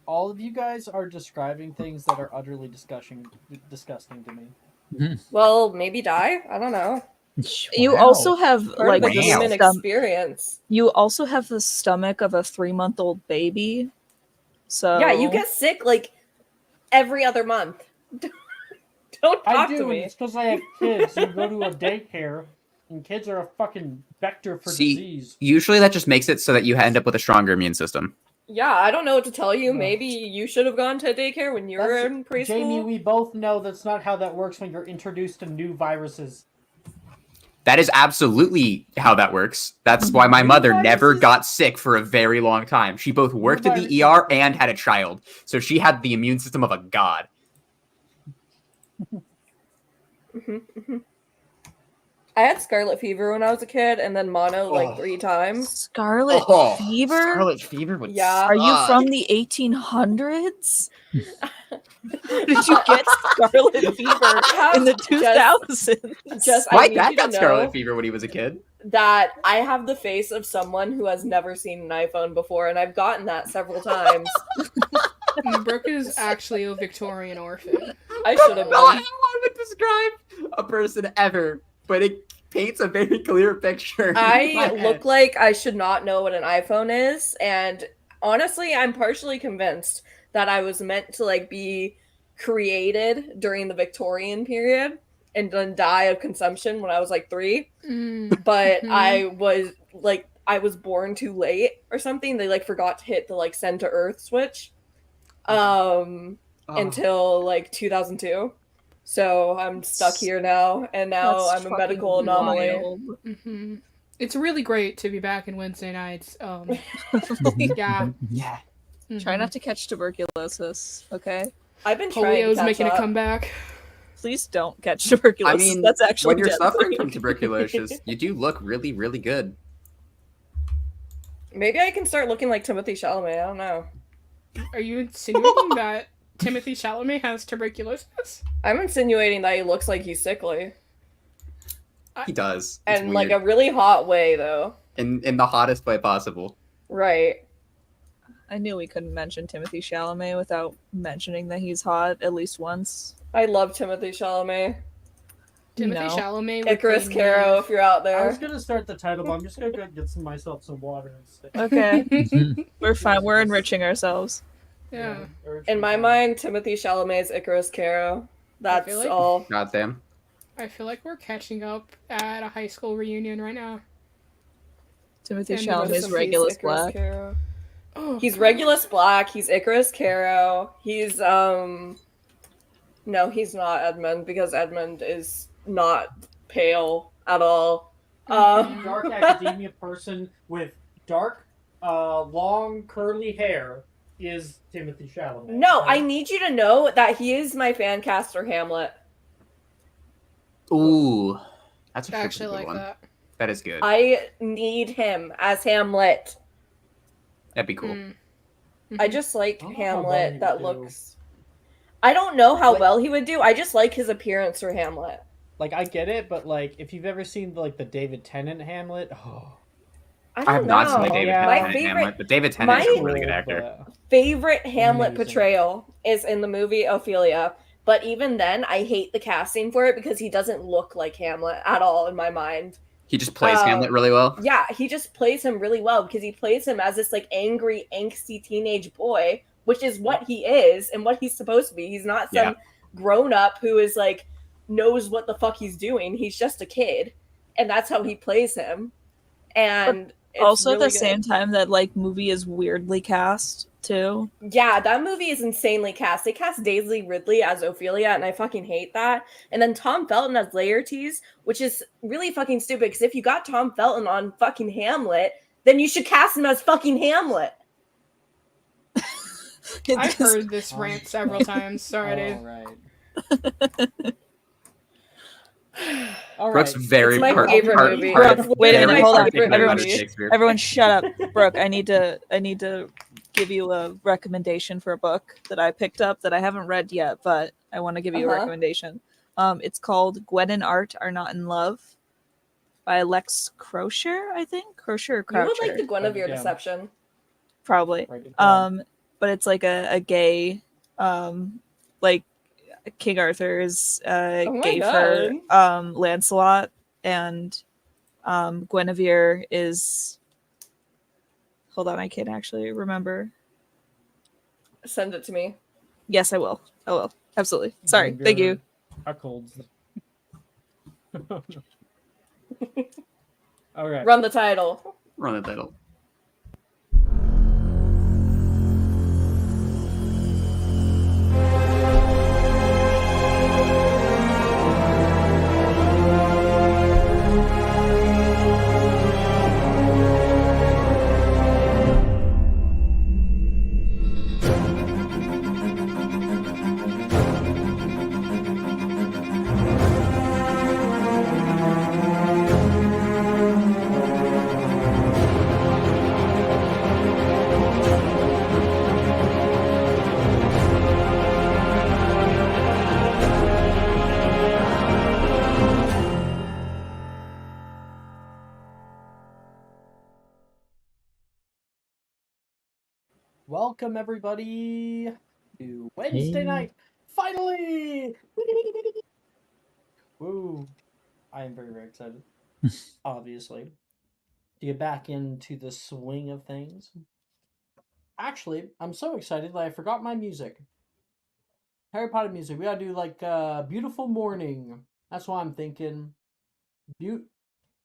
all of you guys are describing things that are utterly disgusting to me. Well, maybe die. I don't know. You also have Part of like the human the experience. You also have the stomach of a 3-month-old baby. So Yeah, you get sick like every other month. Don't I talk do, to and me. it's because I have kids who go to a daycare, and kids are a fucking vector for disease. Usually that just makes it so that you end up with a stronger immune system. Yeah, I don't know what to tell you. Maybe you should have gone to daycare when you were in preschool. Jamie, we both know that's not how that works when you're introduced to new viruses. That is absolutely how that works. That's why my mother never got sick for a very long time. She both worked at the ER and had a child. So she had the immune system of a god. I had scarlet fever when I was a kid, and then mono like 3 times. Scarlet fever? Scarlet fever would Are you from the 1800s? Did you get scarlet fever in the 2000s? My dad got scarlet fever when he was a kid. That I have the face of someone who has never seen an iPhone before, and I've gotten that several times. Brooke is actually a Victorian orphan. I should have been. Not how I would describe a person ever, but it paints a very clear picture. I look like I should not know what an iPhone is, and honestly, I'm partially convinced that I was meant to like be created during the Victorian period and then die of consumption when I was like 3. But I was born too late or something. They like forgot to hit the like send to Earth switch until like 2002. So I'm stuck here now, and now I'm a medical anomaly. It's really great to be back in Wednesday nights. Yeah. Try not to catch tuberculosis, okay? I've been trying to Polio's catch making up. a comeback. Please don't catch tuberculosis. I mean, that's actually when you're deadly. suffering from tuberculosis, you do look really, really good. Maybe I can start looking like Timothy Chalamet. I don't know. Are you insinuating that Timothy Chalamet has tuberculosis? I'm insinuating that he looks like he's sickly. He does. It's And like weird. a really hot way, though. in the hottest way possible. Right. I knew we couldn't mention Timothy Chalamet without mentioning that he's hot at least once. I love Timothy Chalamet. Timothy Chalamet. Icarus Caro, if you're out I there. was gonna start the title, but I'm just gonna go get myself some water instead. Okay. We're fine. We're enriching ourselves. Yeah. In my mind, Timothy Chalamet is Icarus Caro. That's like- all. Goddamn. I feel like we're catching up at a high school reunion right now. Timothy And Chalamet's Regulus Black. Oh, He's Regulus Black. He's Icarus Caro. He's no, he's not Edmund because Edmund is not pale at all. Dark academia person with dark, long curly hair is Timothy Chalamet. No, I need you to know that he is my fan cast for Hamlet. Ooh, that's a I freaking actually good like one. that. That is good. I need him as Hamlet. That'd be cool. I just like I don't know how well he Hamlet that would do. looks. I don't know how well he would do. I just like his appearance for Hamlet. Like, I get it, but like, if you've ever seen like the David Tennant Hamlet, I have not seen the David My Tennant favorite, Hamlet, but David Tennant is a really good actor. favorite Hamlet Amazing. portrayal is in the movie Ophelia. But even then, I hate the casting for it because he doesn't look like Hamlet at all in my mind. He just plays Hamlet really well. Yeah, he just plays him really well because he plays him as this like angry, angsty teenage boy, which is what he is and what he's supposed to be. He's not some grown up who is like knows what the fuck he's doing. He's just a kid, and that's how he plays him. And it's Also, at really the same time, that like movie is weirdly cast too. Yeah, that movie is insanely cast. They cast Daisy Ridley as Ophelia, and I fucking hate that. And then Tom Felton as Laertes, which is really fucking stupid, because if you got Tom Felton on fucking Hamlet, then you should cast him as fucking Hamlet. I've heard this rant several times. Sorry, Dave. All Brooke's right. very It's my part- favorite part- movie. part- Brooke, wait a very minute, hold on. particular Everyone, about Shakespeare. everyone, shut up, Brooke. I need to give you a recommendation for a book that I picked up that I haven't read yet, but I want to give you a recommendation. It's called Gwen and Art Are Not in Love by Lex Crosier, I think. Crosier or You Croucher? would like the Guinevere deception. Probably. but it's like a gay, like King Arthur's Oh my gay God. for Lancelot, and Guinevere is. Hold on, I can't actually remember. Send it to me. Yes, I will. I will. Absolutely. Sorry. Thank you. Cuckolds. All right. Run the title. Run the title. Welcome everybody to Wednesday night. Finally! Woo! I am very, very excited. Obviously, to get back into the swing of things. Actually, I'm so excited that I forgot my music. Harry Potter music. We gotta do like Beautiful Morning. That's what I'm thinking.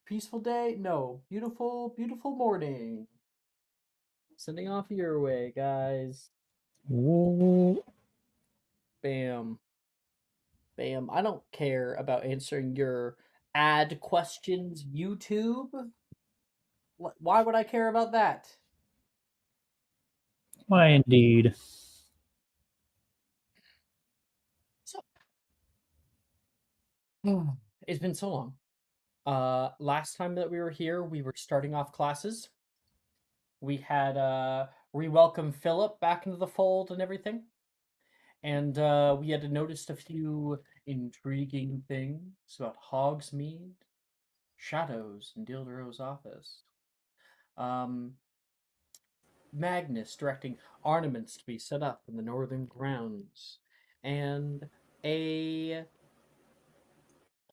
Peaceful Day? No. Beautiful, beautiful morning. Sending off your way, guys. Bam. Bam. I don't care about answering your ad questions, YouTube. Why would I care about that? Why, indeed. So, it's been so long. Last time that we were here, we were starting off classes. We had re-welcomed Philip back into the fold and everything. And we had noticed a few intriguing things about Hogsmeade, shadows in Dildero's office. Magnus directing ornaments to be set up in the northern grounds. And a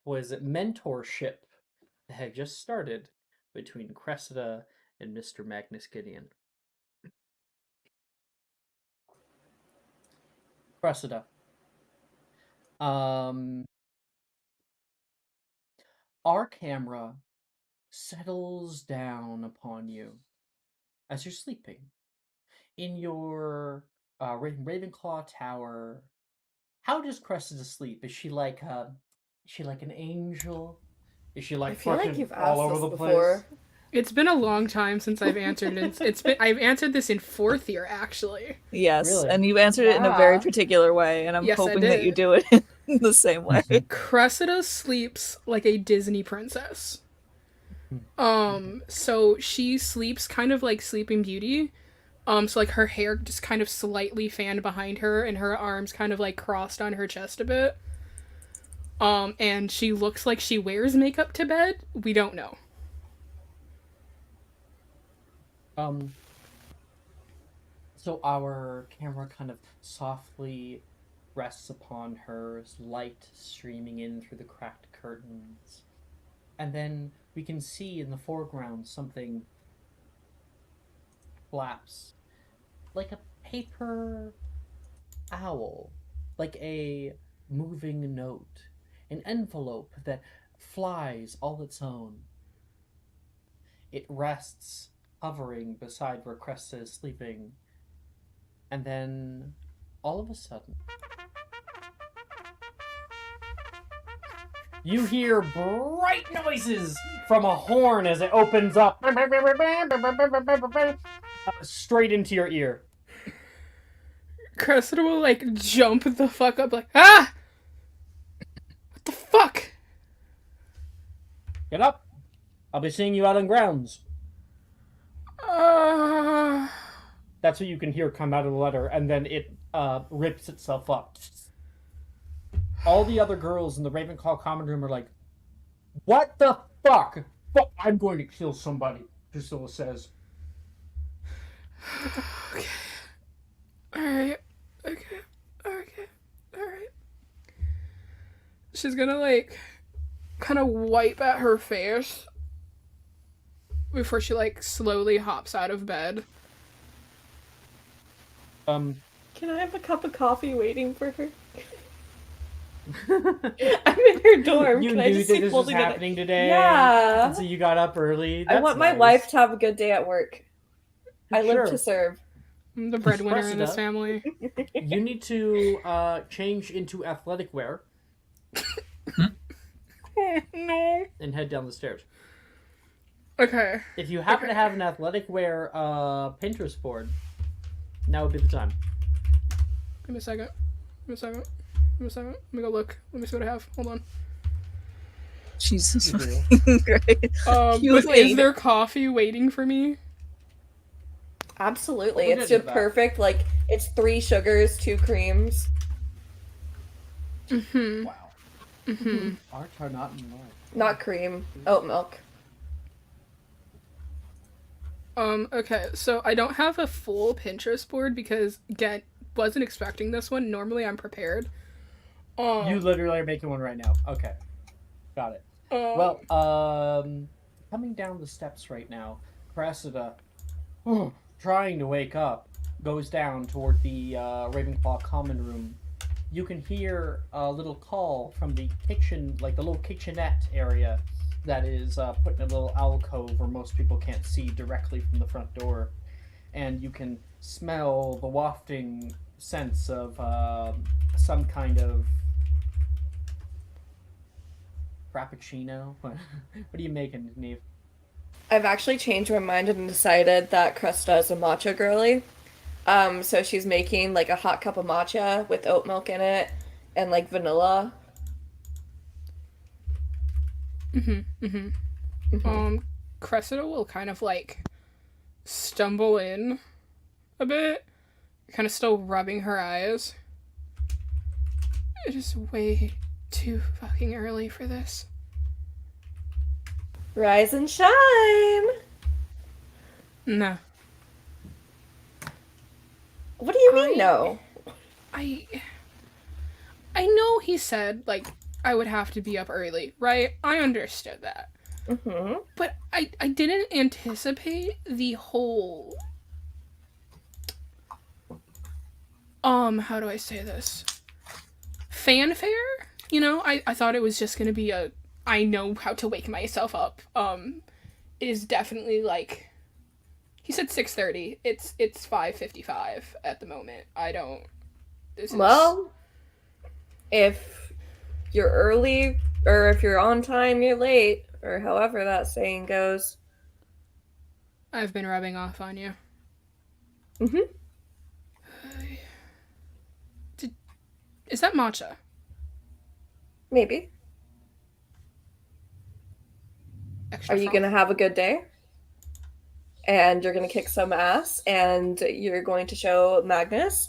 mentorship that had just started between Cressida and Mr. Magnus Gideon. Cressida. Our camera settles down upon you as you're sleeping in your Ravenclaw tower. How does Cressida sleep? Is she like an angel? Is she like I feel like fucking you've all asked over this the before. place? It's been a long time since I've answered it. I've answered this in 4th year, actually. Yes, Really? and you answered it in a very Yeah. particular way, and I'm Yes, I hoping that you did. do it in the same way. Cressida sleeps like a Disney princess. So she sleeps kind of like Sleeping Beauty. So like her hair just kind of slightly fanned behind her and her arms kind of like crossed on her chest a bit. And she looks like she wears makeup to bed. We don't know. So our camera kind of softly rests upon her, light streaming in through the cracked curtains. And then we can see in the foreground something flaps. Like a paper owl. Like a moving note. An envelope that flies all its own. It rests, hovering beside where Cresta is sleeping. And then, all of a sudden, you hear bright noises from a horn as it opens up straight into your ear. Cressida will like jump the fuck up like, ah! What the fuck? Get up. I'll be seeing you out on grounds. That's what you can hear come out of the letter, and then it rips itself up. All the other girls in the Ravenclaw common room are like, what the fuck? I'm going to kill somebody, Priscilla says. Okay. Alright. Okay. Okay. Alright. She's gonna, like, kind of wipe at her face before she, like, slowly hops out of bed. Can I have a cup of coffee waiting for her? I'm in her dorm. You Can knew I just that see this was holding it? happening today. Yeah. And so you got up early. I That's want my nice. wife to have a good day at work. I live Sure. to serve. I'm the breadwinner Express in it this up. family. You need to change into athletic wear Oh, no. and head down the stairs. Okay. If you happen to have an athletic wear Pinterest board, now would be the time. Give me a second. Let me go look. Let me see what I have. Hold on. Jesus. You do. Great. But is there coffee waiting for me? Absolutely. We'll It's get into just that. perfect. Like, it's 3 sugars, 2 creams. Mm-hmm. Wow. Mm-hmm. Art are not in love. Not cream. Oat milk. Okay, so I don't have a full Pinterest board because, again, wasn't expecting this one. Normally I'm prepared. You literally are making one right now. Okay. Got it. Well, coming down the steps right now, Cressida, trying to wake up, goes down toward the Ravenclaw common room. You can hear a little call from the kitchen, like the little kitchenette area that is put in a little alcove where most people can't see directly from the front door. And you can smell the wafting sense of some kind of frappuccino. What are you making, Neve? I've actually changed my mind and decided that Cresta is a matcha girly. So she's making like a hot cup of matcha with oat milk in it and like vanilla. Cressida will kind of like stumble in a bit, kind of still rubbing her eyes. It is way too fucking early for this. Rise and shine! Nah. What do you mean, no? I know he said, like, I would have to be up early, right? I understood that. Mm-hmm. But I didn't anticipate the whole... how do I say this? Fanfare? You know, I thought it was just gonna be a, I know how to wake myself up. It is definitely, like... He said 6:30. It's 5:55 at the moment. I don't... This is... Well, if you're early, or if you're on time, you're late, or however that saying goes. I've been rubbing off on you. Mm-hmm. Is that matcha? Maybe. Extra Are you froth? gonna have a good day? And you're gonna kick some ass, and you're going to show Magnus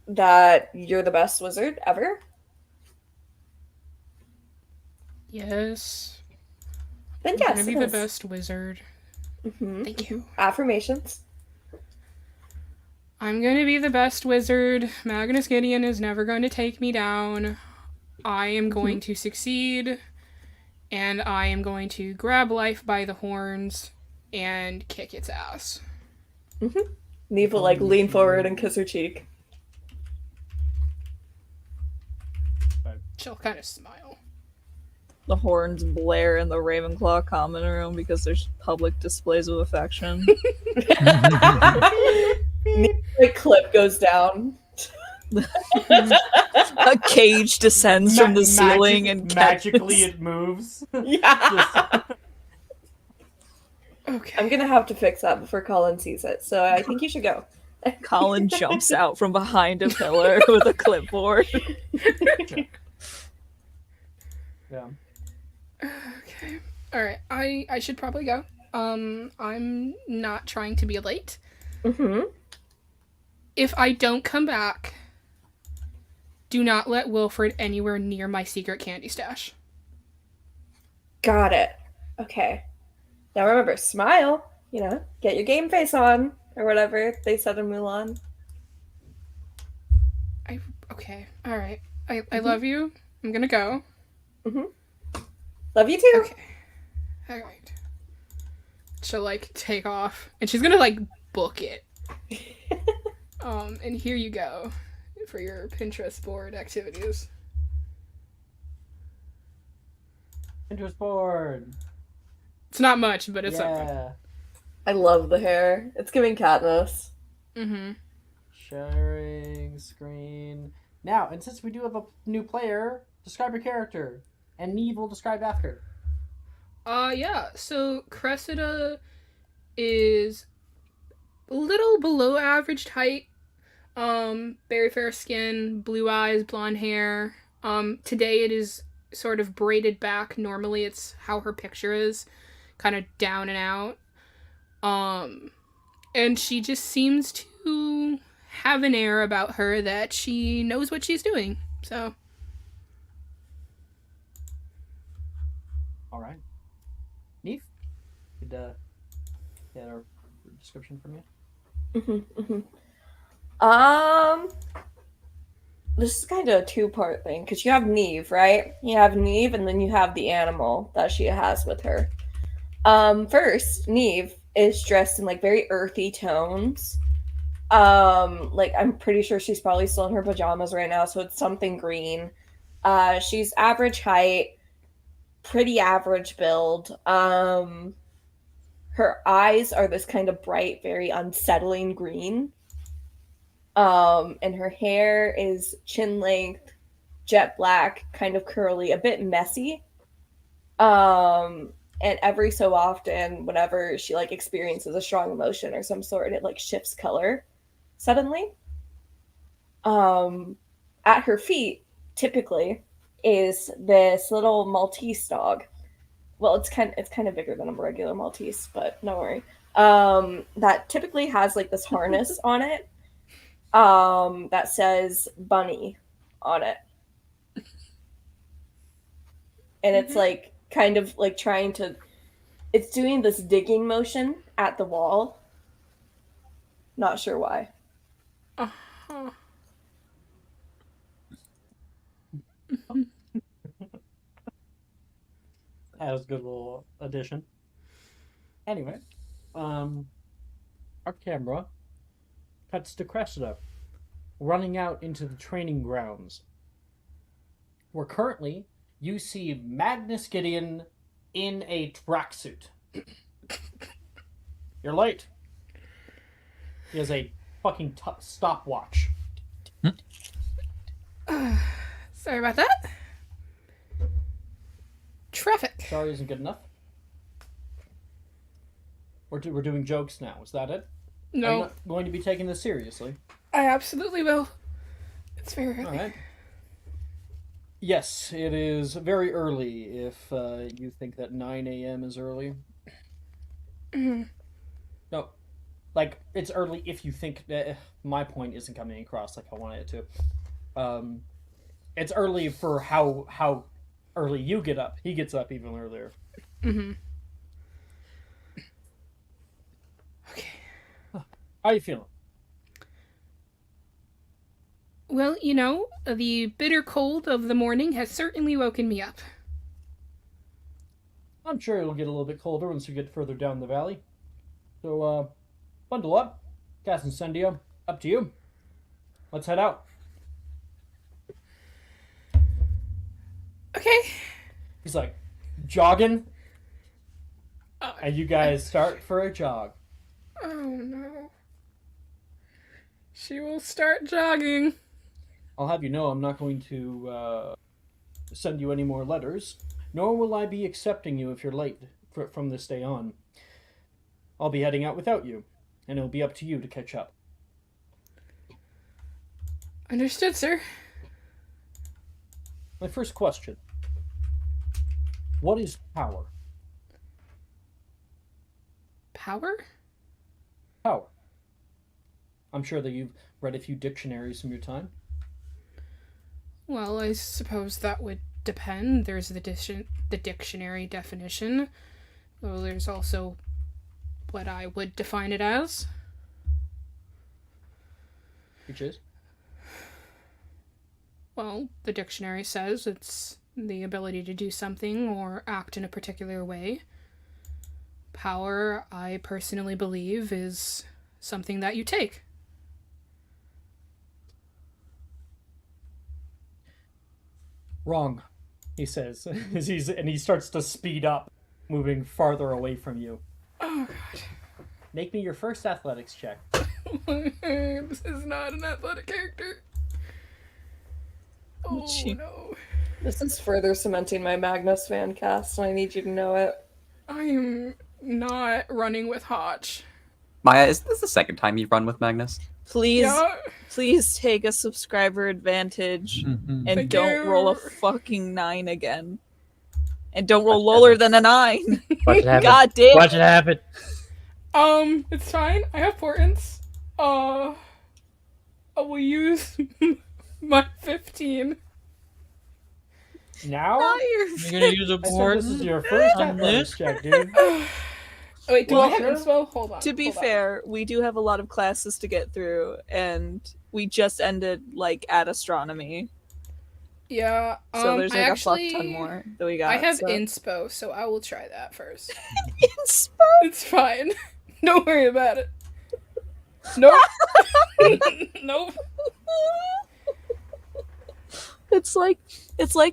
that you're the best wizard ever? Yes. Then I'm yes, gonna be it the is. best wizard. Mm-hmm. Thank you. Affirmations. I'm gonna be the best wizard. Magnus Gideon is never going to take me down. I am going to succeed. And I am going to grab life by the horns and kick its ass. Neve will like lean forward and kiss her cheek. She'll kind of smile. The horns blare in the Ravenclaw common room because there's public displays of affection. The clip goes down. A cage descends from the ceiling and magically catches- it moves. Yeah. Okay. I'm gonna have to fix that before Colin sees it, so I think you should go. Colin jumps out from behind a pillar with a clipboard. Yeah. Okay. Alright, I should probably go. I'm not trying to be late. Mm-hmm. If I don't come back, do not let Wilfred anywhere near my secret candy stash. Got it. Okay. Now remember, smile. You know, get your game face on. or whatever they said in Mulan. Okay. All right. I love you. I'm gonna go. Love you too. Okay. All right. She'll like take off, and she's gonna like book it. And here you go for your Pinterest board activities. Pinterest board. It's not much, but it's something. I love the hair. It's giving Katniss. Mm-hmm. Sharing screen. Now, and since we do have a new player, describe your character. And Neve will describe after. Yeah. So Cressida is a little below average height. Very fair skin, blue eyes, blonde hair. Today it is sort of braided back. Normally it's how her picture is, kind of down and out. And she just seems to have an air about her that she knows what she's doing. So. All right. Neve, could get a description from you? This is kind of a two-part thing because you have Neve, right? You have Neve, and then you have the animal that she has with her. First, Neve is dressed in like very earthy tones. Like I'm pretty sure she's probably still in her pajamas right now, so it's something green. She's average height, pretty average build. Her eyes are this kind of bright, very unsettling green. And her hair is chin length, jet black, kind of curly, a bit messy. And every so often, whenever she like experiences a strong emotion or some sort, it like shifts color suddenly. At her feet, typically, is this little Maltese dog. Well, it's kind of bigger than a regular Maltese, but no worry. That typically has like this harness on it. That says bunny on it. And it's like kind of like it's doing this digging motion at the wall. Not sure why. Uh-huh. That was a good little addition. Anyway, our camera cuts to Cressida running out into the training grounds, where currently you see Magnus Gideon in a tracksuit. You're late. He has a fucking stopwatch. Sorry about that. Traffic. Sorry isn't good enough. We're doing jokes now. Is that it? Are you No, not going to be taking this seriously? I absolutely will. It's very early. All right. Yes, it is very early if you think that 9 a.m. is early. No, like, it's early if you think that my point isn't coming across like I wanted it to. It's early for how early you get up. He gets up even earlier. Mm-hmm. Okay. How you feeling? Well, you know, the bitter cold of the morning has certainly woken me up. I'm sure it'll get a little bit colder once you get further down the valley. So, bundle up. Cast Incendio. Up to you. Let's head out. Okay. He's like, jogging? And you guys start for a jog. Oh no. She will start jogging. I'll have you know I'm not going to send you any more letters, nor will I be accepting you if you're late from this day on. I'll be heading out without you, and it'll be up to you to catch up. Understood, sir. My first question. What is power? Power? Power. I'm sure that you've read a few dictionaries in your time. Well, I suppose that would depend. There's the dictionary definition. Well, there's also what I would define it as. Which is? Well, the dictionary says it's the ability to do something or act in a particular way. Power, I personally believe, is something that you take. Wrong, he says, and he starts to speed up, moving farther away from you. Oh god. Make me your first athletics check. This is not an athletic character. Oh no. This is further cementing my Magnus fan cast, and I need you to know it. I am not running with Hotch. Maya, is this the second time you've run with Magnus? Please, please take a subscriber advantage and Thank don't you. roll a fucking 9 again. And don't roll lower than a 9. Watch it happen. God damn. Watch it happen. It's fine. I have portents. I will use my 15. Now? You're gonna use a I said board. this is your first on athletics this? check, dude. Wait, do Well, I have sure. inspo? Hold on. To be hold on. fair, we do have a lot of classes to get through, and we just ended at astronomy. Yeah. So there's I a actually, fuck ton more that we got. I have so. inspo, so I will try that first. Inspo? It's fine. Don't worry about it. Nope. Nope. It's like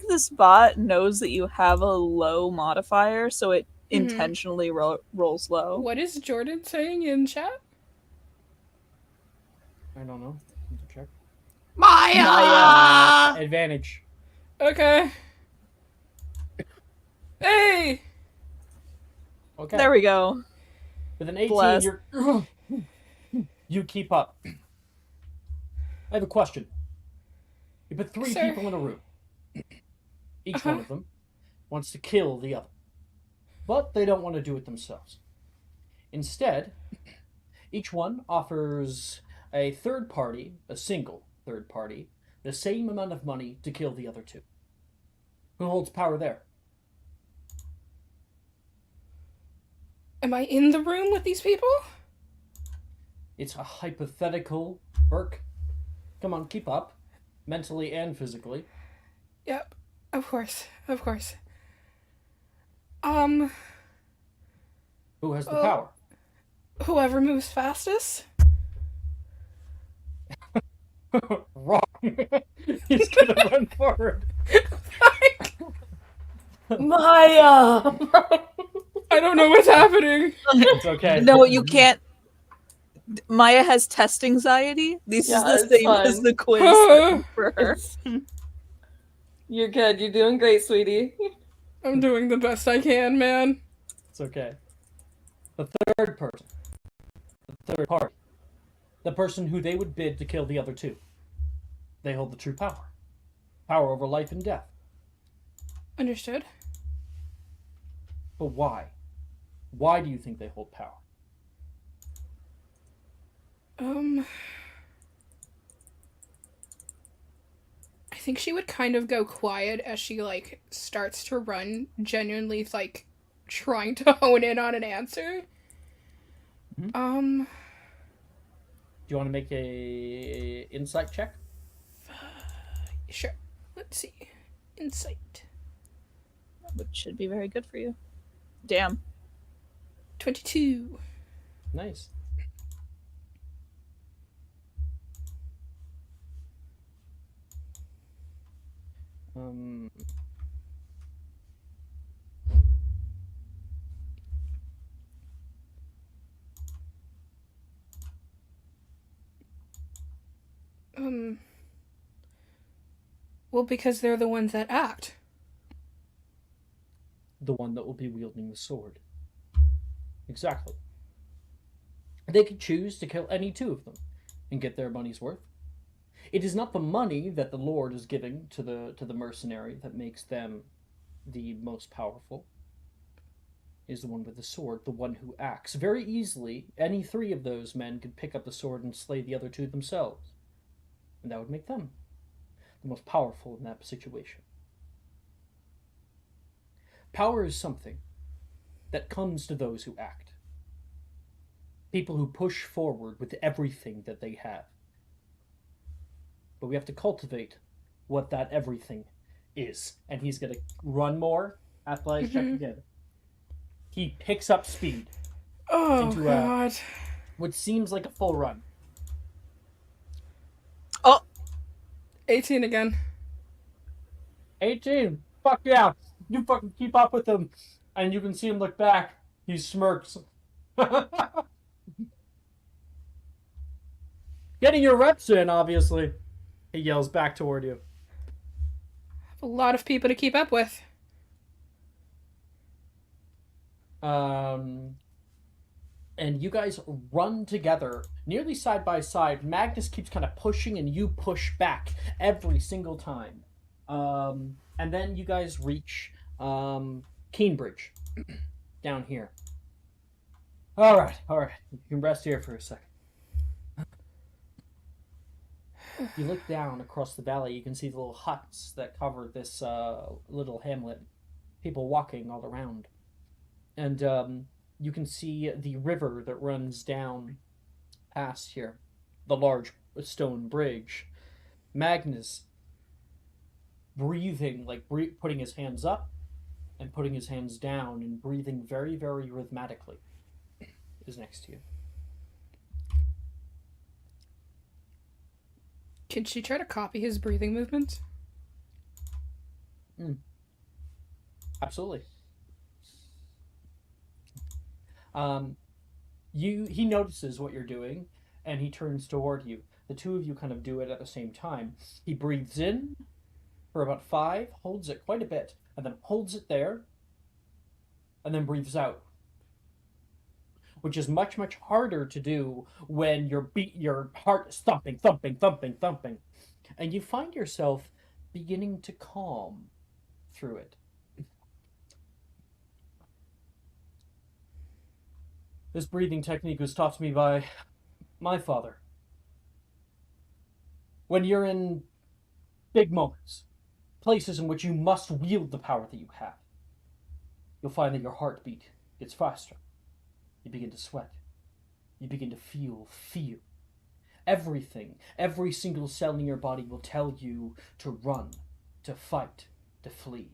this bot knows that you have a low modifier, so it intentionally rolls low. What is Jordan saying in chat? I don't know. Check. Maya! Advantage. Okay. Hey! Okay. There we go. With an 18, Bless. you keep up. I have a question. You put 3 Sir. people in a room. Each one of them wants to kill the other. But they don't want to do it themselves. Instead, each one offers a third party, a single third party, the same amount of money to kill the other 2. Who holds power there? Am I in the room with these people? It's a hypothetical, Burke. Come on, keep up. Mentally and physically. Yep. Of course. Of course. Who has the power? Whoever moves fastest? Wrong. He's gonna run forward. Maya! I don't know what's happening. It's okay. No, you can't. Maya has test anxiety. This Yeah, is it's the same fine. as the quiz for her. You're good. You're doing great, sweetie. I'm doing the best I can, man. It's okay. The third person. The third party. The person who they would bid to kill the other 2. They hold the true power. Power over life and death. Understood. But why? Why do you think they hold power? I think she would kind of go quiet as she, starts to run, genuinely, trying to hone in on an answer. Do you want to make a insight check? Sure. Let's see. Insight. Which should be very good for you. Damn. 22. Nice. Well, because they're the ones that act. The one that will be wielding the sword. Exactly. They could choose to kill any 2 of them and get their money's worth. It is not the money that the Lord is giving to the mercenary that makes them the most powerful. It is the one with the sword, the one who acts. Very easily, any 3 of those men could pick up the sword and slay the other 2 themselves. And that would make them the most powerful in that situation. Power is something that comes to those who act. People who push forward with everything that they have. but we have to cultivate what that everything is. And he's going to run more. Athletics check again. He picks up speed. Oh, into God. What seems like a full run. Oh, 18 again. 18. Fuck yeah. You fucking keep up with him. And you can see him look back. He smirks. Getting your reps in, obviously. He yells back toward you. A lot of people to keep up with. And you guys run together, nearly side by side. Magnus keeps kind of pushing, and you push back every single time. And then you guys reach Keenbridge, down here. All right. You can rest here for a second. You look down across the valley. You can see the little huts that cover this little hamlet. People walking all around. And you can see the river that runs down past here. The large stone bridge. Magnus breathing, putting his hands up and putting his hands down and breathing very, very rhythmically is next to you. Can she try to copy his breathing movements? Absolutely. He notices what you're doing, and he turns toward you. The two of you kind of do it at the same time. He breathes in for about 5, holds it quite a bit, and then holds it there, and then breathes out. Which is much, much harder to do when your heart is thumping. And you find yourself beginning to calm through it. This breathing technique was taught to me by my father. When you're in big moments, places in which you must wield the power that you have, you'll find that your heartbeat gets faster. You begin to sweat. You begin to feel. Everything, every single cell in your body will tell you to run, to fight, to flee.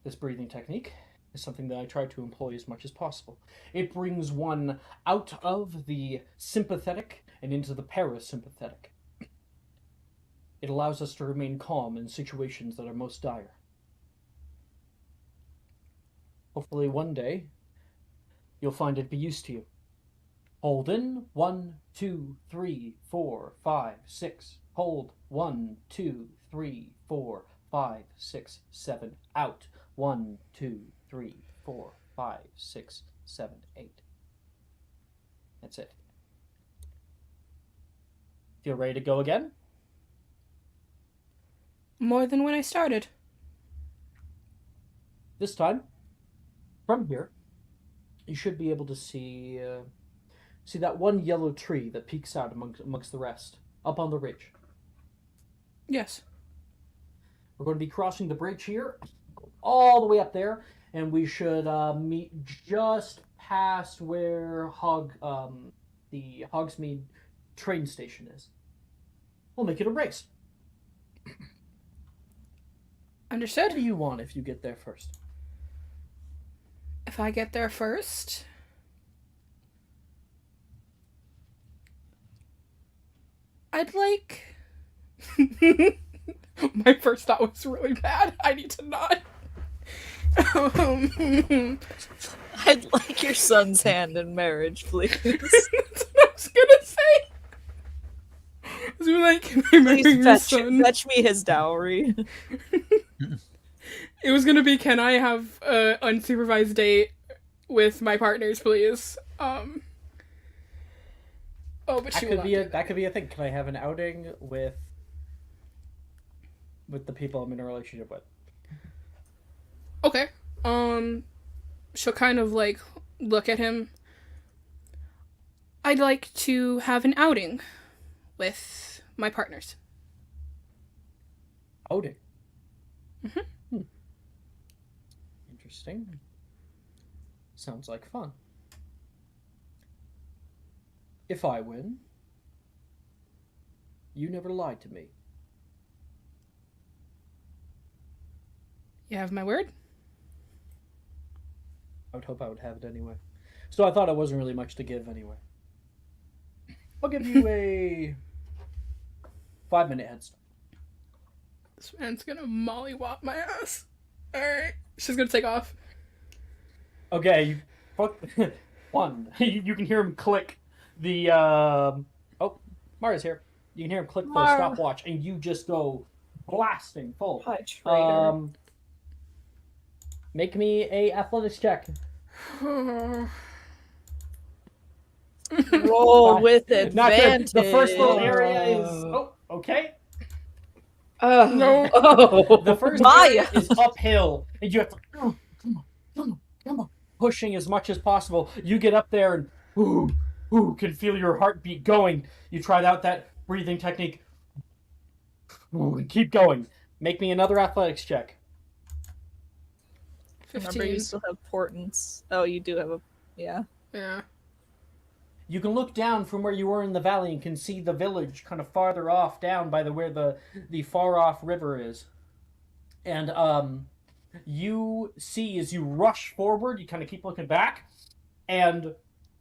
This breathing technique is something that I try to employ as much as possible. It brings one out of the sympathetic and into the parasympathetic. It allows us to remain calm in situations that are most dire. Hopefully one day, you'll find it be used to you. Hold in, 1, 2, 3, 4, 5, 6. Hold, 1, 2, 3, 4, 5, 6, 7. Out, 1, 2, 3, 4, 5, 6, 7, 8. That's it. Feel ready to go again? More than when I started. This time, from here, you should be able to see that one yellow tree that peeks out amongst the rest, up on the ridge. Yes. We're going to be crossing the bridge here, all the way up there, and we should meet just past where the Hogsmeade train station is. We'll make it a race. Understood. What do you want if you get there first? If I get there first... I'd like... My first thought was really bad. I need to not. I'd like your son's hand in marriage, please. That's what I was gonna say. I was like, can I marry Please your son? fetch me his dowry. It was gonna be, can I have an unsupervised date with my partners, please? Oh, but That she could will be not do that could be a thing. Can I have an outing with the people I'm in a relationship with? Okay. She'll kind of like look at him. I'd like to have an outing with my partners. Outing. Mm-hmm. Interesting. Sounds like fun. If I win, You never lied to me. You have my word? I would hope I would have it anyway. So I thought it wasn't really much to give anyway. I'll give you a 5-minute head start. This man's gonna mollywop my ass. Alright. She's gonna take off. Okay, one. You can hear him click the oh, Mara's here. You can hear him click the Mara. stopwatch, and you just go blasting full. Hi, traitor. Make me a athletics check. Roll with Not advantage. good. The first little area is okay. No. Oh. The first Maya. area is uphill, and you have to come on, pushing as much as possible. You get up there and can feel your heartbeat going. You tried out that breathing technique. And keep going. Make me another athletics check. Remember, 15. you still have portents. Oh, you do have a... Yeah. Yeah. You can look down from where you were in the valley and can see the village kind of farther off down by where the far off river is. And you see as you rush forward, you kind of keep looking back, and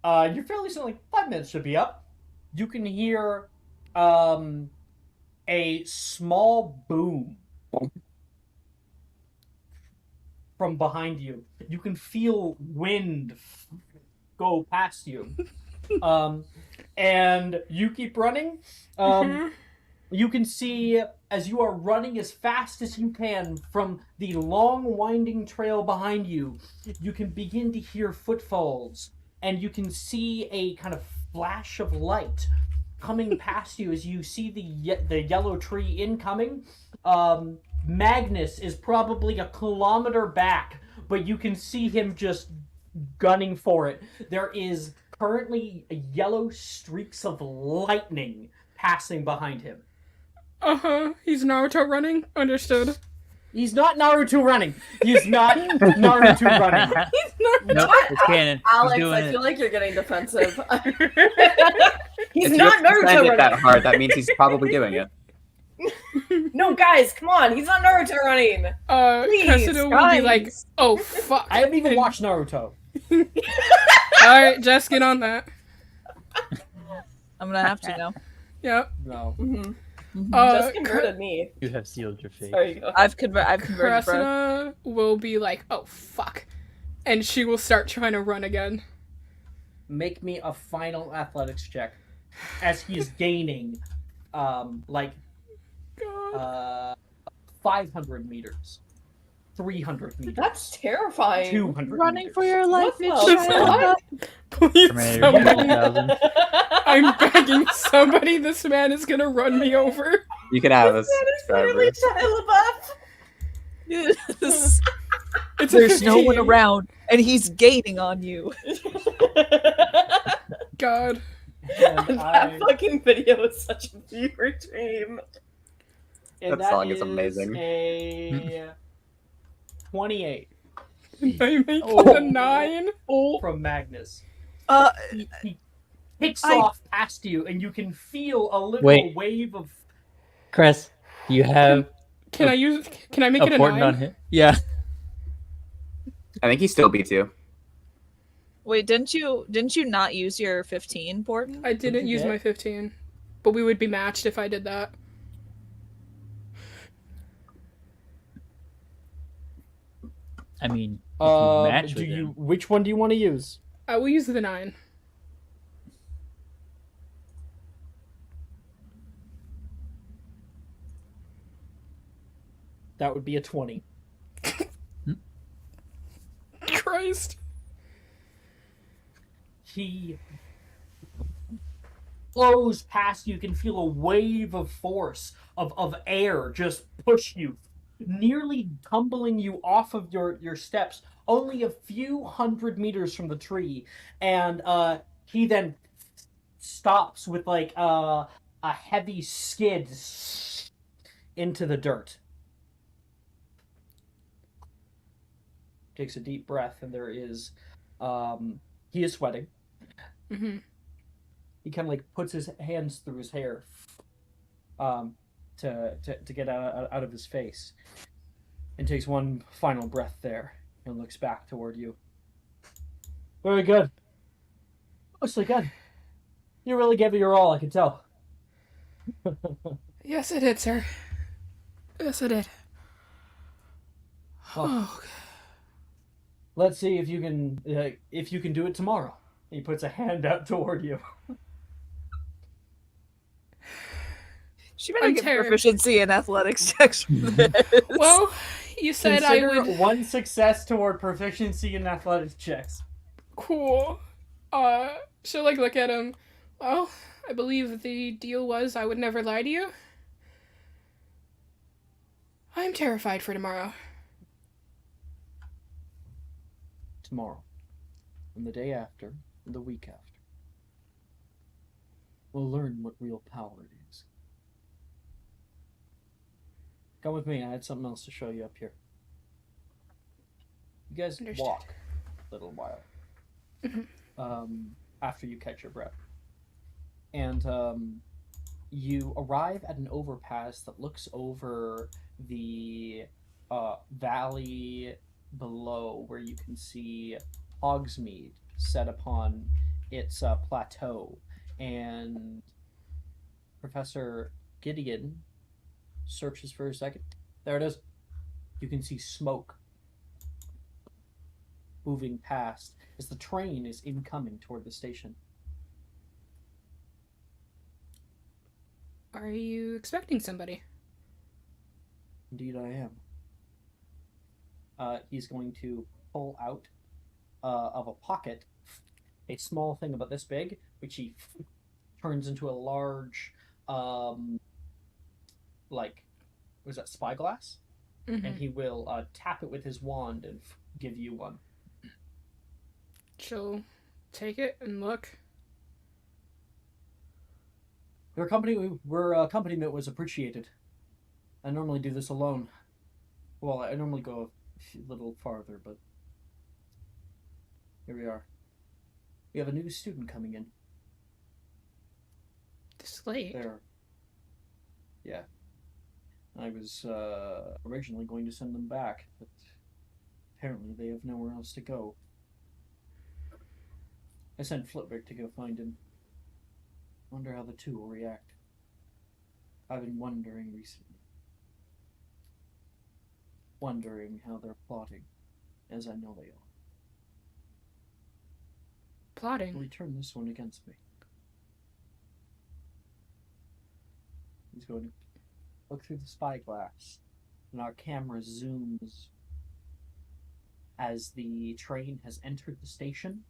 you're fairly soon, like 5 minutes should be up. You can hear a small boom from behind you. You can feel wind go past you. And you keep running. You can see as you are running as fast as you can from the long winding trail behind you, you can begin to hear footfalls, and you can see a kind of flash of light coming past you as you see the yellow tree incoming. Magnus is probably a kilometer back, but you can see him just gunning for it. There is currently yellow streaks of lightning passing behind him. He's Naruto running? Understood. He's not Naruto running. He's not Naruto running. Nope, it's canon. Alex, He's doing I feel like you're getting defensive. He's If not you have to send Naruto it that running. hard, that means he's probably doing it. No, guys, come on. He's not Naruto running. Please, Cressida will be like, guys. oh, fuck. I haven't even watched Naruto. Alright, Jess, get on that. I'm gonna have to now. Yep. No. Just converted me. You have sealed your fate. There you go. I've converted Brooke. Cressida will be like, oh, fuck. And she will start trying to run again. Make me a final athletics check as he's gaining, God. 500 meters, 300 meters, That's terrifying. 200 Running meters. for your life, What the bitch. fuck? Please, Terminator somebody. 2000. I'm begging somebody. This man is gonna run me over. You can have us. That is literally Shia LaBeouf. Yes. It's a There's no 15. one around, and he's gaining on you. God. And That fucking video is such a fever dream. and That song is is amazing. A 28 I make Oh. it a 9. from Magnus. Uh, He kicks I- off past you, and you can feel a little Wait. wave of. Chris, do you have Can I make a it a portent 9? on him? Yeah. I think he's still B2. wait, didn't you not use your 15 portent? I didn't you use get? my 15. But we would be matched if I did that. I mean, if you match Do with you? him. Which one do you want to use? I will use the 9. That would be a 20. Christ. He blows past you. You can feel a wave of force of air just push you, nearly tumbling you off of your steps, only a few hundred meters from the tree. And he then stops with like a heavy skid into the dirt. Takes a deep breath, and there is he is sweating. Mm-hmm. He kind of like puts his hands through his hair. to get out of his face, and takes one final breath there and looks back toward you. Very good. Mostly good. You really gave it your all, I can tell. Yes, I did, sir. Yes, I did. Well, Oh, let's see if you can do it tomorrow. He puts a hand out toward you. She better I'm get terrified. proficiency in athletics checks for this. Well, you said Consider I would. one success toward proficiency in athletics checks. Cool. She'll like look at him. Well, I believe the deal was I would never lie to you. I'm terrified for tomorrow. Tomorrow. And the day after, and the week after. We'll learn what real power is. Come with me, I had something else to show you up here. You guys Understood. walk a little while. After you catch your breath. And you arrive at an overpass that looks over the valley below, where you can see Hogsmeade set upon its plateau. And Professor Gideon searches for a second. There it is. You can see smoke moving past as the train is incoming toward the station. Are you expecting somebody? Indeed, I am. He's going to pull out of a pocket a small thing about this big, which he turns into a large, was that spyglass? Mm-hmm. And he will tap it with his wand and give you one. She'll take it and look. Your accompaniment was appreciated. I normally do this alone. Well, I normally go a little farther, but here we are. We have a new student coming in. This late. There. Yeah. I was originally going to send them back, but apparently they have nowhere else to go. I sent Flitwick to go find him. Wonder how the two will react. I've been wondering recently. Wondering how they're plotting, as I know they are. Plotting? Will he turn this one against me? He's going to look through the spyglass, and our camera zooms as the train has entered the station.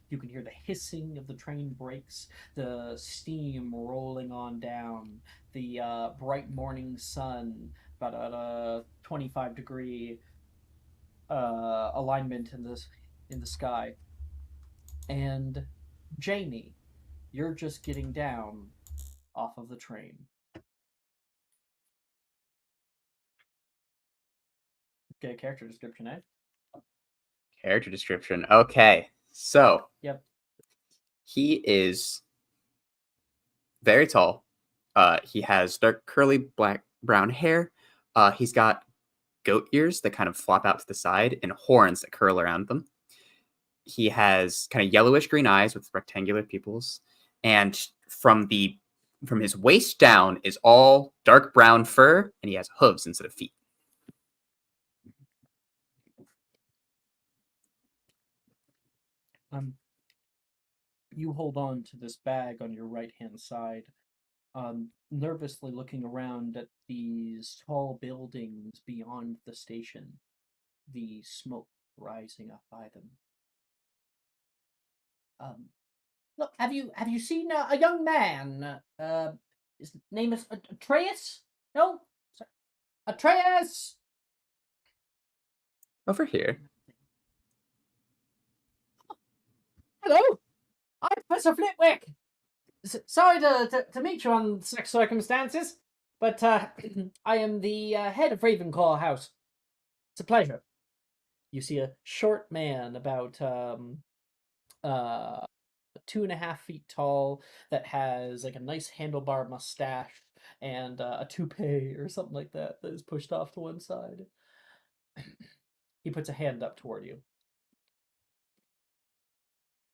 You can hear the hissing of the train brakes, the steam rolling on down, the bright morning sun, about at a 25-degree alignment in the sky. And Jamie, you're just getting down off of the train. Okay, character description, eh? Character description. Okay. So, Yep. he is very tall. He has dark, curly, brown hair. He's got goat ears that kind of flop out to the side and horns that curl around them. He has kind of yellowish green eyes with rectangular pupils, and from his waist down is all dark brown fur, and he has hooves instead of feet. You hold on to this bag on your right-hand side, nervously looking around at these tall buildings beyond the station, the smoke rising up by them. Look, have you seen a young man? His name is Atreus? No? Sorry. Atreus! Over here. Hello! I'm Professor Flitwick! Sorry to meet you on such circumstances, but I am the head of Ravenclaw House. It's a pleasure. You see a short man, about 2.5 feet tall, that has like a nice handlebar mustache and a toupee or something like that that is pushed off to one side. He puts a hand up toward you.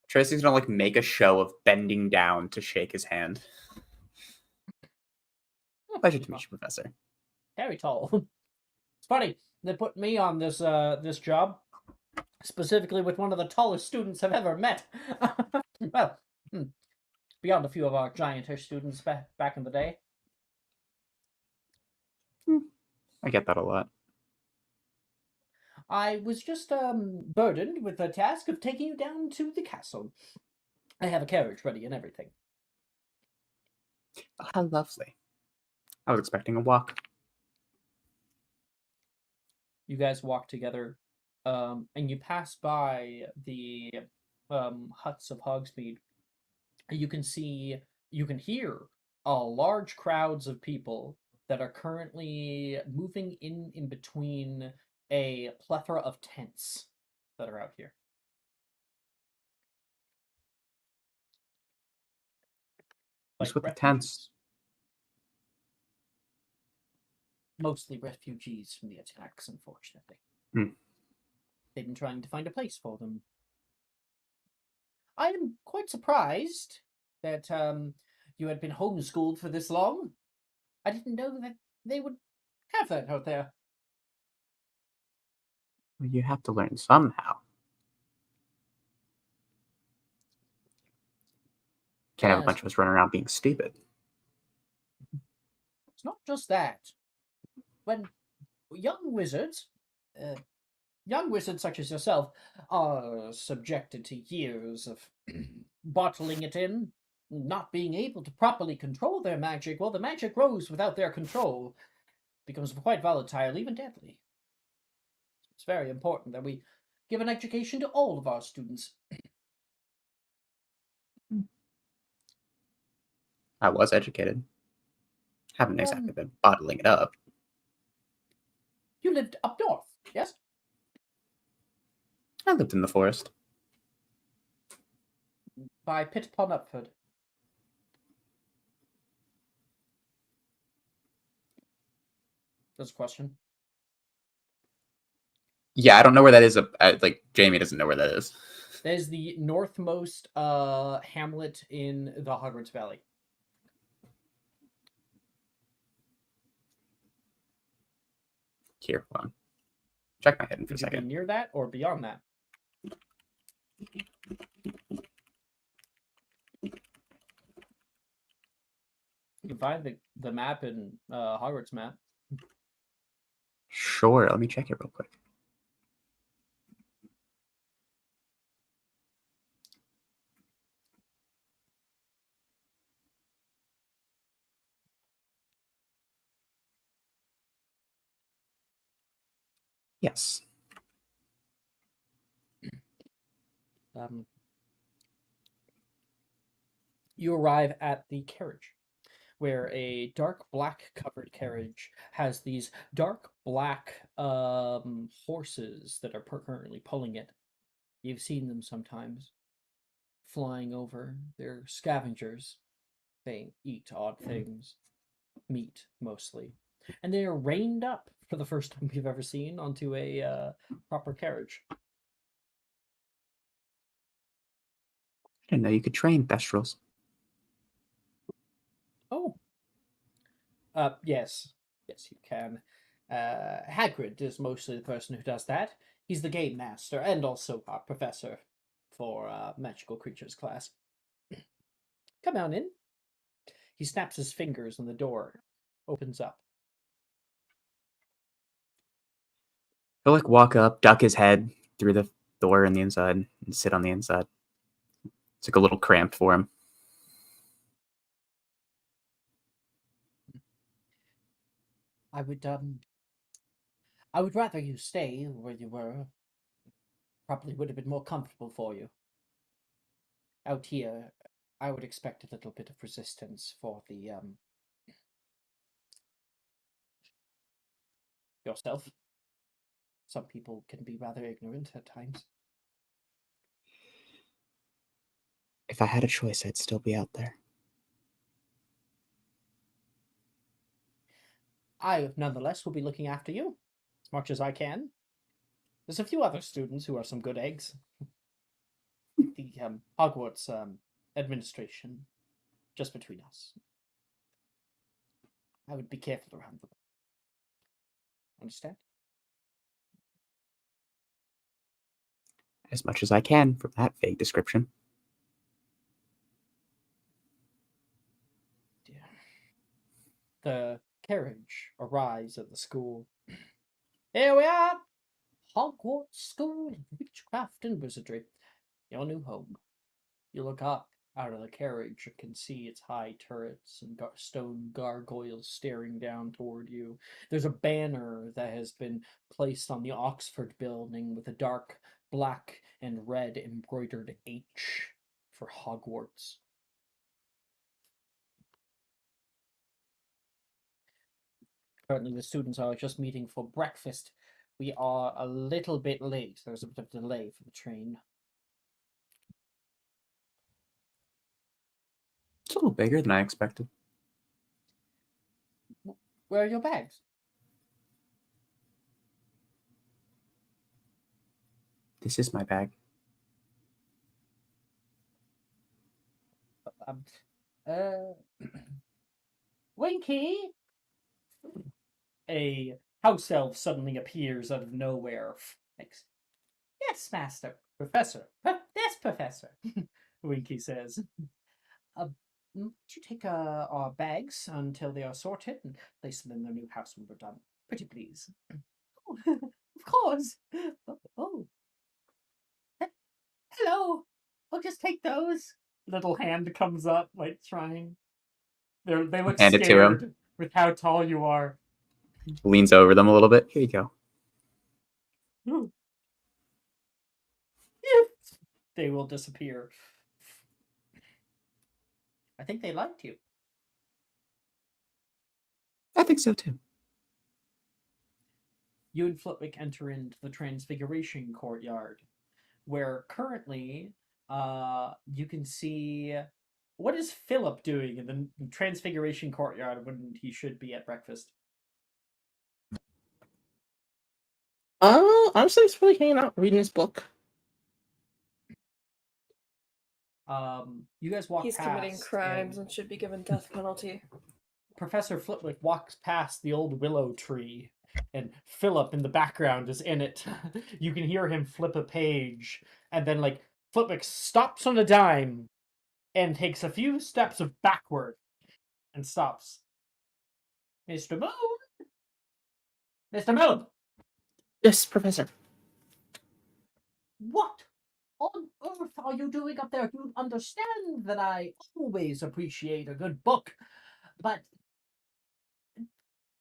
Tracy's gonna like make a show of bending down to shake his hand. Pleasure to meet you, Professor. Very tall. It's funny, they put me on this job specifically with one of the tallest students I've ever met. Well, beyond a few of our giantish students back in the day. I get that a lot. I was just burdened with the task of taking you down to the castle. I have a carriage ready and everything. How lovely. I was expecting a walk. You guys walk together, and you pass by the huts of Hogsmeade. You can hear large crowds of people that are currently moving in between a plethora of tents that are out here. What's with the tents? Mostly refugees from the attacks, unfortunately. Hmm. They've been trying to find a place for them. I am quite surprised that you had been homeschooled for this long. I didn't know that they would have that out there. Well, you have to learn somehow. Can't have a Yes. bunch of us running around being stupid. It's not just that. When young wizards such as yourself are subjected to years of bottling it in, not being able to properly control their magic, well, the magic grows without their control, becomes quite volatile, even deadly. It's very important that we give an education to all of our students. I was educated. Haven't exactly been bottling it up. You lived up north, yes? I lived in the forest. By Pitt upon Upford. That's a question. Yeah, I don't know where that is. Like, Jamie doesn't know where that is. That is the northmost hamlet in the Hogwarts Valley. Here, hold on. Check my head for a Would you be second. near that or beyond that? You can find the map in Hogwarts map. Sure, let me check it real quick. Yes. You arrive at the carriage, where a dark black covered carriage has these dark black horses that are currently pulling it. You've seen them sometimes flying over. They're scavengers. They eat odd things, meat mostly, and they are reined up for the first time we've ever seen onto a proper carriage. I didn't know you could train Thestrals. Oh, yes, you can. Hagrid is mostly the person who does that. He's the game master and also our professor for magical creatures class. Come on in. He snaps his fingers and the door opens up. He'll like walk up, duck his head through the door in the inside, and sit on the inside. It's like a little cramped for him. I would rather you stay where you were. Probably would have been more comfortable for you. Out here, I would expect a little bit of resistance for the yourself. Some people can be rather ignorant at times. If I had a choice, I'd still be out there. I, nonetheless, will be looking after you as much as I can. There's a few other students who are some good eggs. The Hogwarts administration, just between us. I would be careful around them. Understand? As much as I can from that vague description. Yeah. The carriage arrives at the school. Here we are! Hogwarts School of Witchcraft and Wizardry. Your new home. You look up out of the carriage and can see its high turrets and stone gargoyles staring down toward you. There's a banner that has been placed on the Oxford building with a dark black and red embroidered H for Hogwarts. Currently, the students are just meeting for breakfast. We are a little bit late. There's a bit of delay for the train. It's a little bigger than I expected. Where are your bags? This is my bag. Winky! A house elf suddenly appears out of nowhere. Thanks. Yes, master. Professor. Yes, professor. Winky says. Would you take our bags until they are sorted and place them in their new house when we're done? Pretty please. Oh, of course. Oh. Hello. I'll just take those. Little hand comes up, like trying. They look Hand it to scared him. with how tall you are. Leans over them a little bit. Here you go. Ooh. They will disappear. I think they liked you. I think so too. You and Flitwick enter into the Transfiguration Courtyard, where currently you can see... What is Philip doing in the Transfiguration Courtyard when he should be at breakfast? Honestly, he's probably hanging out, reading his book. You guys walk He's past... committing crimes and should be given death penalty. Professor Flitwick walks past the old willow tree, and Philip in the background is in it. You can hear him flip a page, and then, like, Flitwick stops on a dime and takes a few steps backward and stops. Mr. Moon? Mr. Moon! Yes, Professor. What on earth are you doing up there? You understand that I always appreciate a good book, but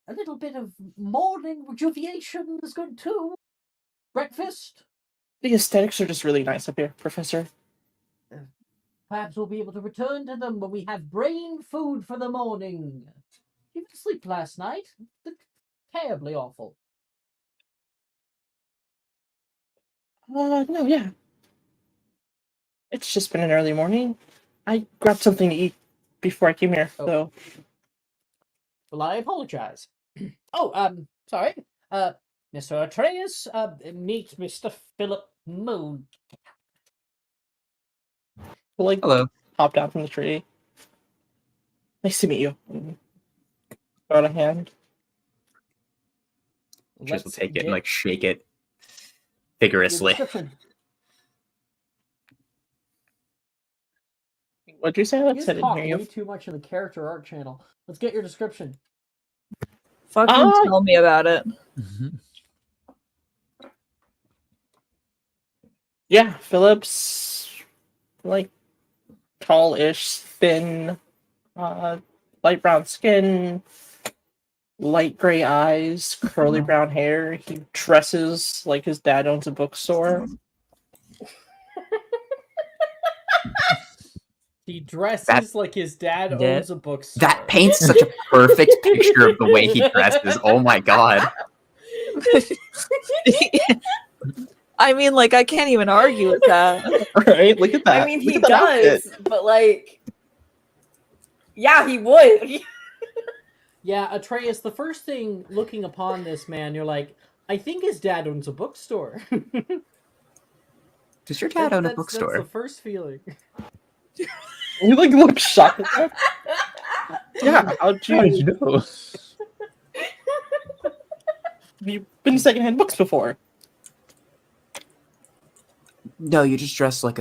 a little bit of morning rejuvenation is good too. Breakfast? The aesthetics are just really nice up here, Professor. Perhaps we'll be able to return to them when we have brain food for the morning. You didn't sleep last night. Terribly awful. No, yeah. It's just been an early morning. I grabbed something to eat before I came here, Oh. so... Well, I apologize. Sorry. Mr. Atreus, meet Mr. Philip Moon. We'll, like, Hello. hop down from the tree. Nice to meet you. Got a hand. Just will Let's take it get and like shake it your vigorously. description. What'd you say, You Alex? I just didn't talk hear way you. too much in the character art channel. Let's get your description. Fucking tell me about it. Yeah, Philip's like tall-ish, thin, light brown skin, light gray eyes, curly brown hair. He dresses like his dad owns a bookstore. He dresses like his dad that- owns a bookstore. That paints such a perfect picture of the way he dresses. Oh my god. I mean, like, I can't even argue with that. Right? Look at that. I mean, Look he at that outfit. does, but like, yeah, he would. Yeah, Atreus, the first thing looking upon this man, you're like, I think his dad owns a bookstore. Does your dad own a That's bookstore? the first feeling. You like look shocked at that? Yeah, how'd How did you you? know? You've been to secondhand books before. No, you just dress like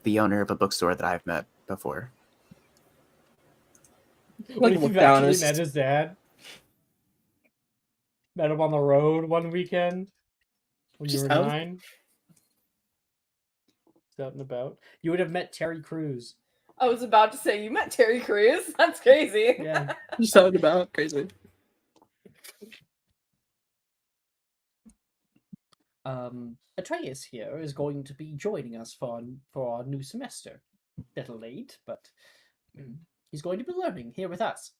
the owner of a bookstore that I've met before. What if look you've down actually his- met his dad? Met him on the road one weekend when you Just were out. 9. Out and about. You would have met Terry Crews. I was about to say, you met Terry Crews? That's crazy. Yeah. Just out and about, crazy. Atreus here is going to be joining us for our new semester. A little late, but he's going to be learning here with us.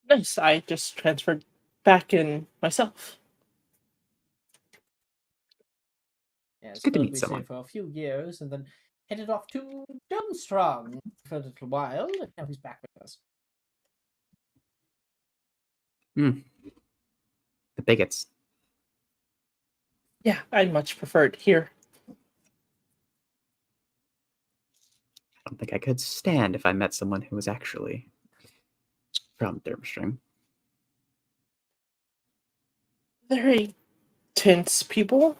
Nice. I just transferred back in myself. Yeah, It's good to Philip meet was someone. here for a few years and then headed off to Durmstrang for a little while, and now he's back with us. The bigots. Yeah, I much prefer it here. I don't think I could stand if I met someone who was actually from Durmstrang. Very tense people.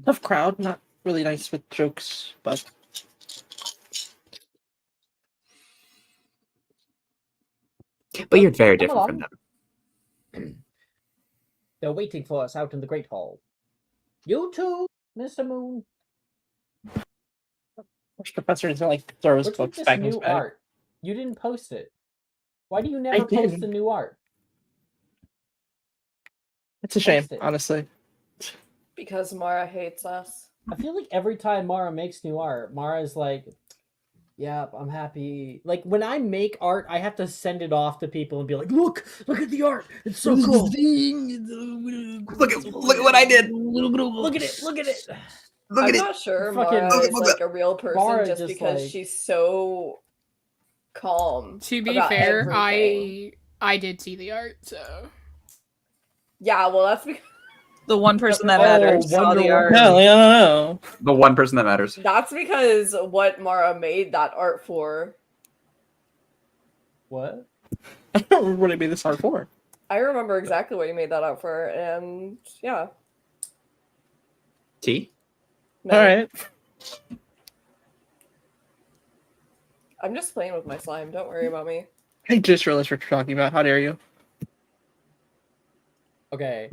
Tough crowd, not really nice with jokes, but But you're very Come different from along. them. They're waiting for us out in the Great Hall. You too, Mr. Moon. first professor doesn't like throw his What's with books this back in his new bag. art? You didn't post it. Why do you never post didn't. the new art? It's a shame, Post it. honestly. Because Mara hates us. I feel like every time Mara makes new art, Mara's like, yeah, I'm happy. Like, when I make art, I have to send it off to people and be like, look at the art. It's so cool. Look at what I did. Look at it. Look I'm at it. not sure Fucking- Mara is like a real person Mara just just, because like- she's so calm. To be about fair, everything. I did see the art, so Yeah, well, that's because The one person that Oh, matters saw Wonder the Woman. art. No, no. The one person that matters. what Mara made that art for. What? I don't remember what I made this art for. I remember exactly what you made that art for, and yeah. T? No, Alright. I'm just playing with my slime. Don't worry about me. I just realized what you're talking about. How dare you? Okay.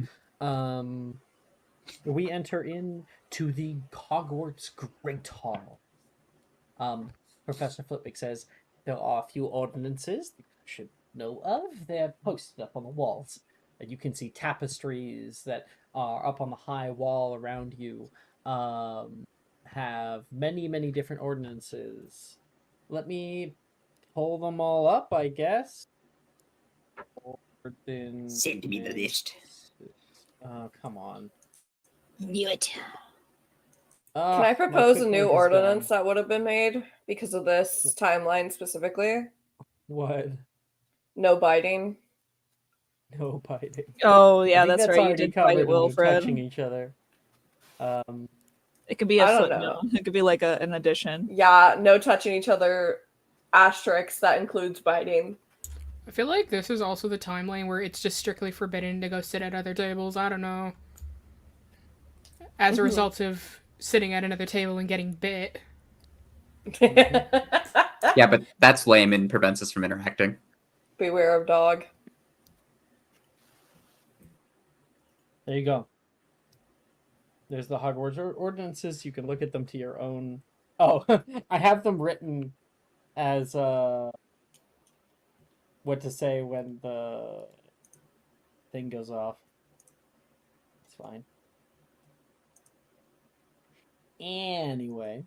We enter into the Hogwarts Great Hall. Professor Flitwick says there are a few ordinances that you should know of. They're posted up on the walls. You can see tapestries that are up on the high wall around you. Have many different ordinances. Let me pull them all up, I guess. Send me the list. Oh, come on. Knew it. Can I propose a new ordinance that would have been made because of this timeline specifically? What? No biting. No biting. Oh I yeah, think that's right. You already did covered fight in the Wilfred. touching each other. It could be a I don't footnote. know. It could be like an addition. Yeah, no touching each other. Asterisk that includes biting. I feel like this is also the timeline where it's just strictly forbidden to go sit at other tables. I don't know. As a result of sitting at another table and getting bit. Yeah, but that's lame and prevents us from interacting. Beware of dog. There you go. There's the Hogwarts ordinances. You can look at them to your own. Oh, I have them written as what to say when the thing goes off. It's fine. Anyway,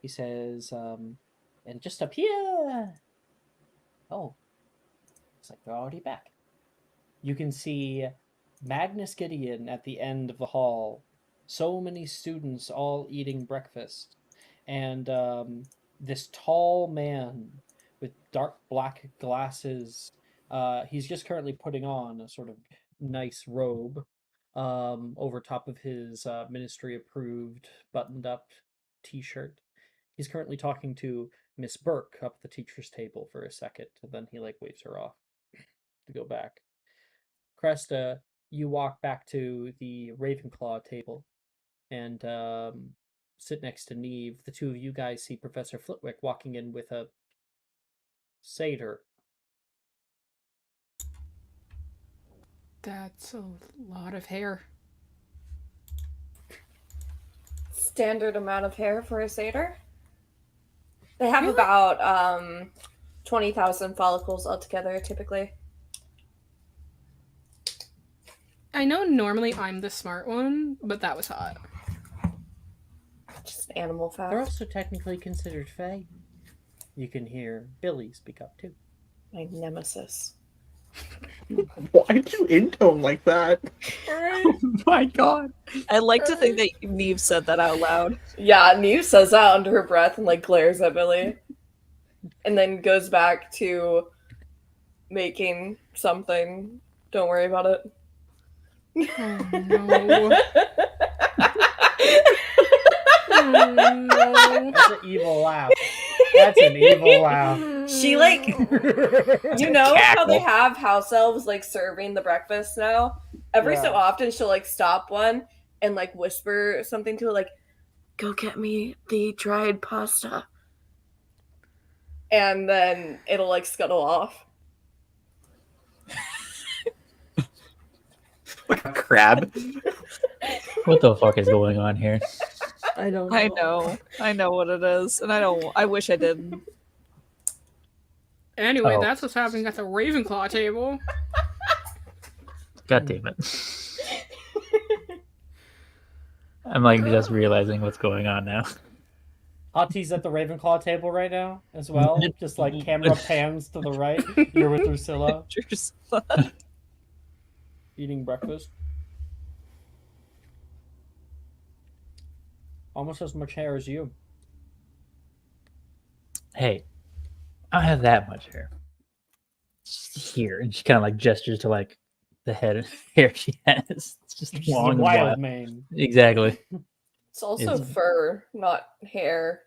he says, and just up here. Oh, looks like they're already back. You can see Magnus Gideon at the end of the hall. So many students all eating breakfast. And this tall man with dark black glasses. He's just currently putting on a sort of nice robe over top of his ministry approved buttoned up t-shirt. He's currently talking to Miss Burke up at the teacher's table for a second, and then he like waves her off to go back. Cresta, you walk back to the Ravenclaw table and sit next to Neve. The two of you guys see Professor Flitwick walking in with a satyr. That's a lot of hair. Standard amount of hair for a satyr. They have Really? about 20,000 follicles altogether, typically. I know normally I'm the smart one, but that was hot. Just an animal They're fact. also technically considered fae. You can hear Billy speak up too. My nemesis. Why did you intone like that? Oh my god. I like to think that Neve said that out loud. Yeah, Neve says that under her breath and like glares at Billy. And then goes back to making something. Don't worry about it. Oh no. Oh no. That's an evil laugh. That's an evil laugh. She like you know how they cackle. have house elves like serving the breakfast now? Every so Yeah. often she'll like stop one and like whisper something to it like, go get me the dried pasta. And then it'll like scuttle off. Like a crab. What the fuck is going on here? I don't I know what it is, and I wish I didn't. Anyway, Oh. that's what's happening at the Ravenclaw table. God damn it. I'm like just realizing what's going on now. Hotie's at the Ravenclaw table right now as well. Just like camera pans to the right. You're with Drusilla eating breakfast. Almost as much hair as you. Hey, I don't have that much hair. It's here, and she kind of like gestures to like the head of hair she has. It's just She's a long and wild wild. mane. Exactly. It's also It's- fur, not hair.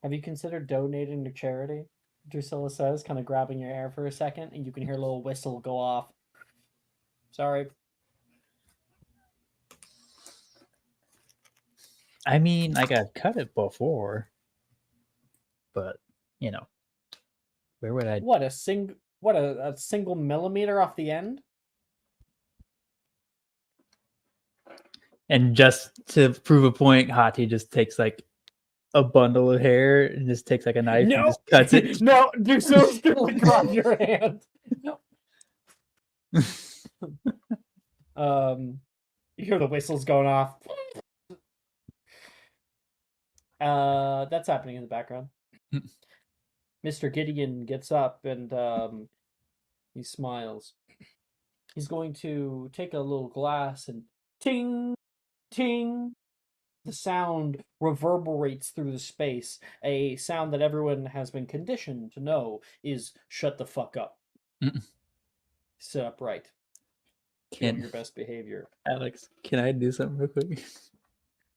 Have you considered donating to charity? Drusilla says, kind of grabbing your hair for a second, and you can hear a little whistle go off. Sorry. I mean, like I've cut it before, but you know, where would I? What a single millimeter off the end? And just to prove a point, Hati just takes like a bundle of hair and just takes like a knife and just cuts it. No, Drusilla's gonna grab your hand. No. You hear the whistles going off. That's happening in the background. Mr. Gideon gets up and he smiles. He's going to take a little glass and ting, ting. The sound reverberates through the space. A sound that everyone has been conditioned to know is shut the fuck up. Mm. Sit upright. Show Can- your best behavior. Alex, can I do something real quick?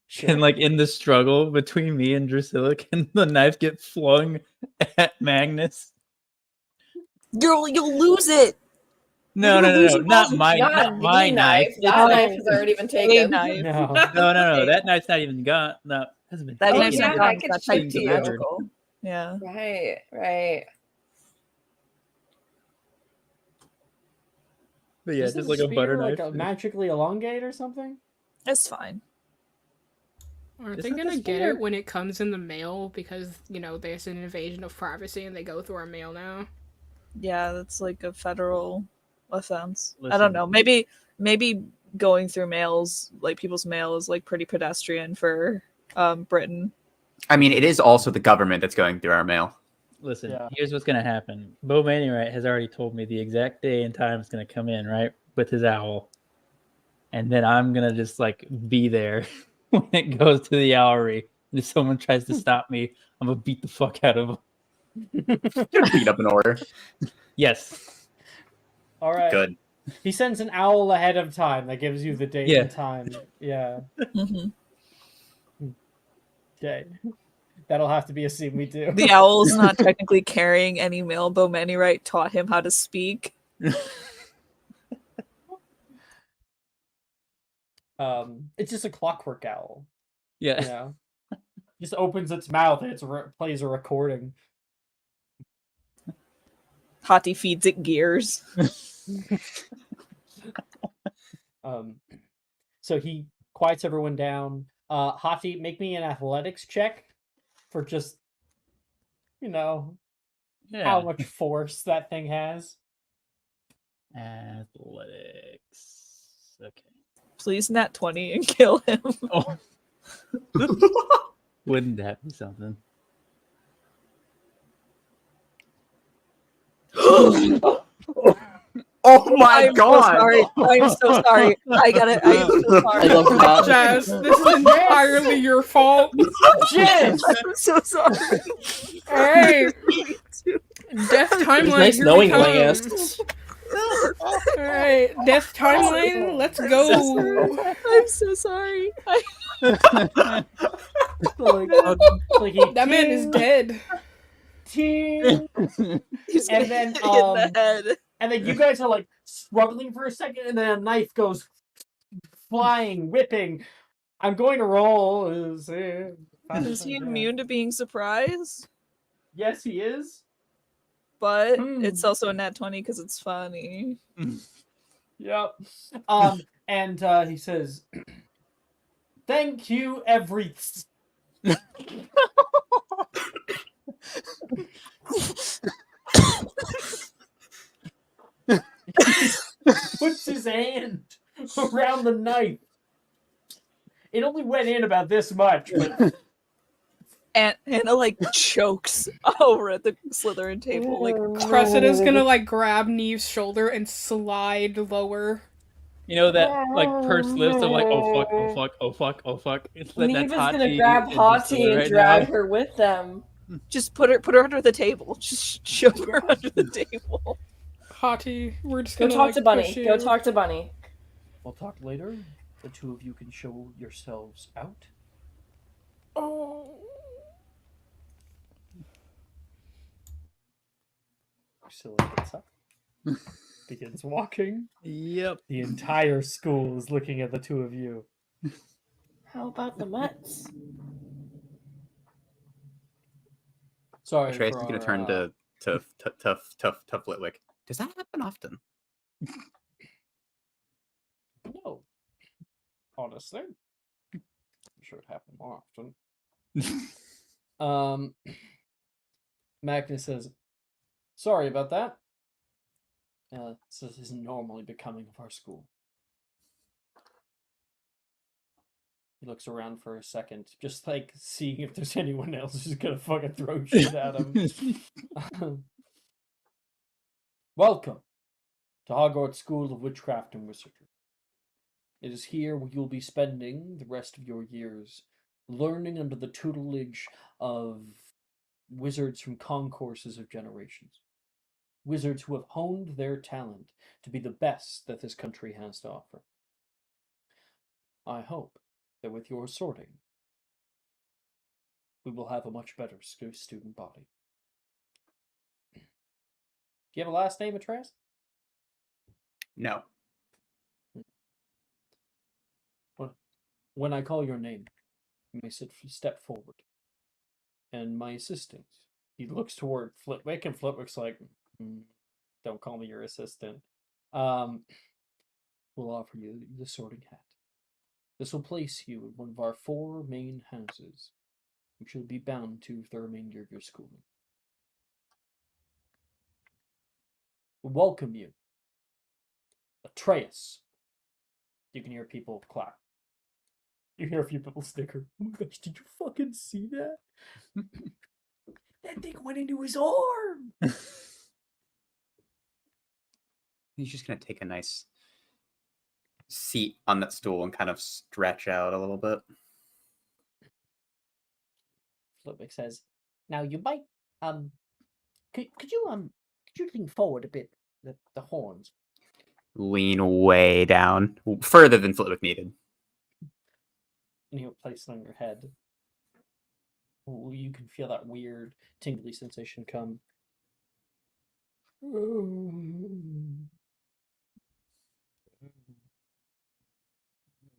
Can like in the struggle between me and Drusilla, can the knife get flung at Magnus? You'll lose it. No, not my the knife. That knife has already been A taken. knife. No. No, that knife's not even gone. No, hasn't been. That Oh, knife's yeah, not I gone. could That's shoot like to you. magical. Yeah. Right. But yeah, Does just the like a butter spear, knife. like magically elongate or something? It's fine. Are It's they not the gonna get spear. it when it comes in the mail? Because, you know, there's an invasion of privacy and they go through our mail now. Yeah, that's like a federal offense. I Listen. don't know. Maybe going through mails, like people's mail, is like pretty pedestrian for Britain. I mean, it is also the government that's going through our mail. Listen, Yeah. here's what's gonna happen. Bo Manurite has already told me the exact day and time it's gonna come in, right? With his owl. And then I'm gonna just like be there when it goes to the owlery And if someone tries to stop me, I'm gonna beat the fuck out of them. Beat up in order. Yes. All right. Good. He sends an owl ahead of time that gives you the date Yeah. and time. Yeah. Mhm. Okay. That'll have to be a scene we do. The owl's not technically carrying any mail, but Manyrite taught him how to speak. It's just a clockwork owl. Yeah. You know, just opens its mouth and it plays a recording. Hati feeds it gears. So he quiets everyone down. Hati, make me an athletics check for just, how Yeah. much force that thing has. Athletics. Okay. Please nat 20 and kill him. Oh. Wouldn't that be something? Oh my I'm god! so sorry. I'm so sorry. I got it. I am so sorry. I love that. Jazz, this is entirely your fault. Yes! I'm so sorry. Alright. Death timeline. It was nice here knowing we you, I come. guess. Alright, death timeline. Let's go. I'm so sorry. That man is dead. Ting. He's And gonna then, hit me in the head. And then you guys are like struggling for a second, and then a knife goes flying, whipping. I'm going to roll. Is he immune to being surprised? Yes, he is. But it's also a nat 20 because it's funny. Yep. And he says, "Thank you, every." Puts his hand around the knife. It only went in about this much, but And Anna like chokes over at the Slytherin table. Like Cressida's gonna like grab Neve's shoulder and slide lower. You know that like pursed lips of like, oh fuck, oh fuck, oh fuck, oh fuck. Neve is gonna grab Hati and drag her with them. just put her under the table. Just shove her under the table. Hati, we're just Go gonna talk like, to Bunny. push you. Go talk to Bunny. we'll talk later. The two of you can show yourselves out. Oh. Priscilla gets up, begins walking. Yep. The entire school is looking at the two of you. How about the Mets? Sorry, Trace for is going to our, turn to tough Litwick. Does that happen often? No. Honestly. I'm sure it happened more often. Magnus says, "Sorry about that. This isn't normally becoming of our school." He looks around for a second, just like seeing if there's anyone else who's gonna fucking throw shit at him. Welcome to Hogwarts School of Witchcraft and Wizardry. It is here where you'll be spending the rest of your years, learning under the tutelage of wizards from concourses of generations. Wizards who have honed their talent to be the best that this country has to offer. I hope that with your sorting, we will have a much better student body. Do you have a last name, Atreus? No. When I call your name, you may step forward. And my assistant, he looks toward Flitwick, and Flitwick's like, "Don't call me your assistant." Will offer you the sorting hat. This will place you in one of our 4 main houses, which you'll be bound to for the remainder of your schooling. We welcome you, Atreus. You can hear people clap. You hear a few people snicker. "Oh my gosh, did you fucking see that? That thing went into his arm!" He's just going to take a nice seat on that stool and kind of stretch out a little bit. Flitwick says, "Now you might could you lean forward a bit, the horns." Lean way down, further than Flitwick needed. And he'll place it on your head. Ooh, you can feel that weird tingly sensation come.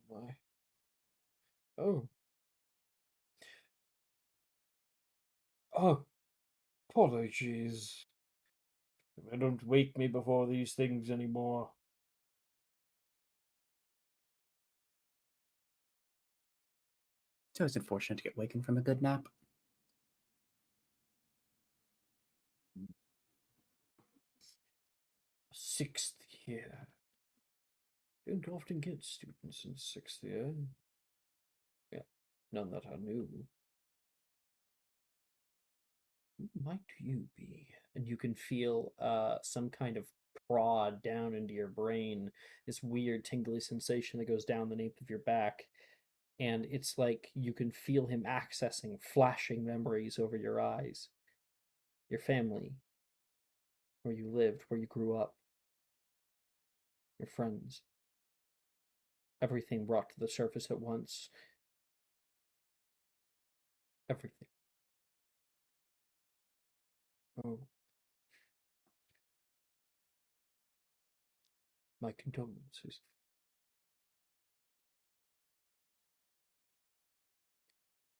Why? Oh. Oh. Apologies. I don't wake me before these things anymore. It's always unfortunate to get wakened from a good nap. Sixth year. Don't often get students in sixth year. Yeah, none that I knew. Who might you be? And you can feel some kind of prod down into your brain, this weird tingly sensation that goes down the nape of your back. And it's like you can feel him accessing flashing memories over your eyes. Your family, where you lived, where you grew up, your friends. Everything brought to the surface at once. Everything. Oh. My condolences.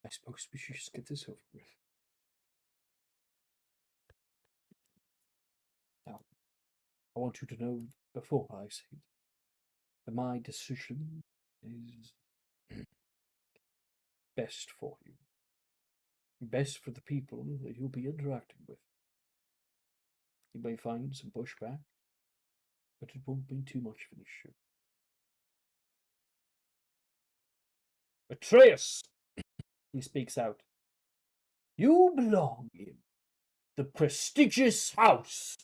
I suppose we should just get this over with. Now, I want you to know before I say it, that my decision is best for you. Best for the people that you'll be interacting with. You may find some pushback, but it won't be too much of an issue. Atreus! He speaks out. You belong in the prestigious house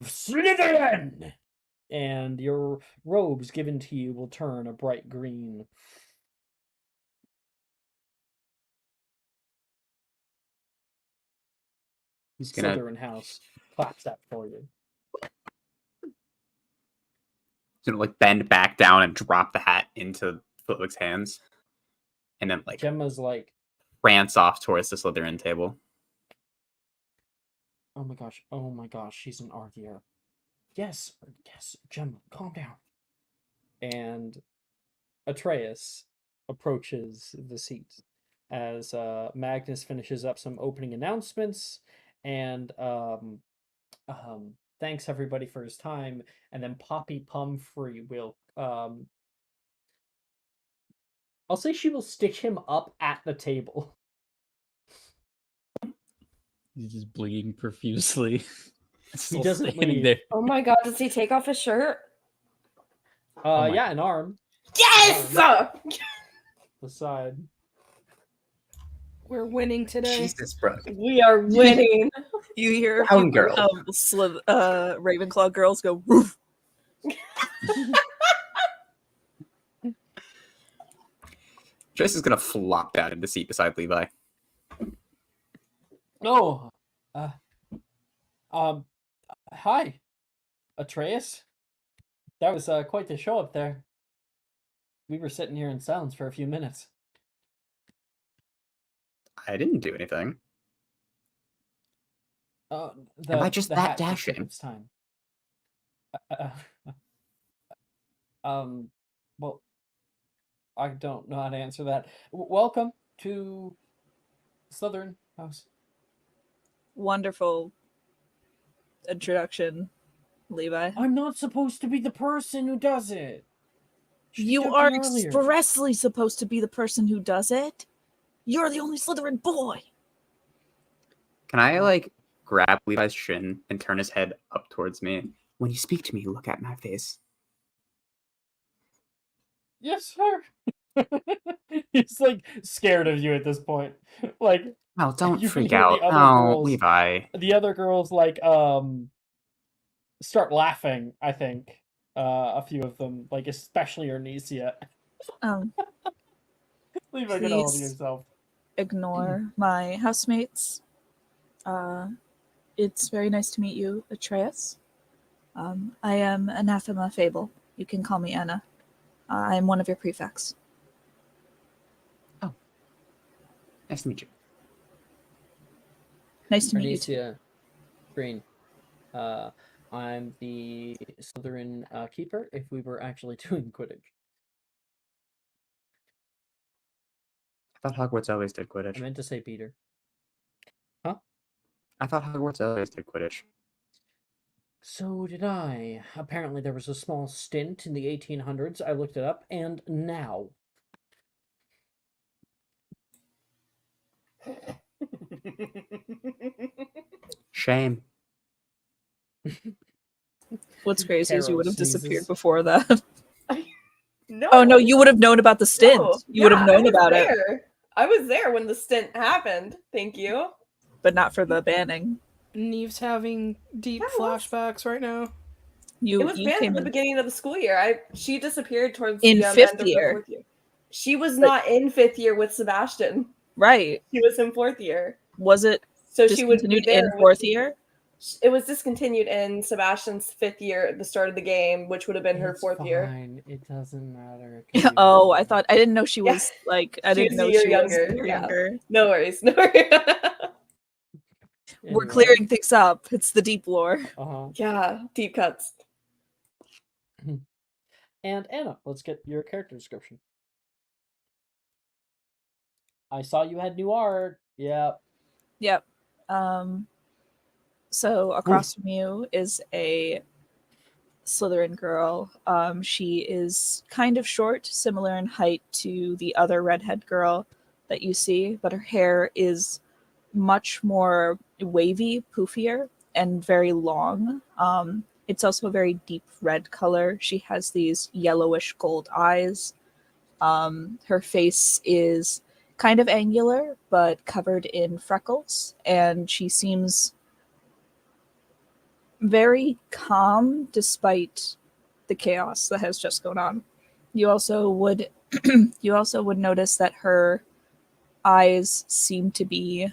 of Slytherin! And your robes given to you will turn a bright green. He's gonna Slytherin house claps that for you. like bend back down and drop the hat into Flitwick's hands, and then like Gemma's like, prance off towards the Slytherin table. oh my gosh, she's an arguer. Yes, Gemma, calm down. And Atreus approaches the seat as Magnus finishes up some opening announcements and thanks everybody for his time, and then Poppy Pumphrey will I'll say she will stitch him up at the table. He's just bleeding profusely. He doesn't standing leave. there. Oh my god, does he take off his shirt? Oh my Yeah, an arm. Yes! The side. We're winning today. Jesus, bro. We are winning. You hear Brown girl. Ravenclaw girls go woof. Trace is gonna flop down in the seat beside Levi. Oh, hi, Atreus. That was quite the show up there. We were sitting here in silence for a few minutes. I didn't do anything. Am I just that dashing? It's time. Well, I don't know how to answer that. Welcome to Slytherin House. Wonderful introduction, Levi. I'm not supposed to be the person who does it. You Should've are done earlier. expressly supposed to be the person who does it. You're the only Slytherin boy. Can I like grab Levi's shin and turn his head up towards me? When you speak to me, look at my face. Yes, sir. He's like scared of you at this point. Like, Oh, don't you can freak hear out. the other No, girls- Levi. the other girls like start laughing, I think. A few of them, like especially Arnesia. Levi, get all of Please. yourself. ignore my housemates. It's very nice to meet you, Atreus. I am Anathema Fable. You can call me Anna. I am one of your prefects. Nice to meet you. Nice to meet you too. Arnesia Green. I'm the Slytherin keeper if we were actually doing Quidditch. I thought Hogwarts always did I Quidditch. meant to say Peter. Huh? I thought Hogwarts always did Quidditch. So did I. Apparently there was a small stint in the 1800s. I looked it up, and now. Shame. What's crazy is you Carol would have sneezes. disappeared before that. No. Oh no, you would have known about the stint. No. You would have Yeah, known about it, I was there when the stint happened. Thank you. but not for the banning. Neve's having deep Yeah, it was. flashbacks right now. You It was you banned came at the in beginning of the school year. She disappeared towards In the fifth end of year. the fourth year. She was But- not in fifth year with Sebastian. right. She was in fourth year. Was it So she would be discontinued there in with- fourth year? It was discontinued in Sebastian's fifth year at the start of the game, which would have been her It's fourth year. fine. It doesn't matter. It could be Oh, I wrong. thought I didn't know she Yeah. was like I She didn't was know a year she was younger, a year yeah. younger. No worries. No worries. We're Anyway. clearing things up. It's the deep lore. Uh-huh. Yeah, deep cuts. And Anna, let's get your character description. I saw you had new art. Yeah. Yep. So across from you is a Slytherin girl. She is kind of short, similar in height to the other redhead girl that you see, but her hair is much more wavy, poofier, and very long. It's also a very deep red color. She has these yellowish gold eyes. Her face is kind of angular, but covered in freckles, and she seems very calm despite the chaos that has just gone on. You also would notice that her eyes seem to be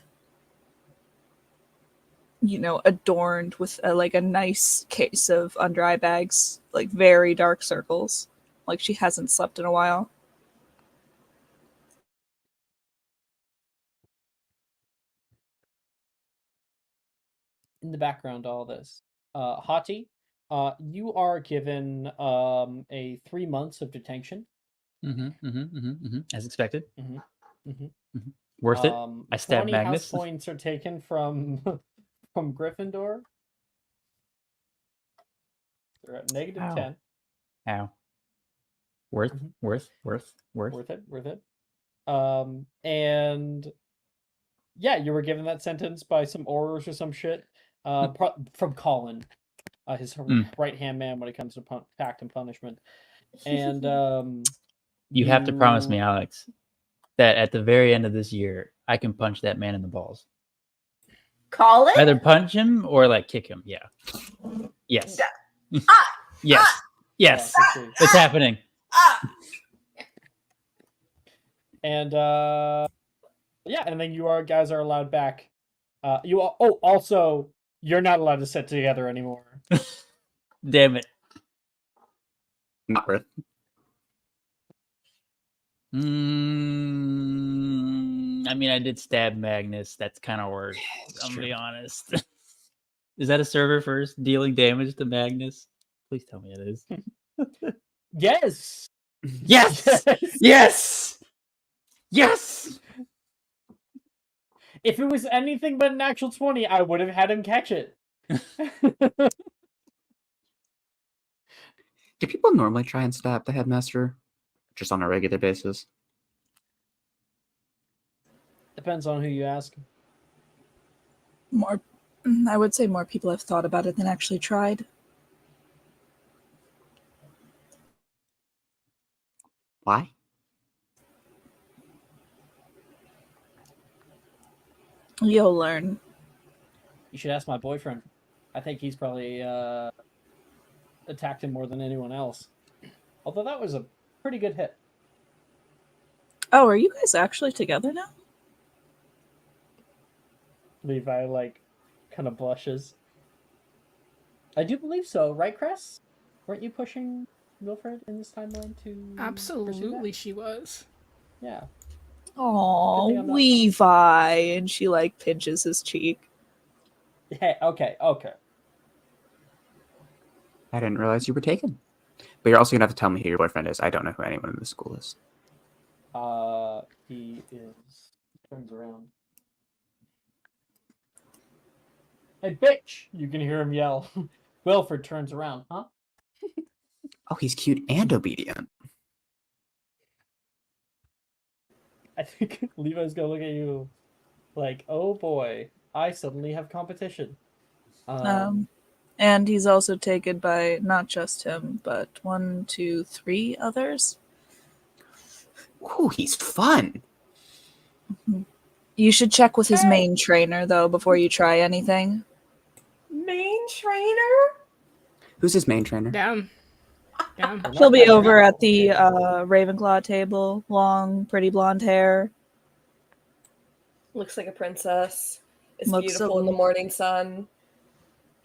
adorned with a nice case of under eye bags, like very dark circles, like she hasn't slept in a while. In the background to all this, Hati, you are given a 3 months of detention. As expected. Mhm. Worth it. I stabbed 20 Magnus. house points are taken from from Gryffindor. They're at negative Ow. 10. Ow. Worth Worth it. And yeah, you were given that sentence by some Aurors or some shit. From Colin, his right hand man when it comes to tact and punishment. And You have to promise me, Alex, that at the very end of this year, I can punch that man in the balls. Call it? Either punch him or like kick him. Yeah. Yes. Yes. Yes. Yeah, let's see. It's happening. And yeah, and then you guys are allowed back. Also, you're not allowed to sit together anymore. Damn it. Not worth. I mean, I did stab Magnus. That's kind of worse. I'm gonna be honest. Is that a server first dealing damage to Magnus? Please tell me it is. Yes. Yes. Yes. Yes. If it was anything but an actual 20, I would have had him catch it. Do people normally try and stab the headmaster just on a regular basis? Depends on who you ask. I would say more people have thought about it than actually tried. Why? You'll learn. You should ask my boyfriend. I think he's probably attacked him more than anyone else. Although that was a pretty good hit. Oh, are you guys actually together now? Levi like kind of blushes. I do believe so, right, Chris? Weren't you pushing Wilfred in this timeline to pursue Absolutely, that? she was. Yeah. Oh, thing I'm not- Levi, and she like pinches his cheek. Hey, okay. I didn't realize you were taken. But you're also gonna have to tell me who your boyfriend is. I don't know who anyone in the school is. He is. Turns around. Hey, bitch! You can hear him yell. Wilfred turns around. Huh? Oh, he's cute and obedient. I think Levi's gonna look at you like, oh boy, I suddenly have competition. And he's also taken by not just him, but 1, 2, 3 others. Ooh, he's fun. You should check with his Hey. main trainer though before you try anything. Main trainer? Who's his main trainer? Damn. Damn. We're She'll not be having over that at the conversation. Ravenclaw table. Long, pretty blonde hair. Looks like a princess. Is Looks beautiful in the so- morning sun.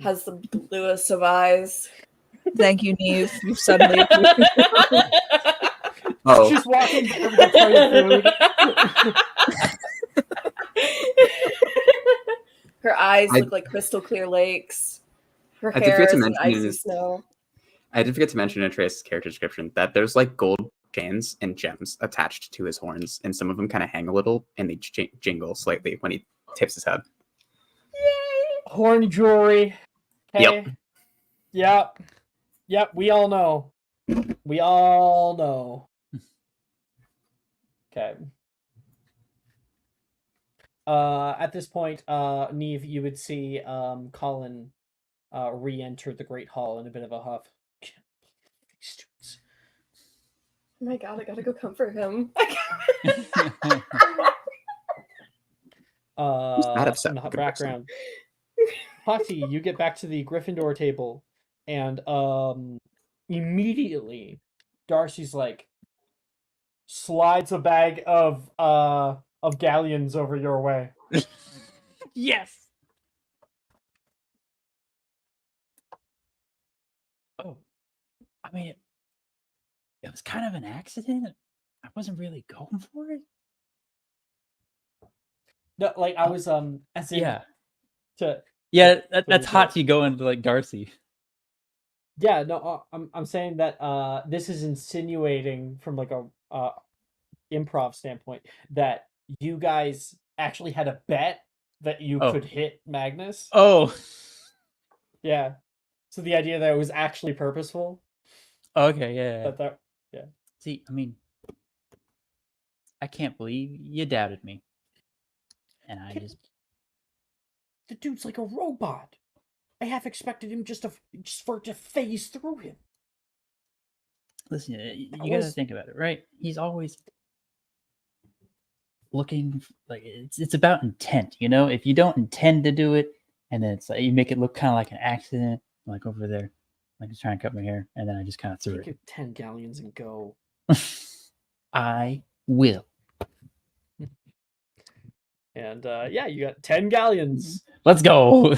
Has the bluest of eyes. Thank you, Neve. You suddenly. Oh, She's walking by with a tray of food. Her eyes I- look like crystal clear lakes. Her I did hair forget to is mention like icy is- snow. I did forget to mention in Trace's character description that there's like gold chains and gems attached to his horns, and some of them kind of hang a little and they jingle slightly when he tips his head. Horn jewelry. Yep. Okay. Yep. We all know. Okay. At this point, Neve, you would see Colin re-enter the Great Hall in a bit of a huff. Oh my god, I gotta go comfort him. that upset In the looking background, Hati, you get back to the Gryffindor table, and immediately Darcy's like slides a bag of galleons over your way. Yes. Oh, I mean, it was kind of an accident. I wasn't really going for it. No, like I was as in Yeah, to that's hot to go into like Darcy. yeah, no, I'm saying that this is insinuating from like a improv standpoint that you guys actually had a bet that you Oh. could hit Magnus. Oh, Yeah. So the idea that it was actually purposeful. okay, yeah. That See, I mean, I can't believe you doubted me, and I just the dude's like a robot. I half expected him just for it to phase through him. listen. You That gotta was- think about it, right? He's always looking like it's about intent, you know. If you don't intend to do it, and then it's like you make it look kind of like an accident, like over there, like he's trying to cut my hair, and then I just kind of threw Take it. your 10 galleons and go. I will. And yeah, you got 10 galleons. Let's go.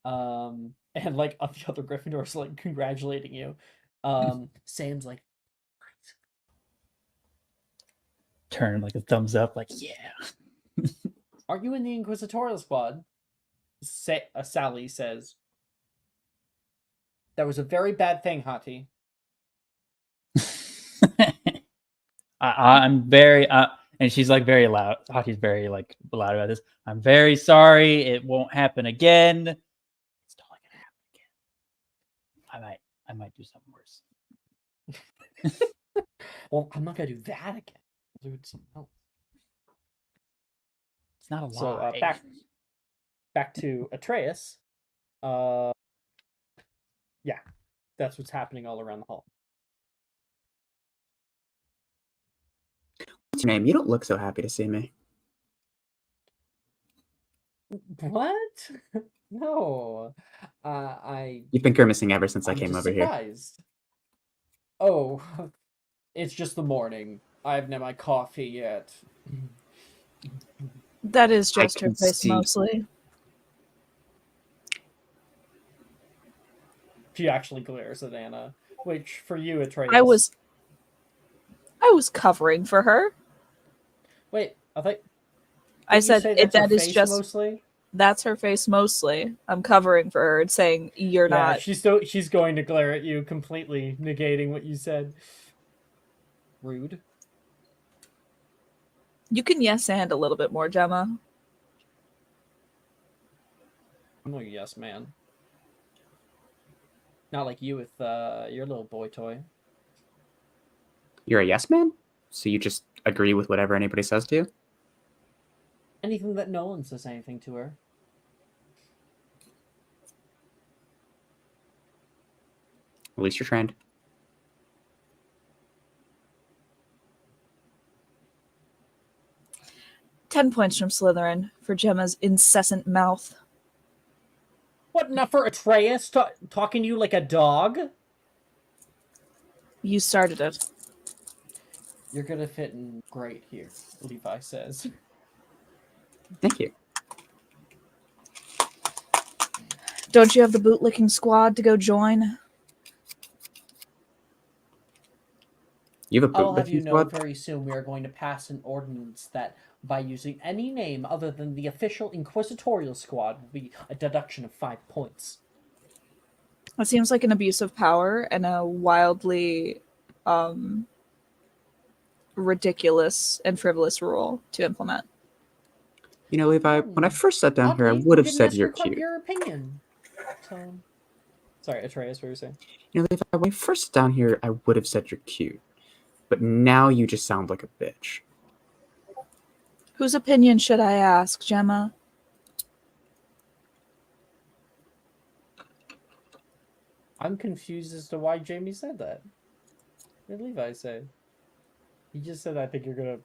And like the other Gryffindors like congratulating you. Sam's like, Turn like a thumbs up, like yeah. "Are you in the Inquisitorial Squad?" Sally says, "That was a very bad thing, Hati." I'm very and she's like very loud. Hockey's very like loud about this. I'm very sorry. It won't happen again. It's totally gonna happen again. I might do something worse. Well, I'm not gonna do that again. I'll do something else. It's not a lie. So back to Atreus. Yeah, that's what's happening all around the hall. What's your name? You don't look so happy to see me. What? No, I. You've been grimacing ever since I I'm came just over here. surprised. Oh, it's just the morning. I haven't had my coffee yet. That is I just her can face see. mostly. She actually glares at Anna, which for you, Atreus. I was covering for her. Wait, I think. I Didn't you said say that's her that is face just mostly. that's her face mostly. I'm covering for her and saying you're Yeah, not. she's going to glare at you, completely negating what you said. Rude. You can yes and a little bit more, Gemma. I'm no yes man. Not like you with your little boy toy. You're a yes man? So you just agree with whatever anybody says to you? Anything that Nolan says anything to her. At least you're trained. £10 from Slytherin for Gemma's incessant mouth. What, enough for Atreus talking to you like a dog? You started it. You're gonna fit in great here, Levi says. Thank you. Don't you have the bootlicking squad to go join? You have a I'll have you bootlicking know squad? very soon we are going to pass an ordinance that by using any name other than the official inquisitorial squad will be a deduction of 5 points. That seems like an abuse of power and a wildly ridiculous and frivolous rule to implement. You know, Levi, when I first sat down here, I Oddly, would you have didn't said ask you're cute. your opinion. So, sorry, Atreus, what were you saying? You know, Levi, when I first sat down here, I would have said you're cute. But now you just sound like a bitch. Whose opinion should I ask, Gemma? I'm confused as to why Jamie said that. What did Levi say? He just said, I think you're gonna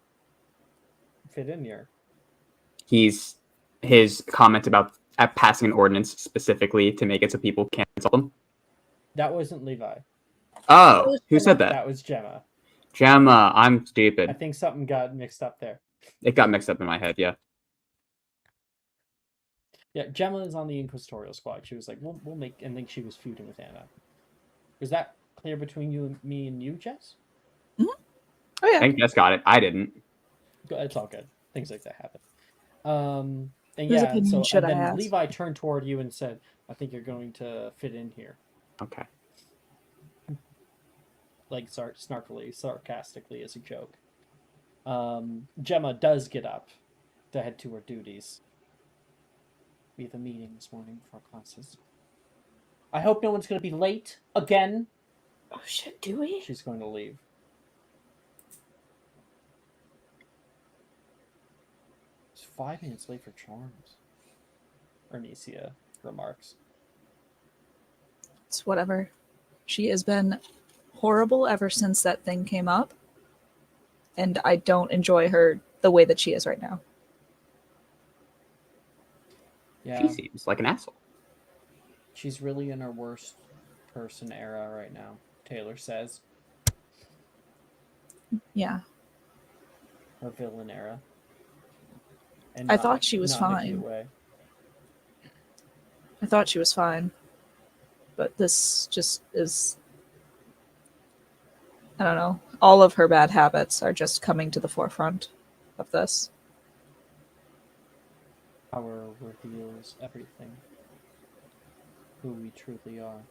fit in here. His comment about passing an ordinance specifically to make it so people can't insult them. That wasn't Levi. Oh, who said that? That was Gemma. Gemma, I'm I stupid. think something got mixed up there. It got mixed up in my head, yeah. Yeah, Gemma is on the inquisitorial squad. She was like, we'll make, and then she was feuding with Anna. Was that clear between you and me and you, Jess? Mm-hmm. Oh yeah. I think Jess got it. I didn't. It's all good. Things like that happen. And Whose yeah, opinion so should and I then ask? Levi turned toward you and said, I think you're going to fit in here. Okay. Like snarkily, sarcastically as a joke. Gemma does get up to head to her duties. We have a meeting this morning for classes. I hope no one's going to be late again. Oh shit, do we? She's going to leave. It's 5 minutes late for charms. Ernisia remarks. It's whatever. She has been horrible ever since that thing came up. And I don't enjoy her the way that she is right now. Yeah. She seems like an asshole. She's really in her worst person era right now, Taylor says. Yeah. Her villain era. And I thought she was not in a cute fine. way. I thought she was fine. But this just is... I don't know. All of her bad habits are just coming to the forefront of this. Power reveals everything. Who we truly are.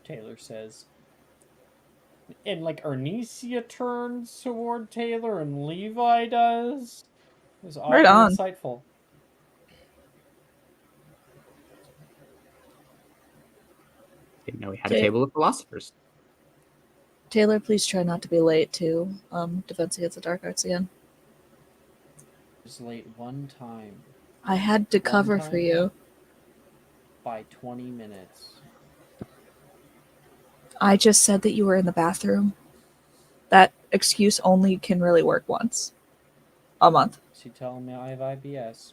Taylor says. And like Ernisia turns toward Taylor and Levi does. It was oddly Right on. insightful. Didn't know we had a table of philosophers. Taylor, please try not to be late to Defense Against the Dark Arts again. I was late one time. I had to cover for you. By 20 minutes. I just said that you were in the bathroom. That excuse only can really work once a month. Is he telling me I have IBS?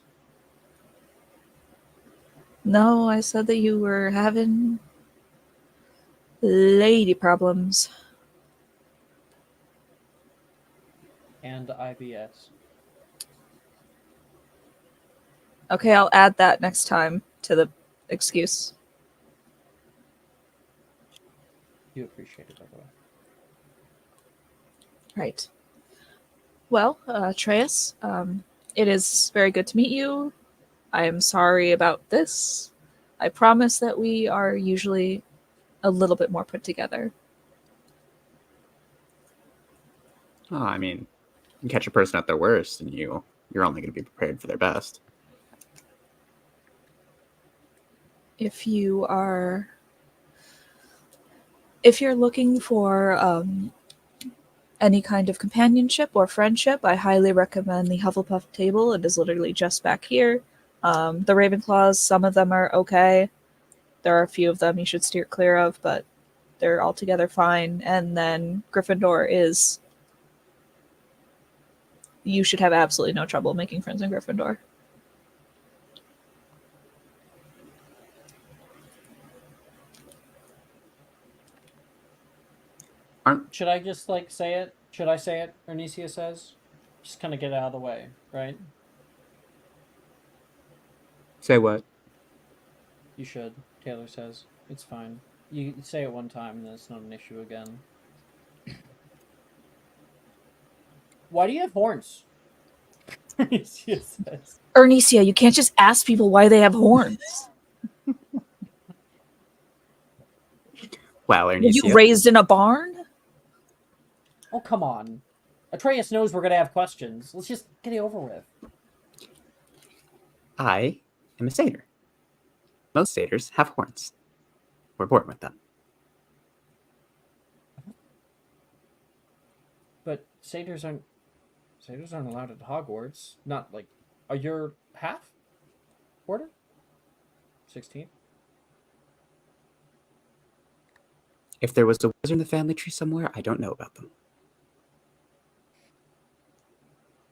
No, I said that you were having lady problems. and IBS. Okay, I'll add that next time to the excuse. You appreciate it, by the way. Right. Well, Atreus, it is very good to meet you. I am sorry about this. I promise that we are usually a little bit more put together. Oh, I mean, you catch a person at their worst, and you're only going to be prepared for their best. If you're looking for any kind of companionship or friendship, I highly recommend the Hufflepuff table. It is literally just back here. The Ravenclaws, some of them are okay. There are a few of them you should steer clear of, but they're altogether fine. And then Gryffindor is... You should have absolutely no trouble making friends in Gryffindor. Should I just say it? Should I say it? Ernisia says. Just kind of get it out of the way, right? Say what? You should. Taylor says it's fine. You say it one time, and then it's not an issue again. Why do you have horns? Ernisia says. Ernisia, you can't just ask people why they have horns. Wow, Were you Ernisia. raised in a barn? Oh, come on. Atreus knows we're going to have questions. Let's just get it over with. I am a satyr. Most satyrs have horns. We're born with them. But satyrs aren't allowed at Hogwarts. Not are you half? Quarter? 16? If there was a wizard in the family tree somewhere, I don't know about them.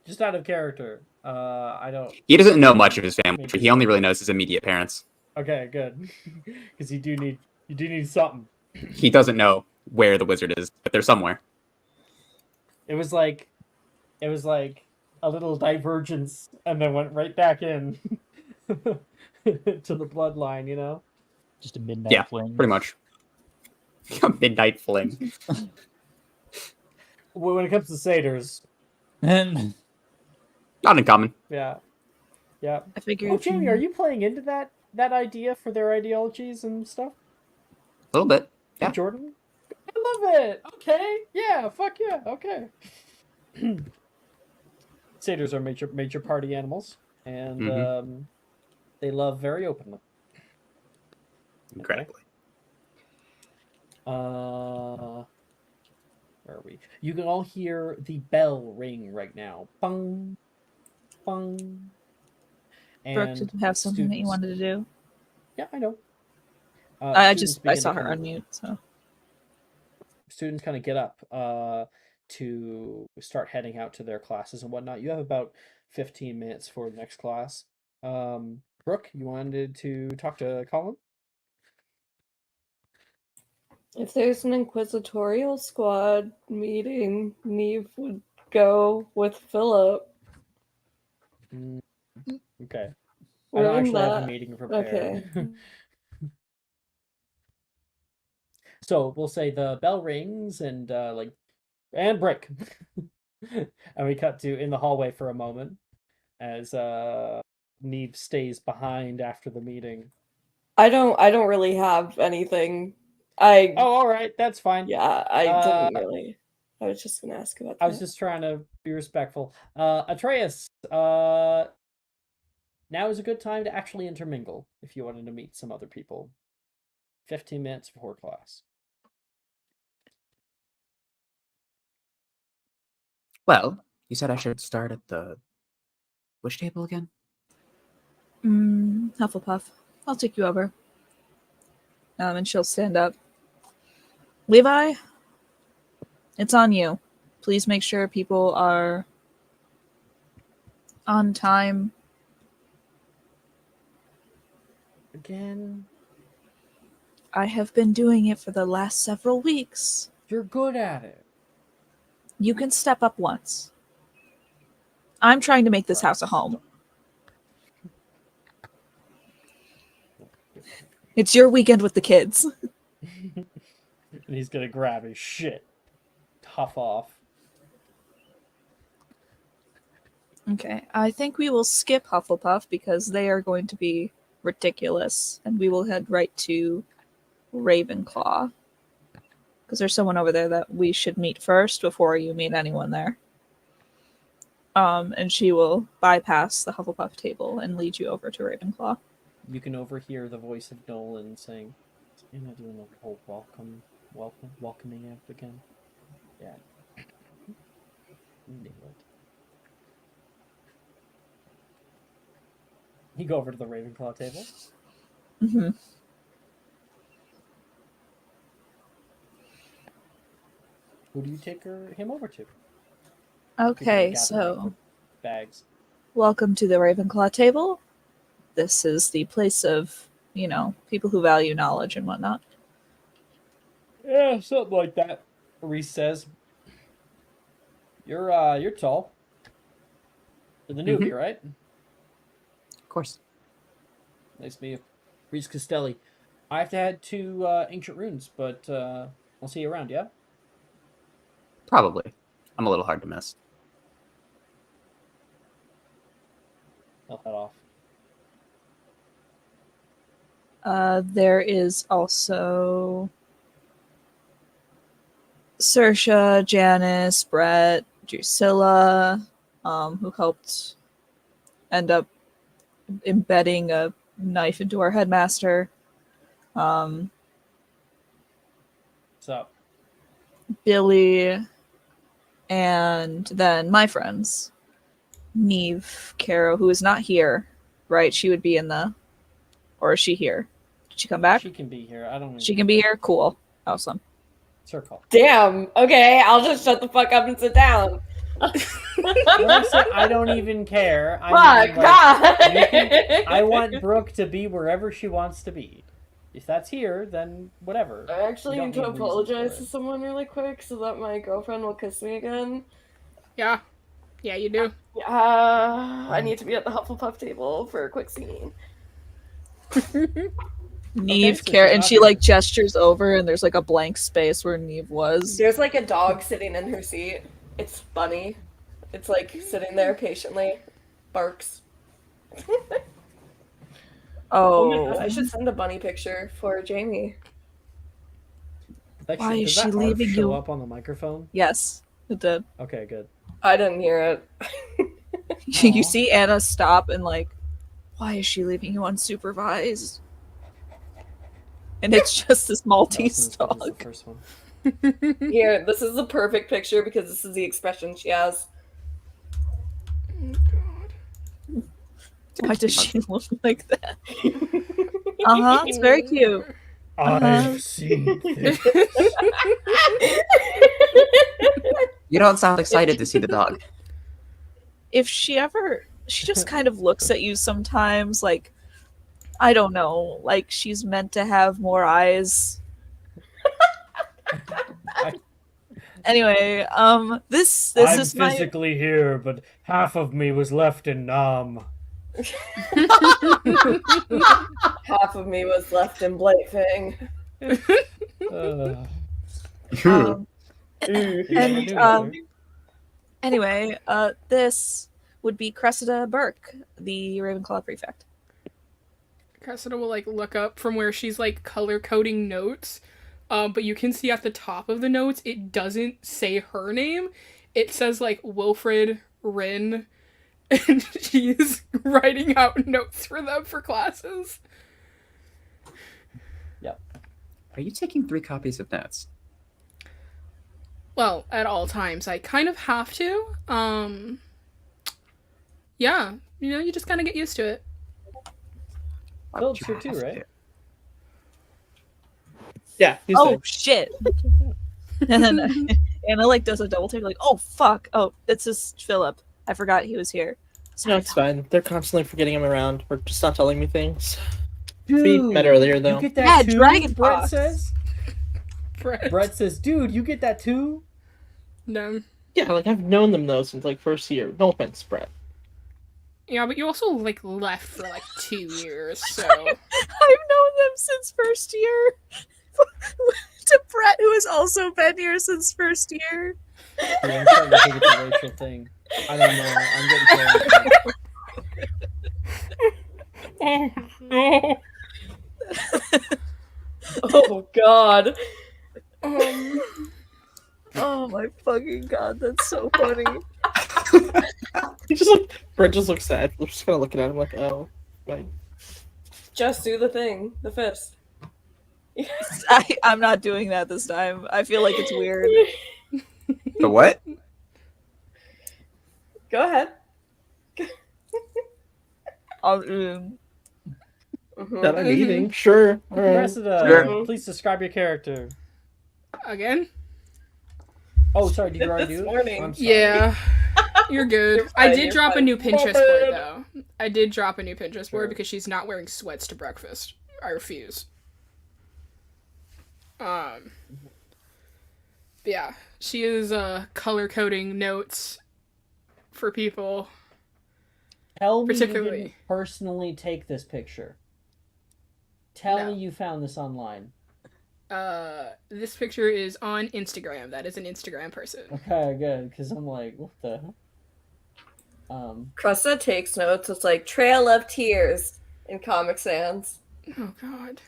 Just out of character. I don't. He doesn't know much of his family tree. He only really knows his immediate parents. Okay, good. Because you do need something. He doesn't know where the wizard is, but they're somewhere. It was like a little divergence, and then went right back in to the bloodline. You know. Just a midnight fling. Pretty much. A midnight fling. Well, when it comes to satyrs, And Not uncommon. yeah. I figured. Oh, Jamie, are you playing into that idea for their ideologies and stuff? A little bit. Yeah. Jordan? I love it. Okay. Yeah. Fuck yeah. Okay. Satyrs are major party animals, and they love very openly. Incredibly. Where are we? You can all hear the bell ring right now. Bung, bung. Brooke, did you have something that you wanted to do? Yeah, I know. I saw her unmute, so. Students kind of get up to start heading out to their classes and whatnot. You have about 15 minutes for the next class. Brooke, you wanted to talk to Colin? If there's an Inquisitorial Squad meeting, Neve would go with Philip. Okay. I don't actually have a that. meeting prepared. Okay. So we'll say the bell rings and and break. And we cut to in the hallway for a moment as Neve stays behind after the meeting. I don't really have anything. Oh, all right, that's fine. Yeah, I didn't really. I was just gonna ask about that. I was just trying to be respectful. Atreus, now is a good time to actually intermingle if you wanted to meet some other people. 15 minutes before class. Well, you said I should start at the which table again? Hufflepuff. I'll take you over. And she'll stand up. Levi, it's on you. Please make sure people are on time. Again? I have been doing it for the last several weeks. You're good at it. You can step up once. I'm trying to make this house a home. It's your weekend with the kids. And he's gonna grab his shit. Huff off. Okay, I think we will skip Hufflepuff because they are going to be ridiculous, and we will head right to Ravenclaw. Because there's someone over there that we should meet first before you meet anyone there. And she will bypass the Hufflepuff table and lead you over to Ravenclaw. You can overhear the voice of Nolan saying, "Is Anna doing the whole welcoming act again?" Yeah. Nailed it. You go over to the Ravenclaw table. Mm-hmm. Who do you take him over to? Okay, People are gathering so the bags. welcome to the Ravenclaw table. This is the place of, people who value knowledge and whatnot. Yeah, something like that. Reese says, "You're tall. You're the newbie, right?" Of course. Nice to meet you. Reese Castelli. I have to head to Ancient Runes, but I'll see you around, yeah? Probably. I'm a little hard to miss. I'll head off. There is also Saoirse, Janice, Brett, Drusilla, who helped end up embedding a knife into our headmaster. What's up? Billy, and then my friends. Neve, Caro, who is not here, right? She would be in the... Or is she here? Did she come back? She can be here. I don't. She can be here? Cool. Awesome. It's her call. Damn. Okay, I'll just shut the fuck up and sit down. Honestly, I don't even care. Fuck, I want Brooke to be wherever she wants to be. If that's here, then whatever. I actually You don't need to need reasons apologize for to it. someone really quick so that my girlfriend will kiss me again. Yeah. Yeah, you do. I need to be at the Hufflepuff table for a quick scene. Neve, so Caro, she's and not she here. like gestures over, and there's like a blank space where Neve was. There's like a dog sitting in her seat. It's funny. It's like sitting there patiently. Barks. Oh my Oh, god, I should send a bunny picture for Jamie. That Why is does she that arf leaving show you? up on the microphone? yes, it did. Okay, good. I didn't hear it. You Aw. see Anna stop and like, why is she leaving you unsupervised? And it's just this Maltese Not as good as the dog. first one. Here, this is the perfect picture because this is the expression she has. Why does she look like that? Uh-huh, it's very cute. I've seen this. You don't sound excited to see the dog. If she just kind of looks at you sometimes, like, I don't know, like she's meant to have more eyes. Anyway, this I'm is my... physically here, but half of me was left in Nam. Half of me was left in Blightfang. Um, And anyway, this would be Cressida Burke, the Ravenclaw prefect. Cressida will like look up from where she's like color coding notes, but you can see at the top of the notes it doesn't say her name. It says like Wilfred Wren, and she is writing out notes for them for classes. Yep. Are you taking 3 copies of notes? Well, at all times, I kind of have to. Yeah, you just kind of get used to it. Why Philip's would here you too, have right? to? Yeah, he's Oh there. shit! And then Anna like does a double take, like, oh fuck! Oh, it's just Philip. I forgot he was here. No, it's fine. They're constantly forgetting him around or just not telling me things. We Dude, met earlier, though. You get that Yeah, too? Dragon Brett Fox. says. Brett. Brett says, "Dude, you get that too?" No. Yeah, like I've known them though since like first year. No offense, Brett. Yeah, but you also like left for like 2 years, so I've known them since first year. To Brett, who has also been here since first year. Dude, I'm starting to think it's a racial thing. I don't know. I'm getting carried. no. Oh God. Oh my fucking god, that's so funny. He just like Brett just looks sad. I'm just kind of looking at him like, oh, like Just do the thing. The fist. I'm not doing that this time. I feel like it's weird. The what? Go ahead. Um, that I'm eating. Sure. All right. Cressida, Sure. please describe your character. Again? Oh, sorry, did you already This do it? morning. I'm sorry. Yeah. You're good. You're I fine, did you're drop a fine. new Pinterest Oh, board babe. though. I did drop a new Pinterest Sure. board because she's not wearing sweats to breakfast. I refuse. But yeah, she is color coding notes for people. Tell me you Particularly- didn't personally take this picture. Tell No. me you found this online. This picture is on Instagram. That is an Instagram person. Okay, good, because I'm like, what the? Cressa takes notes. It's like Trail of Tears in Comic Sans. Oh god.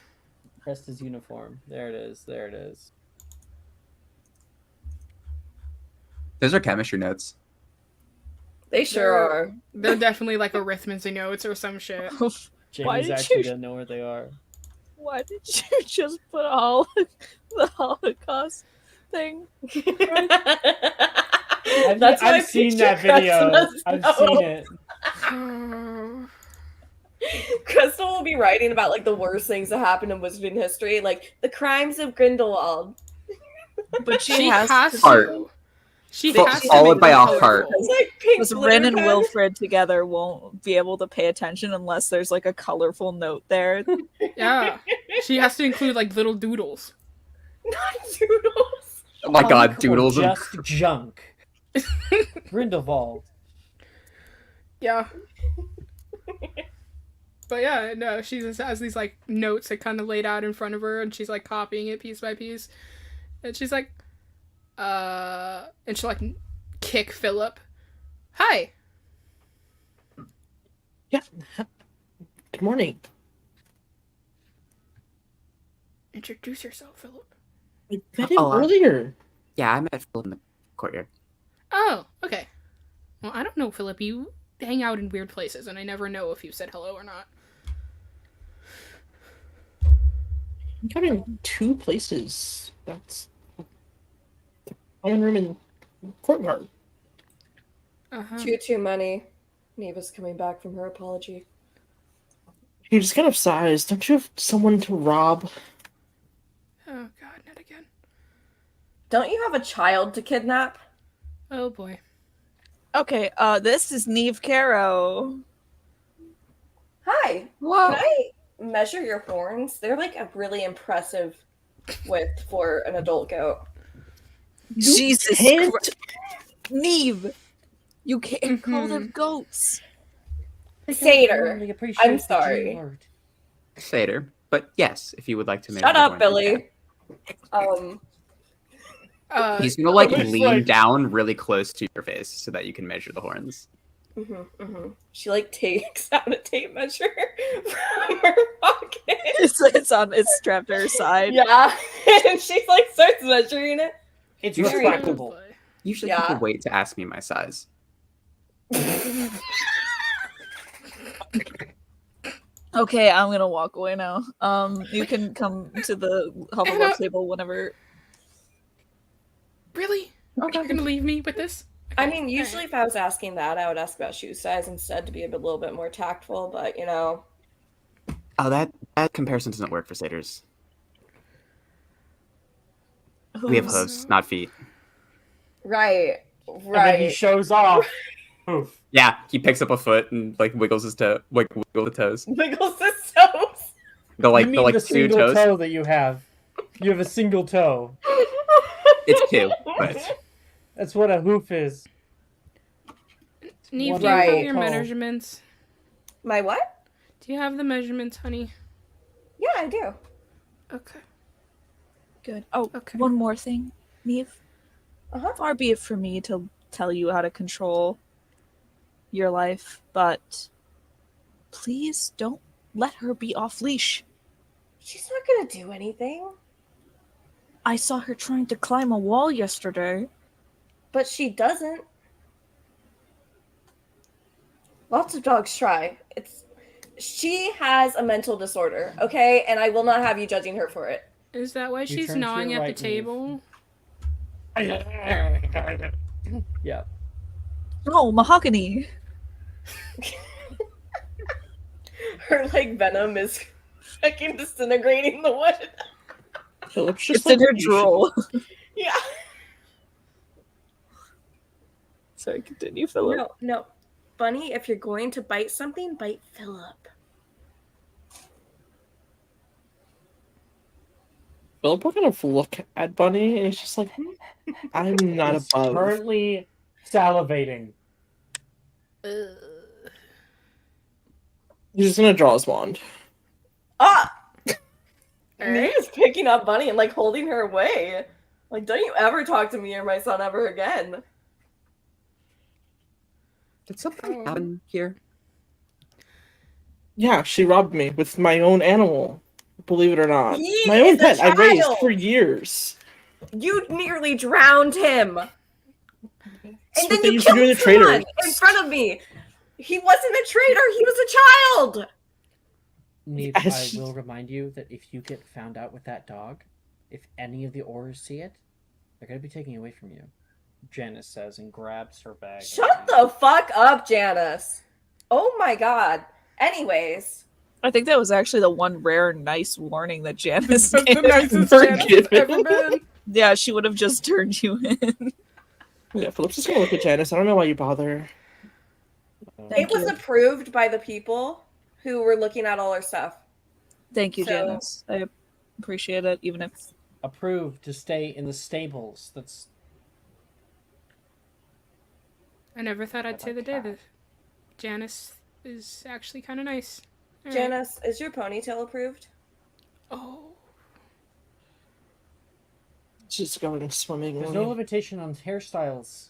Cresta's uniform. There it is. There it is. Those are chemistry notes. They sure are. They're definitely like arithmetic notes or some shit. Why Jamie's did actually you- gonna know where they are. why did you just put all the Holocaust thing? That's I've seen that video. I've seen it. Crystal will be writing about like the worst things that happened in Wizarding history, like the crimes of Grindelwald. But She has Heart. to. She Fo- has to followed make by them a colorful. heart. It's like pink Because glitter Ren and pen. Wilfred together won't be able to pay attention unless there's like a colorful note there. Yeah. She has to include like little doodles. Not doodles. Oh my god, Punk or doodles and just junk. Grindelwald. Yeah. But yeah, no, she just has these like notes that kind of laid out in front of her, and she's like copying it piece by piece, and she's like, and she'll like kick Philip. Hi. Yeah. Good morning. Introduce yourself, Philip. I met him Oh, earlier. yeah, I met Phil in the courtyard. Oh, okay. Well, I don't know, Philip. You hang out in weird places, and I never know if you said hello or not. I'm kind of in two places. That's the common room and courtyard. Uh-huh. Too money. Neva's coming back from her apology. You just kind of sighs. Don't you have someone to rob? Oh god, not again. Don't you have a child to kidnap? Oh boy. Okay, this is Neve Caro. Hi. Whoa. Can I measure your horns? They're like a really impressive width for an adult goat. Jesus can't- Christ. Neve! You can't call them goats. Satyr. Really appreciate I'm the sorry. G-word. Satyr. But yes, if you would like to measure Shut the up, horns, you Billy. can. He's gonna like I was lean like- down really close to your face so that you can measure the horns. She like takes out a tape measure from her pocket. It's strapped to her side. Yeah, and she like starts measuring it. It's You Very respectable. Oh, boy. Usually Yeah. people wait to ask me my size. Okay, I'm gonna walk away now. You can come to the Hufflepuff table whenever. Really? You're gonna leave me with this? I mean, usually if I was asking that, I would ask about shoe size instead to be a little bit more tactful. But you know, Oh, that comparison doesn't work for satyrs. We have hooves, not feet. right. And then he shows off. Oof. Yeah, he picks up a foot and like wiggles his toe, wiggle the toes. Wiggles his toes. The like You the mean like the two single toes. toe that you have. You have a single toe. It's two, but That's what a hoof is. Neve, One do you have Right. your tall. measurements? My what? Do you have the measurements, honey? Yeah, I do. Okay. Good. Oh, Okay. one more thing, Neve. Uh-huh. Far be it for me to tell you how to control your life, but please don't let her be off leash. She's not gonna do anything. I saw her trying to climb a wall yesterday. But she doesn't. Lots of dogs try. She has a mental disorder, okay? And I will not have you judging her for it. Is that why she's turn to gnawing your at the right, Neve. table? Yeah. Oh, mahogany. Her like venom is fucking disintegrating the wood. Philip's just It's in like, her you drool. Yeah. Sorry, continue, Philip. No. Bunny, if you're going to bite something, bite Philip. Philip will kind of look at Bunny, and he's just like, I'm not He's above. currently salivating. He's just gonna draw his wand. Ah! Alright. He's picking up Bunny and like holding her away. Like, don't you ever talk to me or my son ever again. Did something happen here? Yeah, she robbed me with my own animal. Believe it or not. He My own is a pet I raised child! for years. You nearly drowned him. That's And what then they you used to do in killed the trader. someone in front of me. He wasn't a traitor, he was a child. Neve, Yes. I will remind you that if you get found out with that dog, if any of the Aurors see it, they're going to be taking it away from you. Janice says and grabs her bag. Shut the fuck up, Janice. Oh my god. Anyways. I think that was actually the one rare nice warning that Janice That's the gave. nicest Forgiven. Janice ever been. Yeah, she would have just turned you in. Yeah, Philip's just gonna look at Janice. I don't know why you bother. Thank It was you. approved by the people who were looking at all our stuff. Thank you, So- Janice. I appreciate it, even if Approved to stay in the stables. That's I never thought I'd say the day that Janice is actually kind of nice. All right. Janice, is your ponytail approved? Oh. Just going swimming. there's no limitation on hairstyles.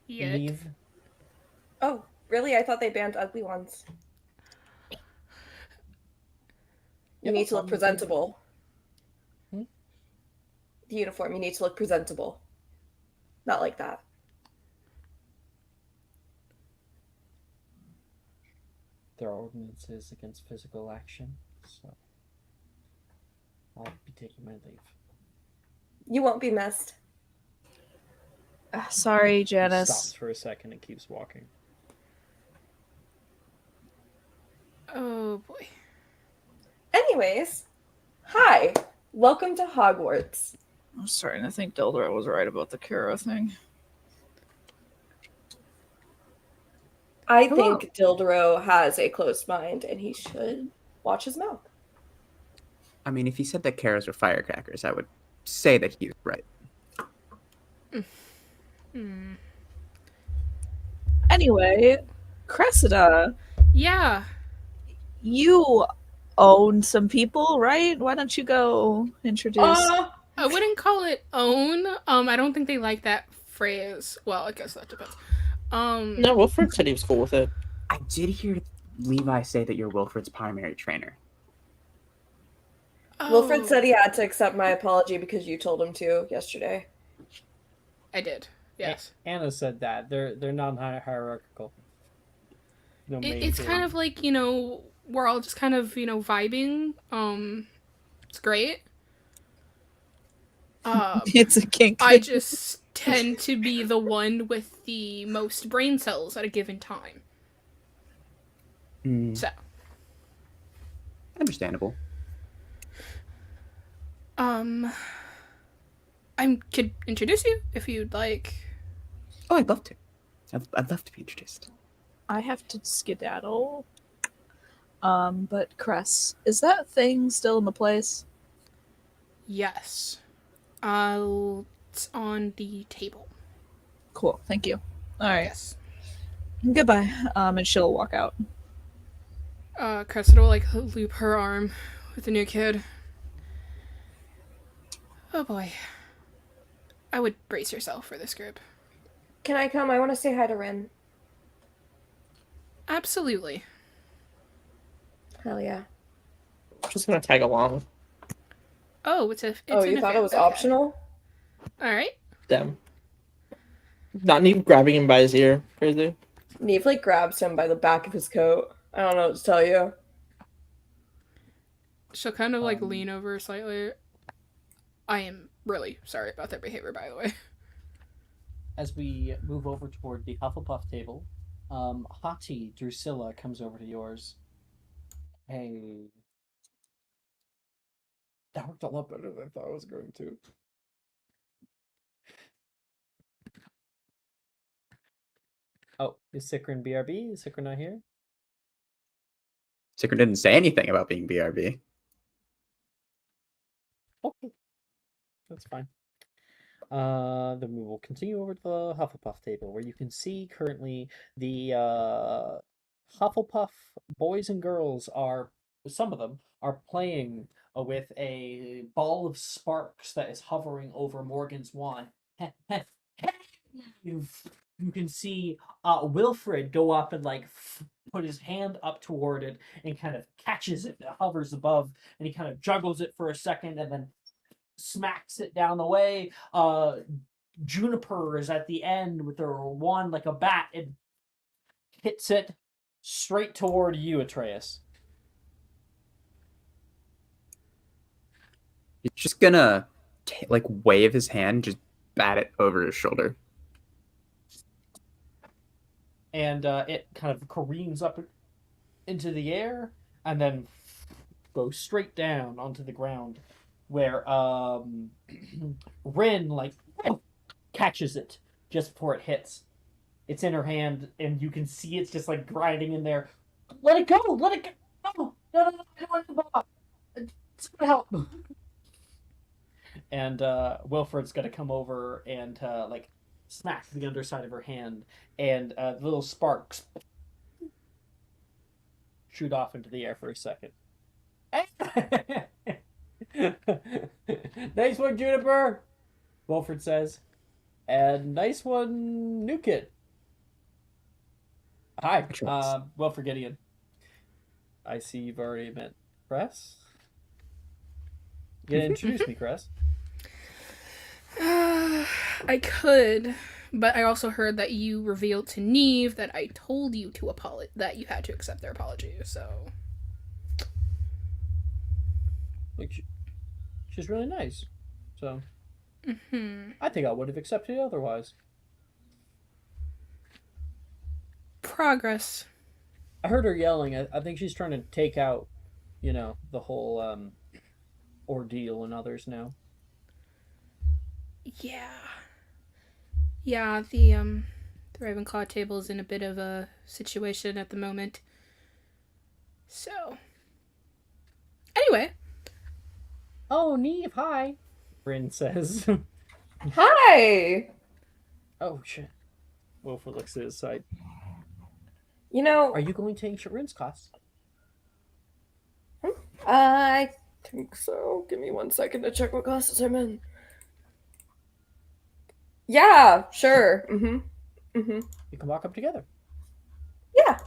Yeah. Neve. Oh, really? I thought they banned ugly ones. You Yeah, need that's to look fine. presentable. Hmm? The uniform, you need to look presentable. Not like that. There are ordinances against physical action, so I'll be taking my leave. You won't be missed. sorry, He Janice. stops for a second and keeps walking. Oh boy. Anyways, hi. Welcome to Hogwarts. I'm starting to think Dildra was right about the Kara thing. I Hello. think Dildro has a closed mind and he should watch his mouth. I mean, if he said that carrots were firecrackers, I would say that he's right. Hmm. Anyway, Cressida, Yeah. you own some people, right? Why don't you go introduce? I wouldn't call it own. I don't think they like that phrase. Well, I guess that depends. No, Wilfred said he was cool with it. I did hear Levi say that you're Wilfred's primary trainer. Wilfred oh, said he had to accept my apology because you told him to yesterday. I did. Yes. Anna said that they're non-hierarchical. No It's major- kind of like, you know, we're all just kind of, you know, vibing. It's great. It's a kink. I just tend to be the one with the most brain cells at a given time. So, Understandable. I could introduce you if you'd like. Oh, I'd love to. I'd love to be introduced. I have to skedaddle. But Cress, is that thing still in the place? Yes. It's on the table. Cool. Thank you. All right. Yes. Goodbye. And she'll walk out. Cressida will like loop her arm with the new kid. Oh boy. I would brace yourself for this group. Can I come? I want to say hi to Rin. Absolutely. Hell yeah. I'm just gonna tag along. Oh, it's You thought it was optional? All right. Them. Not Neve grabbing him by his ear. Crazy. Neve like grabs him by the back of his coat. I don't know what to tell you. She'll kind of like lean over slightly. I am really sorry about their behavior, by the way. As we move over toward the Hufflepuff table, Hati Drusilla comes over to yours. Hey. That worked a lot better than I thought it was going to. Oh, is Sikrin BRB? Is Sikrin not here? Sikrin didn't say anything about being BRB. Okay. That's fine. Then we will continue over to the Hufflepuff table, where you can see currently the Hufflepuff boys and girls are, some of them, are playing with a ball of sparks that is hovering over Morgan's wand. You can see Wilfred go up and like put his hand up toward it and kind of catches it. It hovers above, and he kind of juggles it for a second and then smacks it down the way. Juniper is at the end with her wand like a bat and hits it straight toward you, Atreus. He's just gonna like wave his hand, just bat it over his shoulder. And it kind of careens up into the air and then goes straight down onto the ground, where Rin like catches it just before it hits. It's in her hand, and you can see it's just like grinding in there. Let it go! Let it go! No, I don't want the ball. It's gonna help. And Wilfred's gonna come over and like smack the underside of her hand, and little sparks shoot off into the air for a second. Nice one, Juniper, Wilfred says. And nice one, new kid. Hi, Wilfred Gideon. I see you've already met Cress. You gonna introduce me, Cress? I could, but I also heard that you revealed to Neve that I told you to that you had to accept their apology. So, like, she's really nice. So, I think I would have accepted it otherwise. Progress. I heard her yelling. I think she's trying to take out, the whole ordeal in others now. Yeah, the Ravenclaw table is in a bit of a situation at the moment. So, anyway. Oh, Neve, hi. Bryn says. Hi. Oh shit. Wilfred looks at his side. Are you going to ancient runes class? I think so. Give me 1 second to check what classes I'm in. Yeah, sure. You can walk up together. Yeah.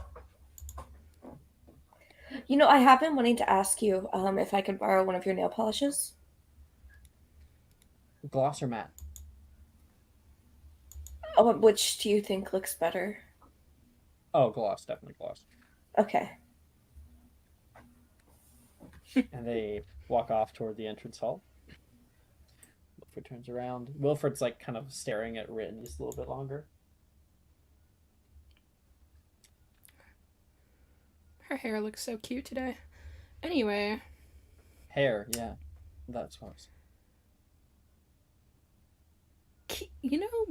I have been wanting to ask you if I could borrow one of your nail polishes. Gloss or matte? Oh, which do you think looks better? Oh, gloss. Definitely gloss. Okay. And they walk off toward the entrance hall. Wilfred turns around. Wilfred's like kind of staring at Rin just a little bit longer. Her hair looks so cute today. Anyway. Hair, yeah. That's what I was...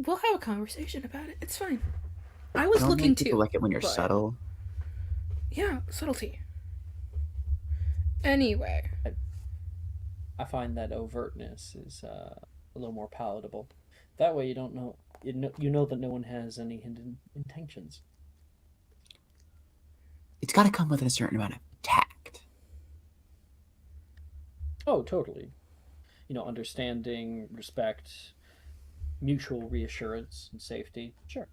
We'll have a conversation about it. It's fine. I was looking too. People like it when you're subtle. Yeah, subtlety. Anyway. I find that overtness is a little more palatable. That way you don't know you know that no one has any hidden intentions. It's got to come with a certain amount of tact. Oh, totally. You know, understanding, respect, mutual reassurance, and safety. Sure.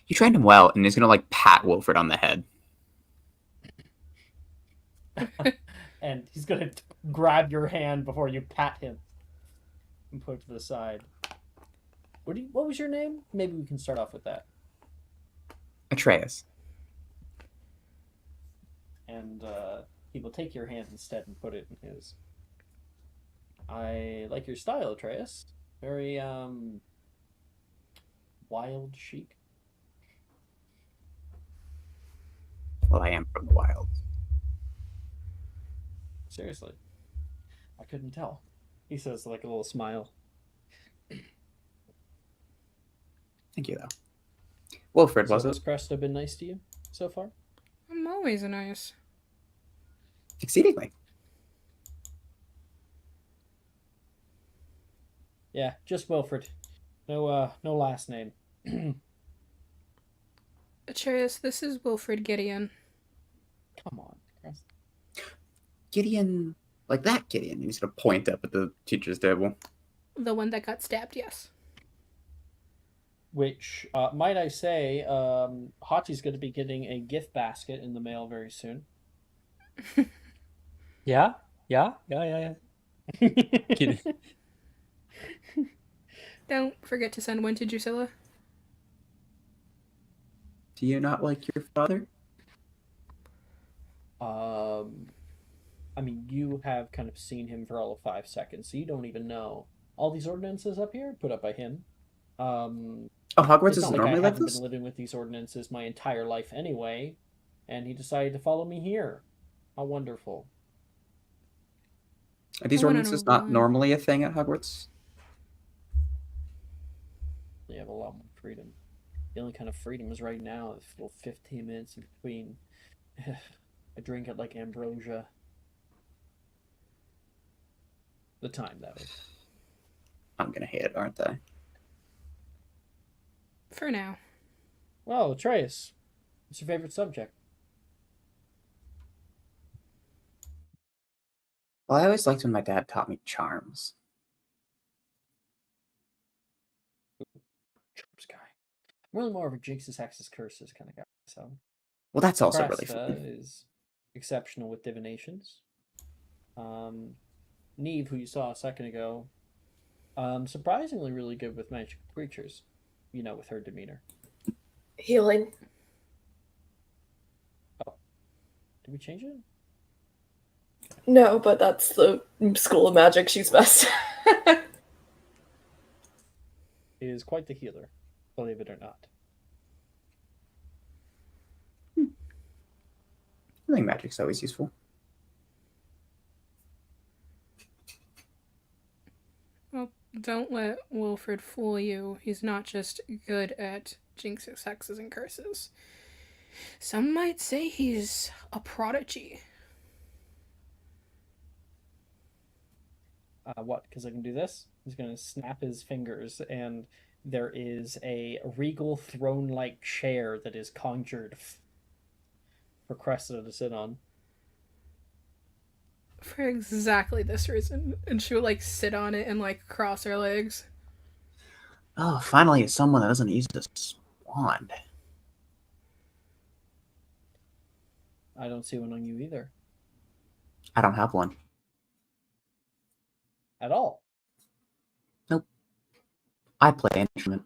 You trained him well, and he's gonna like pat Wilfred on the head. And he's gonna grab your hand before you pat him and put it to the side. What was your name? Maybe we can start off with that. Atreus. And he will take your hand instead and put it in his. I like your style, Atreus. Very wild chic. Well, I am from the wild. Seriously. I couldn't tell. He says like a little smile. Thank you, though. Wilfred, So was has it? Cresta been nice to you so far? I'm always nice. Exceedingly. Yeah, just Wilfred. No last name. Atreus, this is Wilfred Gideon. Come on, Cresta. Gideon, like that Gideon. He's gonna point up at the teacher's table. The one that got stabbed, yes. Which, might I say, Hachi's going to be getting a gift basket in the mail very soon. Yeah. Kidding. Don't forget to send one to Drusilla. Do you not like your father? I mean, you have kind of seen him for all of 5 seconds, so you don't even know. All these ordinances up here, put up by him. Oh, Hogwarts It's is not like I normally like haven't this? been living with these ordinances my entire life anyway, and he decided to follow me here. How wonderful. Are these I wanna ordinances know not why. normally a thing at Hogwarts? They have a lot more freedom. The only kind of freedom is right now, this little 15 minutes in between. I drink it like ambrosia. The time, that is. I'm gonna hate it, aren't I? For now. Well, Atreus, what's your favorite subject? Well, I always liked when my dad taught me charms. Charms guy. I'm really more of a Jinx's Hexes Curses kind of guy, so. Well, that's also really Cresta fun. is exceptional with divinations. Neve, who you saw a second ago, surprisingly really good with magical creatures. You know, with her demeanor. Healing. Did we change it? No, but that's the school of magic she's best. Is quite the healer, believe it or not. I think magic's always useful. Well, don't let Wilfred fool you. He's not just good at jinxes, hexes, and curses. Some might say he's a prodigy. What? Because I can do this? He's going to snap his fingers, and there is a regal throne-like chair that is conjured for Cressida to sit on. For exactly this reason. And she would, like, sit on it and, like, cross her legs. Oh, finally, someone that doesn't use this wand. I don't see one on you either. I don't have one. At all. Nope. I play an instrument.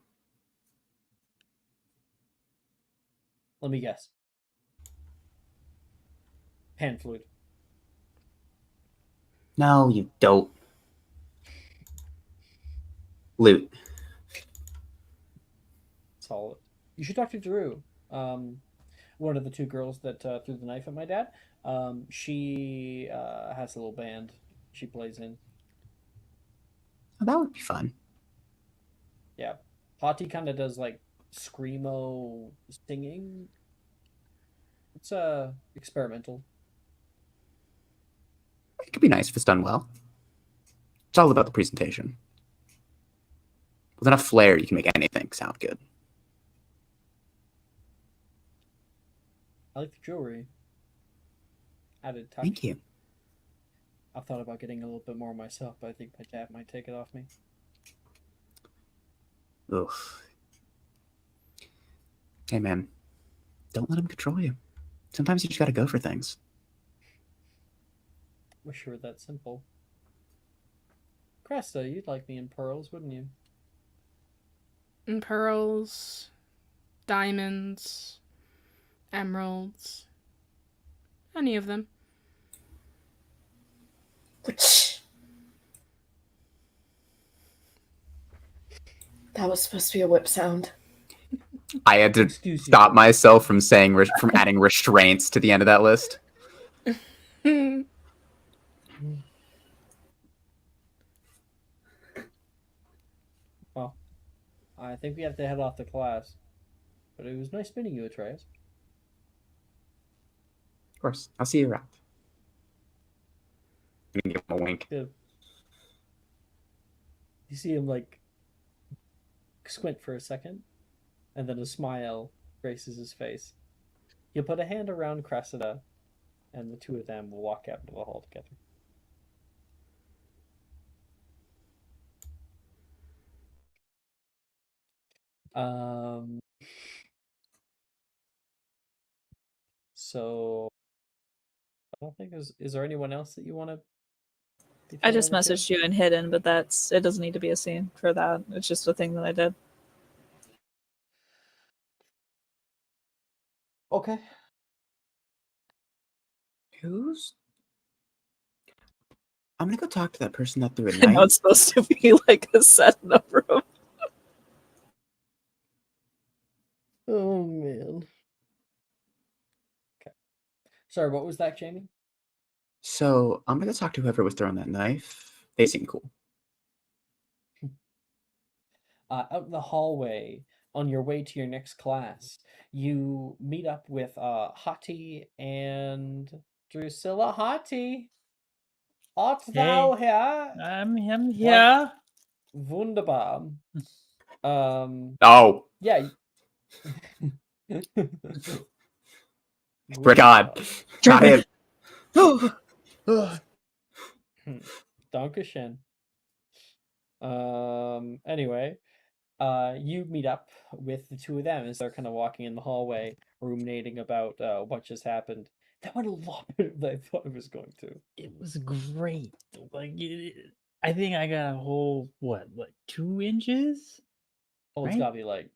Let me guess. Pan flute. No, you don't. Loot. Solid. You should talk to Drew. One of the 2 girls that threw the knife at my dad. She has a little band she plays in. Oh, that would be fun. Yeah. Hati kind of does like screamo singing. It's experimental. It could be nice if it's done well. It's all about the presentation. With enough flair, you can make anything sound good. I like the jewelry. Added touch. Thank you. I've thought about getting a little bit more myself, but I think my dad might take it off me. Ugh. Hey, man. Don't let him control you. Sometimes you just gotta go for things. Wish it were that simple. Cresta, you'd like me in pearls, wouldn't you? And pearls, diamonds, emeralds, any of them. That was supposed to be a whip sound. I had to Excuse you. stop myself from saying from adding restraints to the end of that list. Well, I think we have to head off to class. But it was nice meeting you, Atreus. Of course. I'll see you around. I'm gonna give him a wink. Good. You see him, like, squint for a second, and then a smile graces his face. He'll put a hand around Cressida, and the two of them will walk out into the hall together. So I don't think is there anyone else that you want to? I just messaged you in hidden, but it doesn't need to be a scene for that. It's just a thing that I did. Okay. I'm gonna go talk to that person that threw a I know knife. it's supposed to be like a set in a room. Oh man. Okay. Sorry, what was that, Jamie? So I'm gonna talk to whoever was throwing that knife. They seem cool. Out in the hallway, on your way to your next class, you meet up with Hati and Drusilla. Hati, art thou here? I'm here. Wunderbar. Oh, Yeah. for God. Not him. Dankeschön. Anyway, you meet up with the two of them as they're kind of walking in the hallway, ruminating about what just happened. That went a lot better than I thought it was going to. It was great. Like, I think I got a whole, what, like 2 inches? Oh, it's Right? gotta be like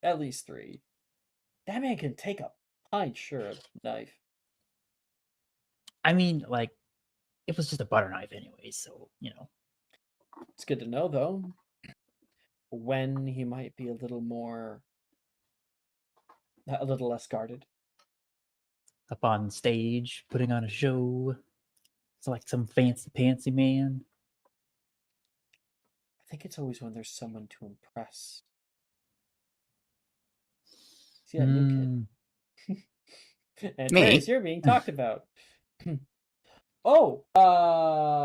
at least 3. That man can take a punch, sure, a knife. I mean, like, it was just a butter knife anyway, so, It's good to know, though, when he might be a little less guarded. Up on stage, putting on a show. It's like some fancy man. I think it's always when there's someone to impress. See that new kid? And Me? Trace, you're being talked about. Oh,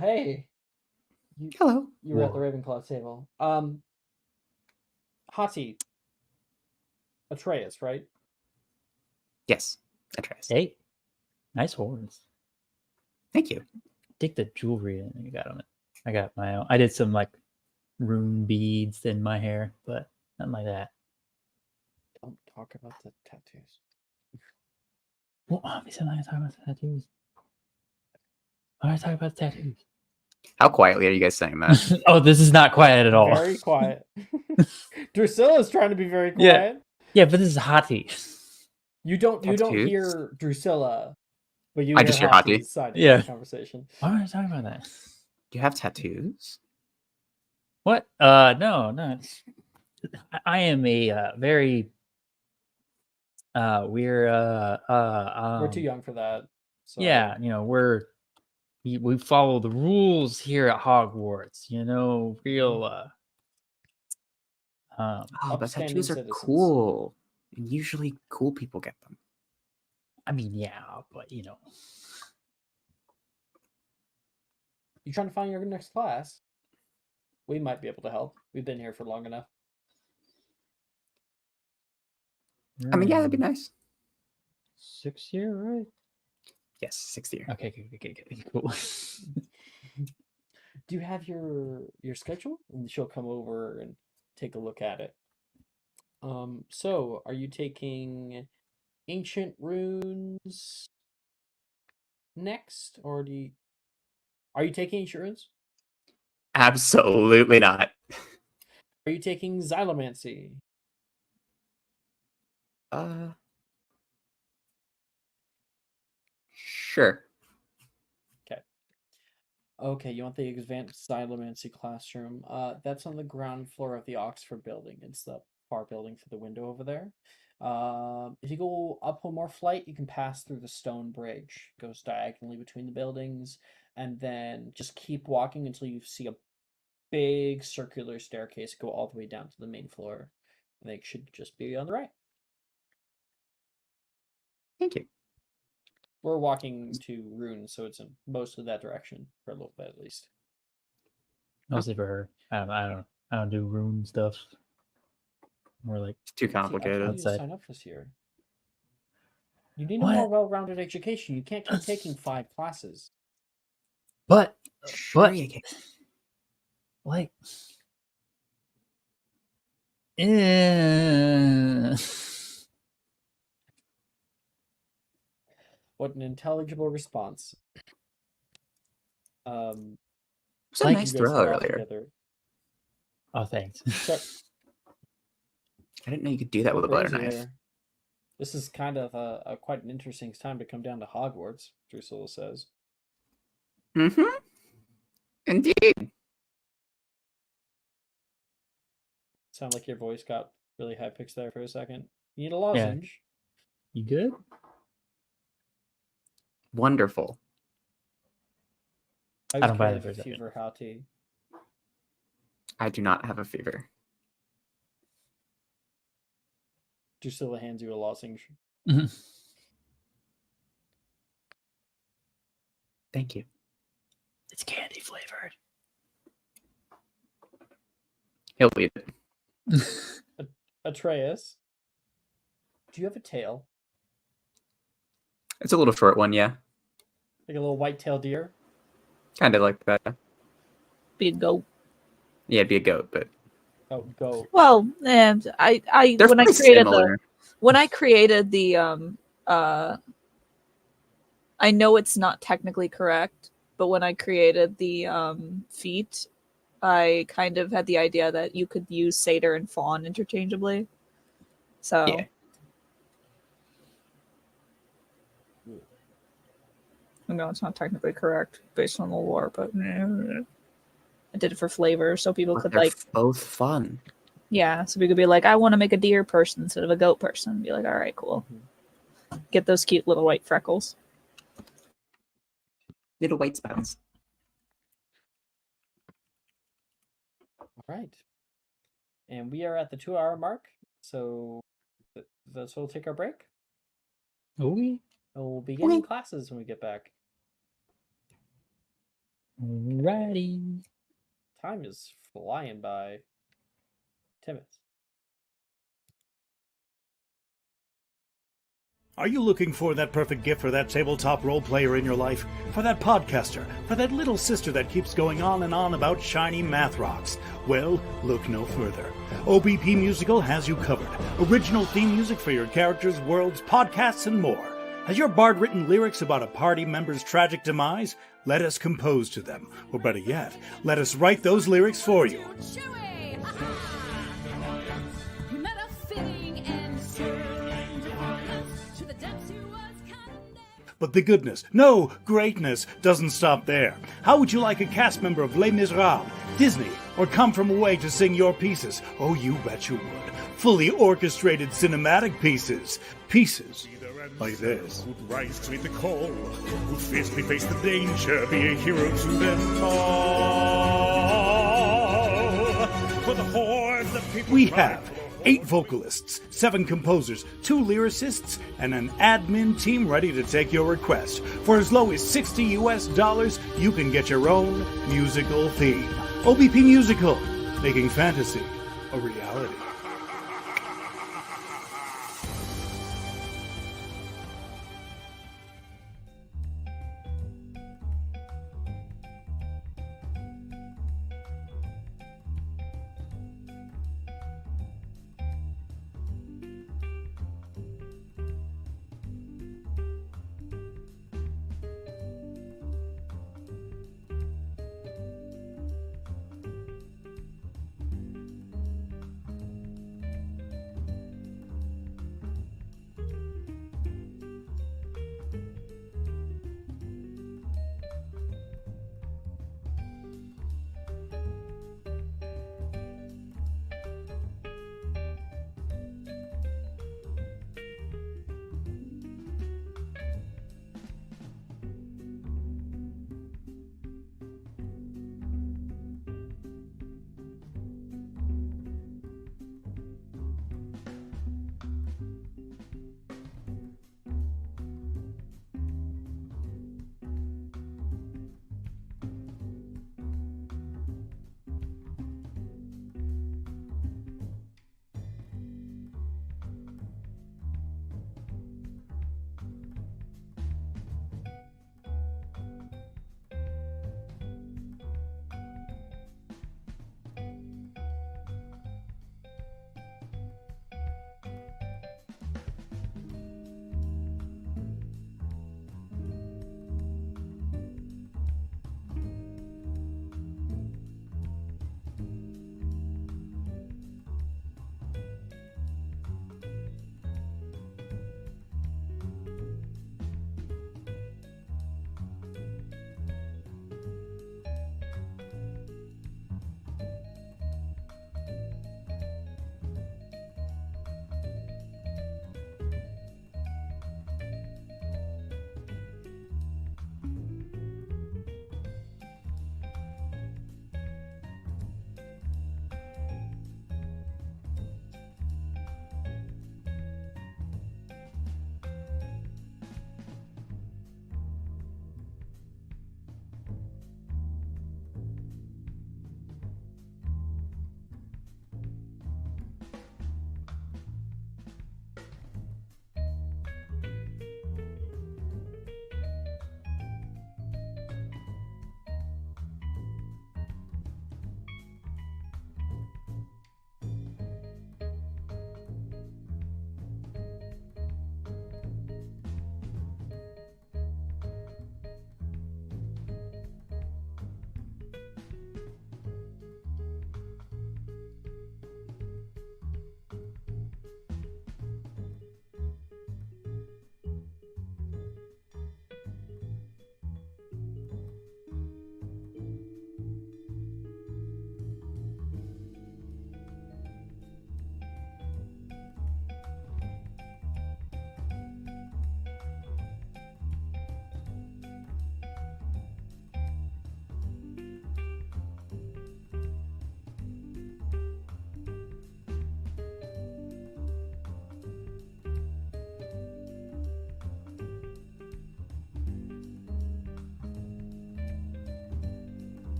hey. Hello. You were at the Ravenclaw table. Hati. Atreus, right? Yes, Atreus. Hey, nice horns. Thank you. Dig the jewelry you got on it. I got my own. I did some like rune beads in my hair, but nothing like that. Don't talk about the tattoos. Well, obviously, I'm not gonna talk about the tattoos. Why are I talking about the tattoos? How quietly are you guys saying that? Oh, this is not quiet at all. Very quiet. Drusilla's trying to be very Yeah. quiet. Yeah, but this is Hati. You don't Tattoos? hear Drusilla, but you I just hear Hati. Hati's side of Yeah. the conversation. Why are I talking about that? Do you have tattoos? What? No. I am a very We're too young for that. So. Yeah, we follow the rules here at Hogwarts, real Oh, but Upstanding tattoos are citizens. cool. And usually cool people get them. I mean, yeah, but You trying to find your next class? We might be able to help. We've been here for long enough. I mean, yeah, that'd be nice. 6th year, right? Yes, 6th year. Okay, cool. Do you have your schedule? And she'll come over and take a look at it. So are you taking ancient runes next, or are you taking ancient runes? Absolutely not. Are you taking xylomancy? Sure. Okay, you want the advanced xylomancy classroom. That's on the ground floor of the Oxford building. It's the far building through the window over there. If you go up one more flight, you can pass through the stone bridge. It goes diagonally between the buildings, and then just keep walking until you see a big circular staircase go all the way down to the main floor. And they should just be on the right. Thank you. We're walking to runes, so it's in mostly that direction for a little bit at least. Mostly for her. I don't do rune stuff. More like It's too See, I complicated. told you to Outside. sign up this year. You need a What? more well-rounded education. You can't keep taking 5 classes. but Sure you can. like eh. What an intelligible response. It was a Like, nice You guys throw are all earlier. together. Oh, thanks. So, I didn't know you could do that with a butter crazy knife. there. This is kind of a quite an interesting time to come down to Hogwarts, Drusilla says. Mm-hmm. Indeed. Sound like your voice got really high pitched there for a second. You need a lozenge. You good? Wonderful. I don't buy that that for a second. fever hottie. I do not have a fever. Drusilla hands you a lozenge. Thank you. It's candy flavored. He'll eat it. Atreus, do you have a tail? It's a little short one, yeah. Like a little white-tailed deer? Kind of like that. Be a goat. Yeah, it'd be a goat, but Oh, go. Well, and I they're when I pretty created similar. the I know it's not technically correct, but when I created the feat, I kind of had the idea that you could use satyr and fawn interchangeably. So Yeah. I know it's not technically correct based on the lore, but I did it for flavor, so people But could they're like, both fun. yeah, so we could be like, I want to make a deer person instead of a goat person. Be like, all right, cool. Get those cute little white freckles. Little white spots. All right. And we are at the 2-hour mark, so that's we'll take our break. Okay. And we'll begin Okay. classes when we get back. Alrighty. Time is flying by. Timothy. Are you looking for that perfect gift for that tabletop role player in your life? For that podcaster? For that little sister that keeps going on and on about shiny math rocks? Well, look no further. OBP Musical has you covered. Original theme music for your characters, worlds, podcasts, and more. Has your bard written lyrics about a party member's tragic demise? Let us compose to them. Or better yet, let us write those lyrics for you. But the goodness, no, greatness doesn't stop there. How would you like a cast member of Les Miserables, Disney, or Come From Away to sing your pieces? Oh, you bet you would. Fully orchestrated cinematic pieces. Pieces like this. Who'd rise to meet the call, who'd fiercely face the danger, be a hero to them all. For the hordes of people We have 8 vocalists, 7 composers, 2 lyricists, and an admin team ready to take your request. For as low as $60 US, you can get your own musical theme. OBP Musical, making fantasy a reality.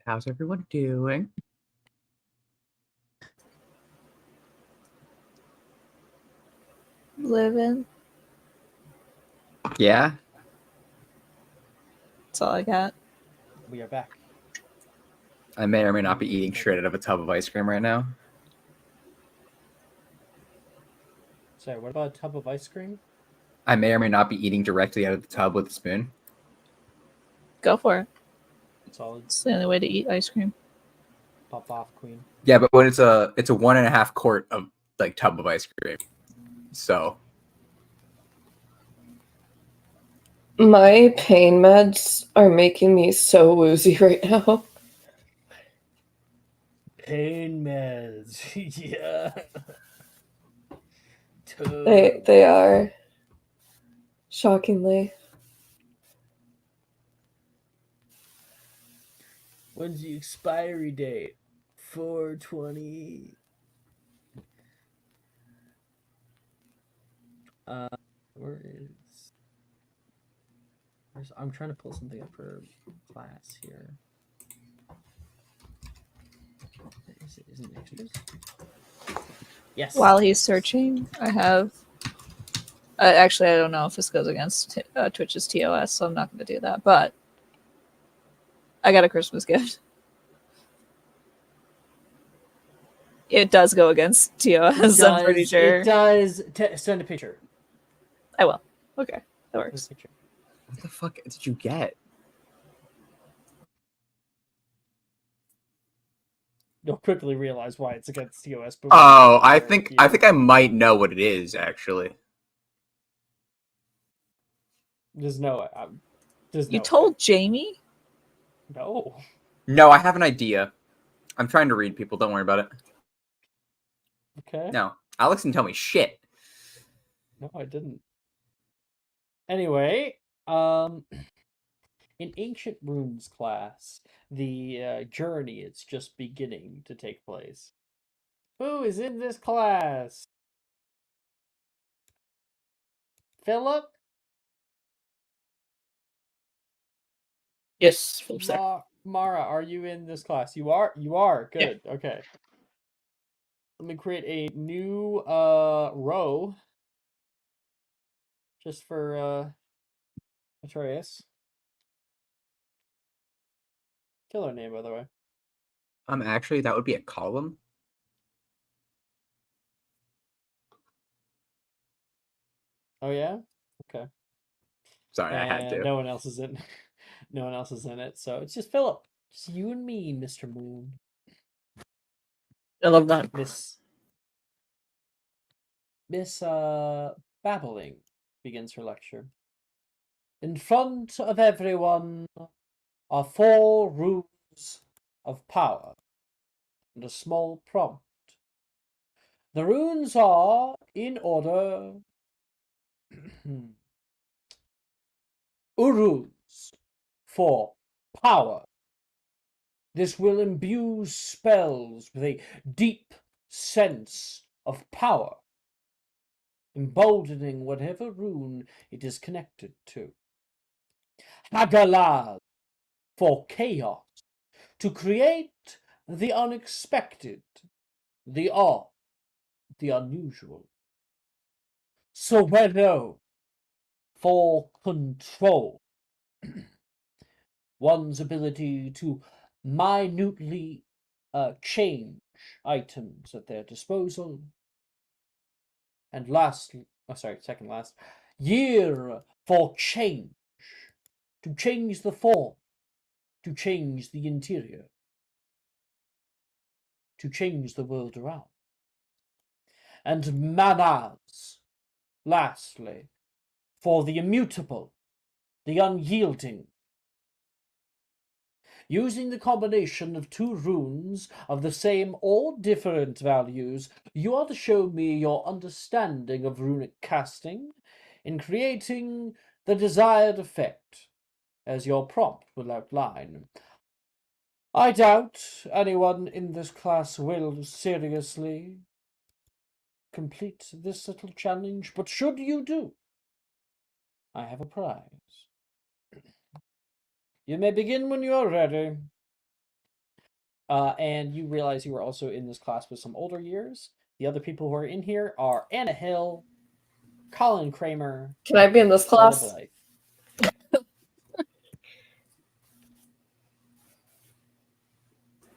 How's everyone doing? Living. Yeah. That's all I got. We are back. I may or may not be eating straight out of a tub of ice cream right now. Sorry, what about a tub of ice cream? I may or may not be eating directly out of the tub with a spoon. Go for it. Solid. It's the only way to eat ice cream. Pop off, queen. Yeah, but when it's a 1.5 quart of like tub of ice cream. So My pain meds are making me so woozy right now. Pain meds. Yeah. They are. Shockingly. When's the expiry date? 4/20. I'm trying to pull something up for class here. Isn't it next year's? Yes. While he's searching, I have. Actually, I don't know if this goes against Twitch's TOS, so I'm not going to do that. But I got a Christmas gift. It does go against TOS, I'm pretty sure. It does. Send a picture. I will. Okay, that works. what the fuck did you get? You'll quickly realize why it's against TOS. But Oh, I think I might know what it is actually. There's no. You told Jamie? No. No, I have an idea. I'm trying to read people. Don't worry about it. Okay. No, Alex didn't tell me shit. No, I didn't. Anyway, in Ancient Runes class, the journey is just beginning to take place. Who is in this class? Philip? Yes, Philip's there. Mara, are you in this class? You are? You are. Good. Yeah. Okay. Let me create a new row just for Atreus. Killer name, by the way. Actually, that would be a column. Oh yeah. Okay. Sorry, I had to. No one else is in. No one else is in it, so it's just Philip. Just you and me, Mr. Moon. I love that. Miss Babbling begins her lecture. In front of everyone are 4 runes of power and a small prompt. The runes are in order Uruz for power. This will imbue spells with a deep sense of power, emboldening whatever rune it is connected to. Hagalal for chaos, to create the unexpected, the odd, the unusual. Soweto for control, one's ability to minutely change items at their disposal. And second last, year for change, to change the form, to change the interior, to change the world around. And manas, lastly, for the immutable, the unyielding. Using the combination of 2 runes of the same or different values, you are to show me your understanding of runic casting in creating the desired effect, as your prompt will outline. I doubt anyone in this class will seriously complete this little challenge, but should you do, I have a prize. You may begin when you are ready. And you realize you were also in this class with some older years. The other people who are in here are Anna Hill, Colin Kramer, Can I be in this Sarah class? Blythe.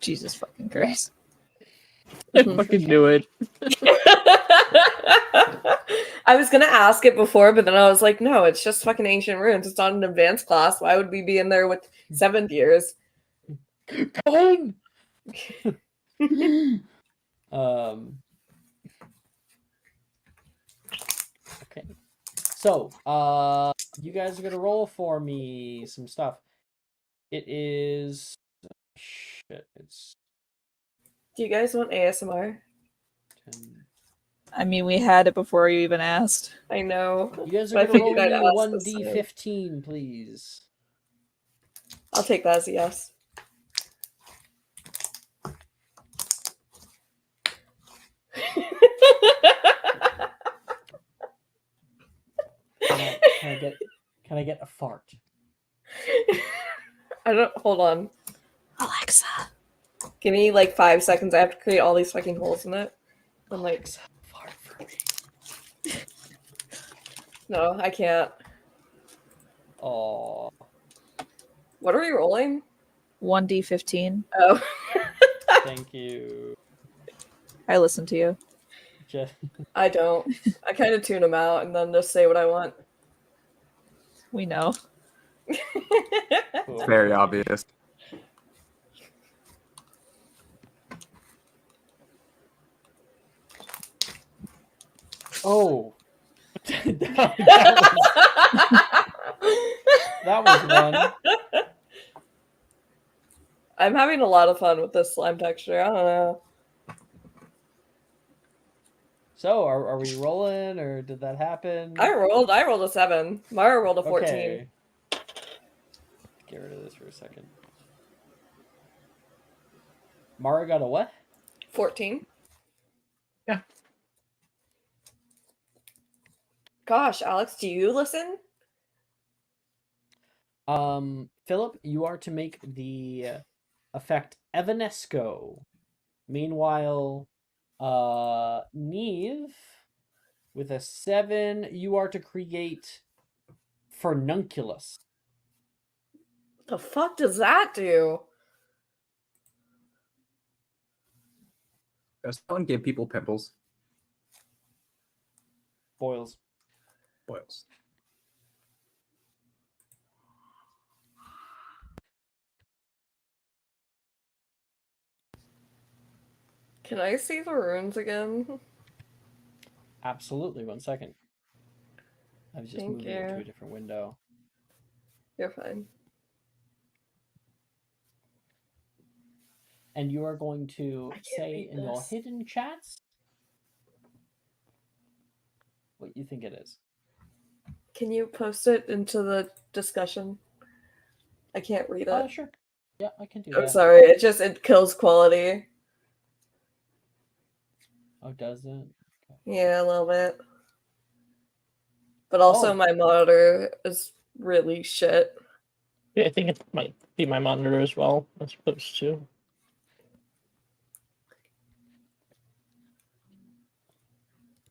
Jesus fucking Christ. Fucking do it. I was gonna ask it before, but then I was like, no, it's just fucking ancient runes. It's not an advanced class. Why would we be in there with 7th years? Colin! Okay. So, you guys are gonna roll for me some stuff. It is shit. It's Do you guys want ASMR? 10. I mean, we had it before you even asked. I know. You guys But I are gonna roll figured I'd me ask one this time. d15, please. I'll take that as a yes. Can I get a fart? I don't. Hold on. Alexa. Give me like 5 seconds. I have to create all these fucking holes in it. I'm like, Fart for me. no, I can't. Oh. What are we rolling? 1d15. Oh. Thank you. I listen to you. I don't. I kind of tune them out and then just say what I want. We know. It's very obvious. Oh. that was one. I'm having a lot of fun with this slime texture. I don't know. So, are we rolling, or did that happen? I rolled a 7. Mara rolled a 14. Okay. Get rid of this for a second. Mara got a what? 14. Yeah. Gosh, Alex, do you listen? Philip, you are to make the effect Evanesco. Meanwhile, Neve, with a 7, you are to create Furnunculus. What the fuck does that do? Does someone give people pimples? Boils. Boils. Can I see the runes again? Absolutely, 1 second. I was just Thank moving it to you. a different window. You're fine. And you are going to I can't say read in your this. hidden chats what you think it is. Can you post it into the discussion? I can't read it. Sure. Yeah, I can do I'm that. sorry. It kills quality. Oh, does it? Yeah, a little bit. But also Oh. my monitor is really shit. Yeah, I think it might be my monitor as well, as opposed to.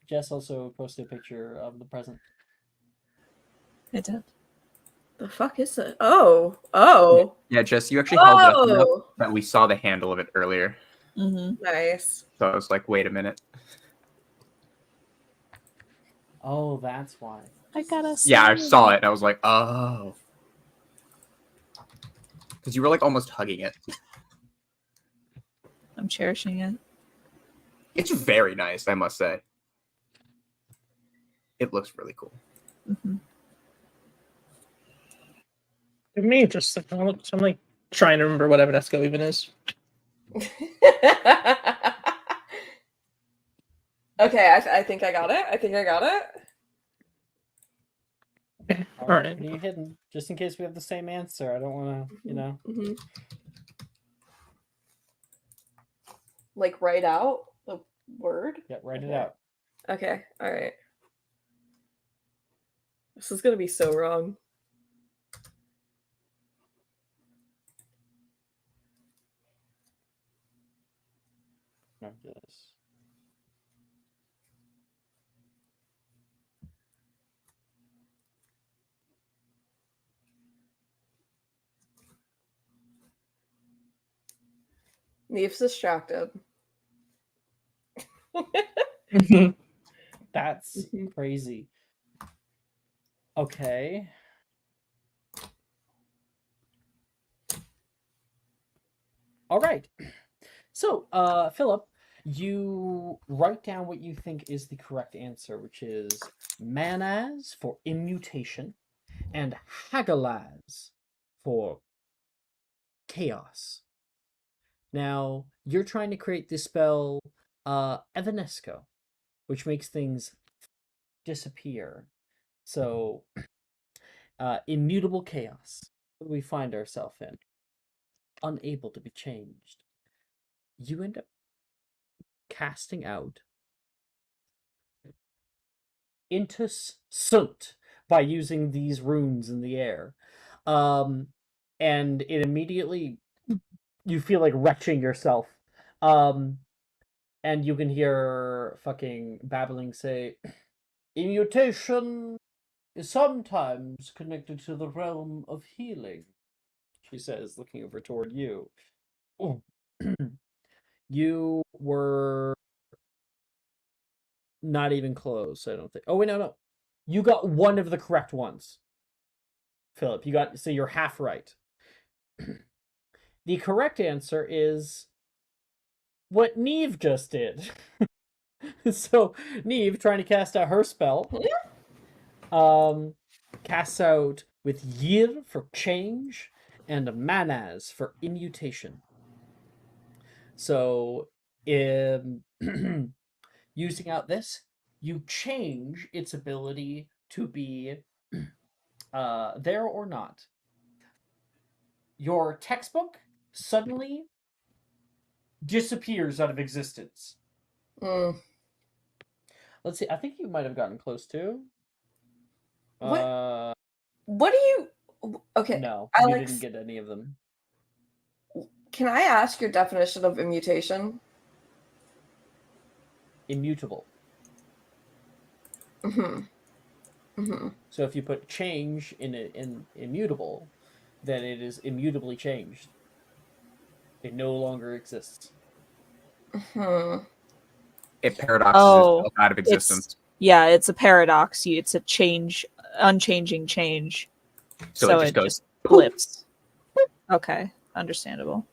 Jess also posted a picture of the present. I did. The fuck is it? Oh. Yeah, Jess, you actually held it up enough Oh! that we saw the handle of it earlier. Mm-hmm. Nice. So I was like, wait a minute. Oh, that's why. I gotta. Yeah, I saw it and I was like, oh. Because you were like almost hugging it. I'm cherishing it. It's very nice, I must say. It looks really cool. Mm-hmm. To me, just I'm like trying to remember what Evanesco even is. Okay, I think I got it. Okay, all right. Pretty hidden, just in case we have the same answer. I don't want to, you know. Mm-hmm. Like write out the word? Yeah, write it Okay. out. Okay, alright. This is gonna be so wrong. Ranunculus. Neve's distracted. That's crazy. Okay. All right. So, Philip, you write down what you think is the correct answer, which is Manaz for immutation and Hagalaz for chaos. Now, you're trying to create the spell Evanesco, which makes things disappear. So, immutable chaos. What do we find ourselves in? Unable to be changed. You end up casting out Intus Sunt by using these runes in the air. And it immediately, you feel like retching yourself. And you can hear fucking babbling say, Immutation is sometimes connected to the realm of healing, she says, looking over toward you. You were not even close, I don't think. Oh, wait, no. You got one of the correct ones, Philip. So you're half right. The correct answer is what Neve just did. So Neve, trying to cast out her spell, casts out with Yir for change and Manaz for immutation. So, using out this, you change its ability to be there or not. Your textbook suddenly disappears out of existence. Let's see. I think you might have gotten close to. What do you? Okay. No, Alex, you didn't get any of them. Can I ask your definition of immutation? Immutable. So if you put change in immutable, then it is immutably changed. It no longer exists. It paradoxes itself out of existence. It's a paradox. It's a change, unchanging change. So it just flips. Okay, understandable.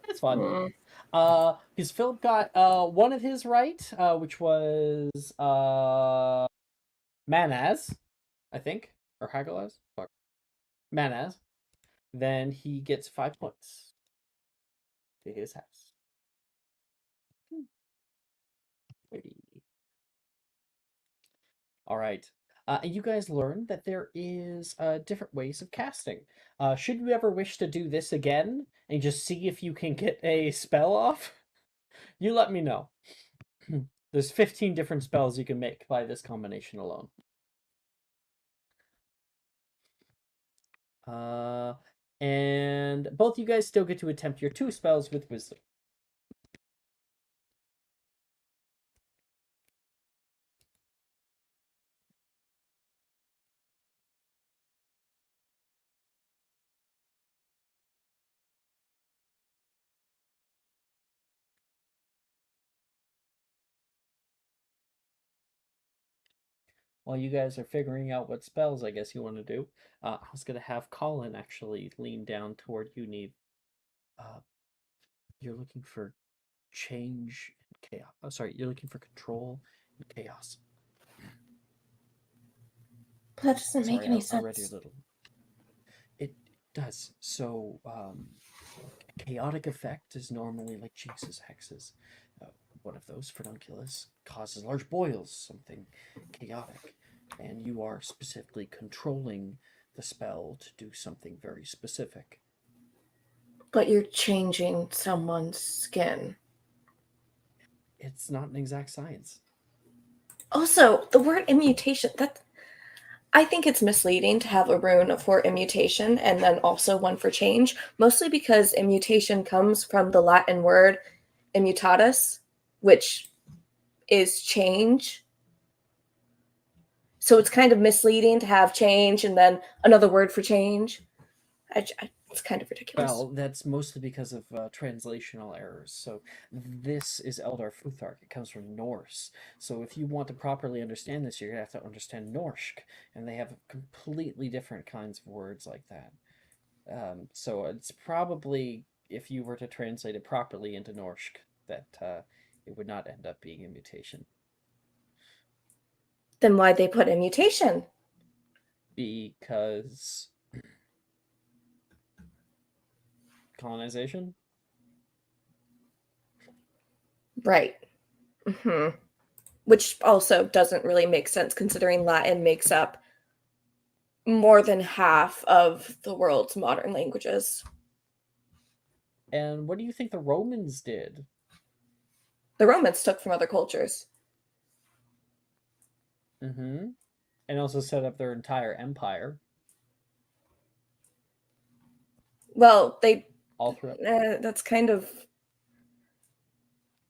It's fun. Because Philip got one of his right, which was Manaz, I think, or Hagalaz. Fuck, Manaz. Then he gets 5 points to his house. All right. And you guys learned that there is different ways of casting. Should you ever wish to do this again and just see if you can get a spell off, you let me know. There's 15 different spells you can make by this combination alone. And both you guys still get to attempt your 2 spells with wisdom. While you guys are figuring out what spells I guess you want to do, I was going to have Colin actually lean down toward you, Neve. You're looking for change and chaos. Oh, sorry, you're looking for control and chaos. That doesn't make any sense. I read your little... It does. So, chaotic effect is normally like Jesus hexes. One of those, Fredunculus, causes large boils, something chaotic. And you are specifically controlling the spell to do something very specific. But you're changing someone's skin. It's not an exact science. Also, the word immutation, I think it's misleading to have a rune for immutation and then also one for change, mostly because immutation comes from the Latin word immutatus, which is change. So it's kind of misleading to have change and then another word for change. It's kind of ridiculous. Well, that's mostly because of translational errors. So this is Eldar Futhark. It comes from Norse. So if you want to properly understand this, you're going to have to understand Norsk. And they have completely different kinds of words like that. So it's probably, if you were to translate it properly into Norsk, that it would not end up being immutation. Then why'd they put immutation? Because colonization? Right. Which also doesn't really make sense considering Latin makes up more than half of the world's modern languages. And what do you think the Romans did? The Romans took from other cultures. And also set up their entire empire. Well, they all throughout. That's kind of,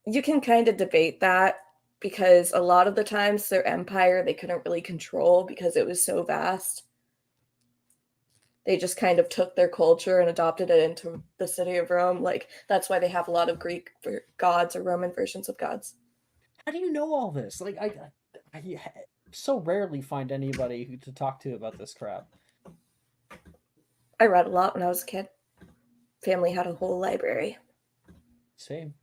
you can kind of debate that because a lot of the times their empire they couldn't really control because it was so vast. They just kind of took their culture and adopted it into the city of Rome. Like, that's why they have a lot of Greek gods or Roman versions of gods. How do you know all this? Like, I so rarely find anybody to talk to about this crap. I read a lot when I was a kid. Family had a whole library. Same.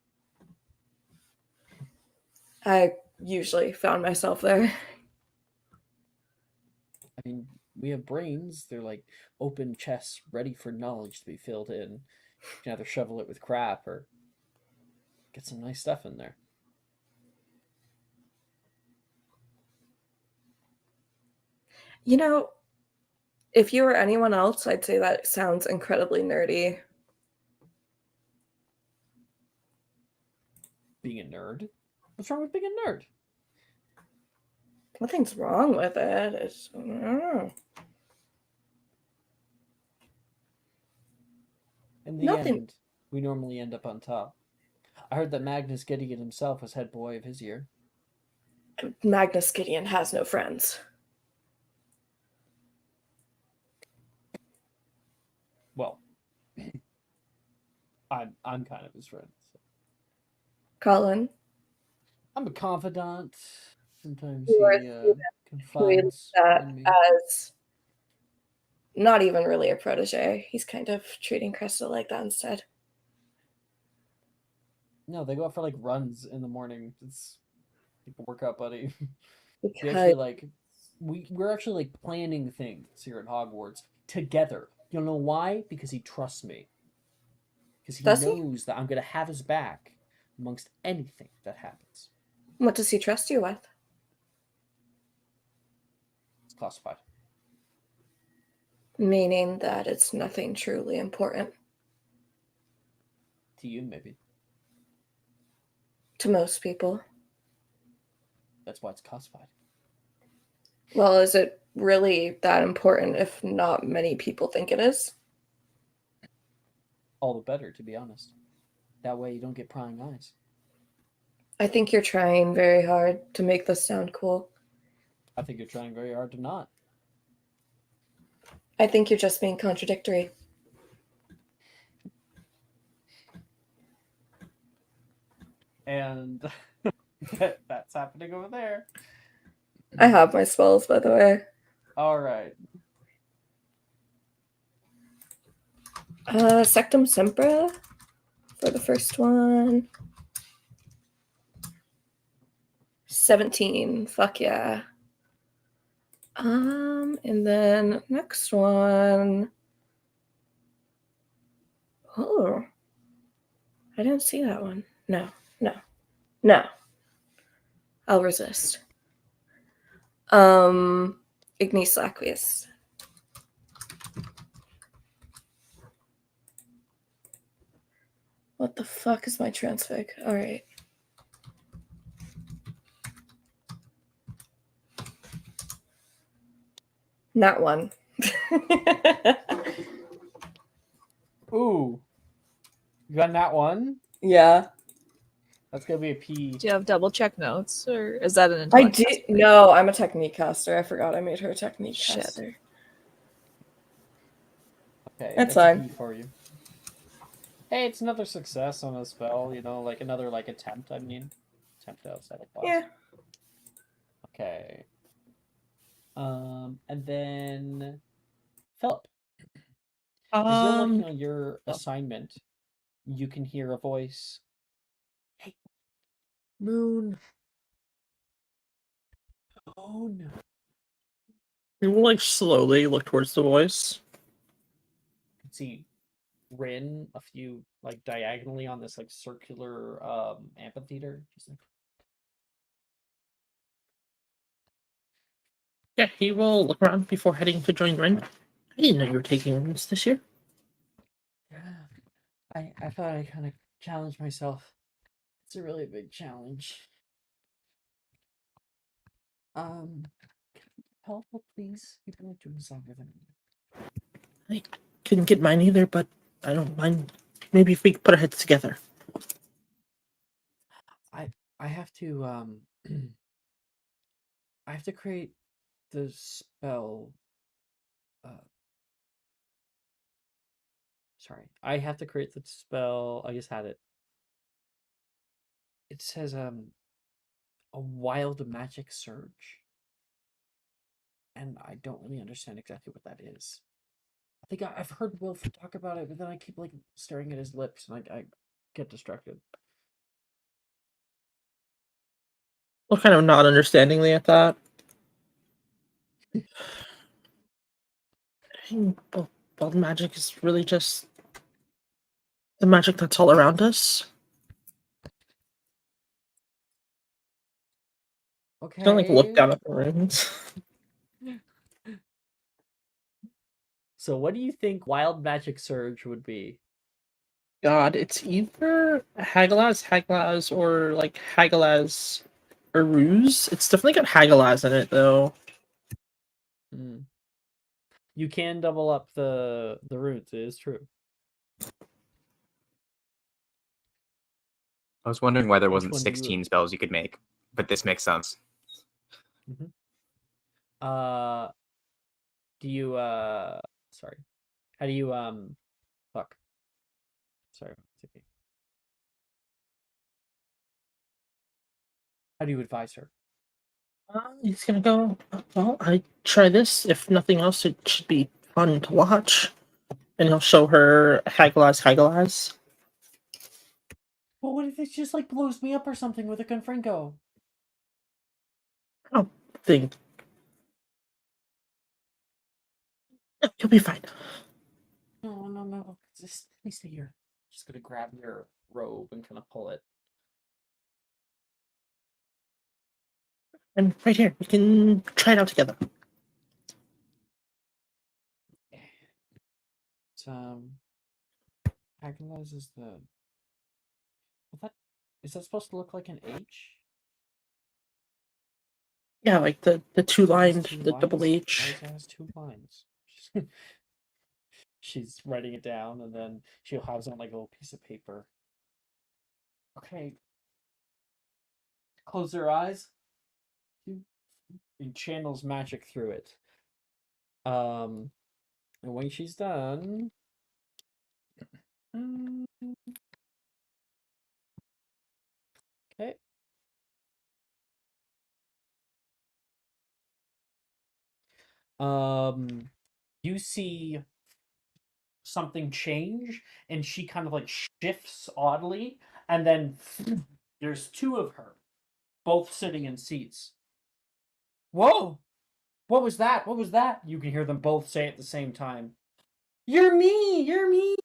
I usually found myself there. I mean, we have brains. They're like open chests ready for knowledge to be filled in. You can either shovel it with crap or get some nice stuff in there. You know, if you were anyone else, I'd say that sounds incredibly nerdy. Being a nerd? What's wrong with being a nerd? Nothing's wrong with it. It's, I don't know. In the end, we normally end up on top. I heard that Magnus Gideon himself was head boy of his year. Magnus Gideon has no friends. Well, I'm kind of his friend. So. Colin? I'm a confidant. Sometimes he confides in me. as not even really a protege. He's kind of treating Crystal like that instead. No, they go out for like runs in the morning. It's like a workout buddy. Because we're actually like planning things here at Hogwarts together. You know why? Because he trusts me. Because he knows that I'm gonna have his back amongst anything that happens. What does he trust you with? It's classified. Meaning that it's nothing truly important. To you, maybe. To most people. That's why it's classified. Well, is it really that important if not many people think it is? All the better, to be honest. That way you don't get prying eyes. I think you're trying very hard to make this sound cool. I think you're trying very hard to not. I think you're just being contradictory. And that's happening over there. I have my spells, by the way. All right. Sectum Sempra for the first one. 17. Fuck yeah. And then next one. Oh. I didn't see that one. No. I'll resist. Ignis Laqueus. What the fuck is my transfig? All right. Not one. Ooh. You got that one? Yeah. That's gonna be a P. Do you have double check notes, or is that an I intellect? do. test? No, I'm a technique caster. I forgot I made her a technique Shit. caster. Okay, That's a fine. P for you. Hey, it's another success on a spell. You know, like another attempt. I mean, attempt outside of class. Yeah. Okay. And then Philip, as you're working on your assignment, you can hear a voice. Hey, Moon. Moon. We will like slowly look towards the voice. You can see Rin a few like diagonally on this like circular amphitheater. Just like, Yeah, he will look around before heading to join Ren. I didn't know you were taking rooms this year. yeah, I thought I kind of challenged myself. It's a really big challenge. Help, please. You've been doing this longer than me. I couldn't get mine either, but I don't mind. Maybe if we could put our heads together. I have to I have to create the spell. Sorry, I have to create the spell. I just had it. It says a wild magic surge, and I don't really understand exactly what that is. I think I've heard Wilf talk about it, but then I keep like staring at his lips, and I get distracted. Well, kind of not understandingly at that. Well, magic is really just the magic that's all around us. Okay. Don't like look down at the rooms. So, what do you think wild magic surge would be? God, it's either Hagalaz, or like Hagalaz or Ruse. It's definitely got Hagalaz in it though. You can double up the roots. It is true. I was wondering why there Which wasn't one do you- 16 spells you could make, but this makes sense. Do you sorry. How do you fuck? Sorry, it's okay. How do you advise her? He's gonna go. Well, I try this. If nothing else, it should be fun to watch. And he'll show her Hagalaz. Well, what if it just like blows me up or something with a Confringo? I don't think. You'll be fine. No. Just please stay here. Just gonna grab your robe and kind of pull it. And right here, we can try it out together. It's Hagalaz is the. Well, that is that supposed to look like an H? Yeah, like the two lines, Two the lines? double H. Why it has 2 lines? She's writing it down, and then she'll have it on like a little piece of paper. Okay. Close their eyes. And channels magic through it. And when she's done. Okay. You see something change, and she kind of like shifts oddly, and then there's 2 of her, both sitting in seats. Whoa! What was that? What was that? You can hear them both say at the same time. You're me! You're me!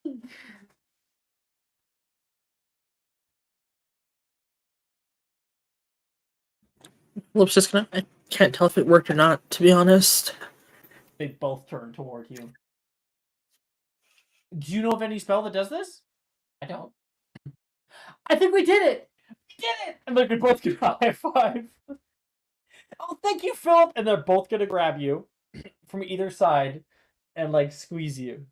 Philip's just gonna. I can't tell if it worked or not, to be honest. They both turn toward you. Do you know of any spell that does this? I don't. I think we did it! We did it! And they're both gonna high five. Oh, thank you, Philip! And they're both gonna grab you from either side and like squeeze you.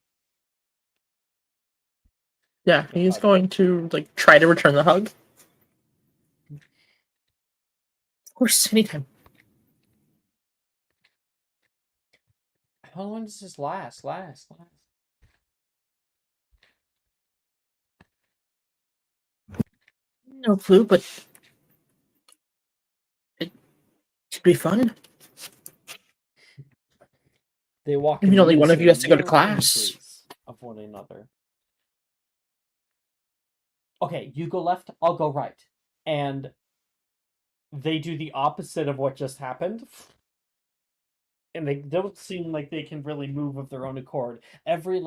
Yeah, he's going to like try to return the hug. course, anytime. How long does this last? No clue, but it should be fun. They walk I mean, in only one of you has to go to menacing class. embrace of one another. Okay, you go left, I'll go right. And they do the opposite of what just happened. And they don't seem like they can really move of their own accord. Every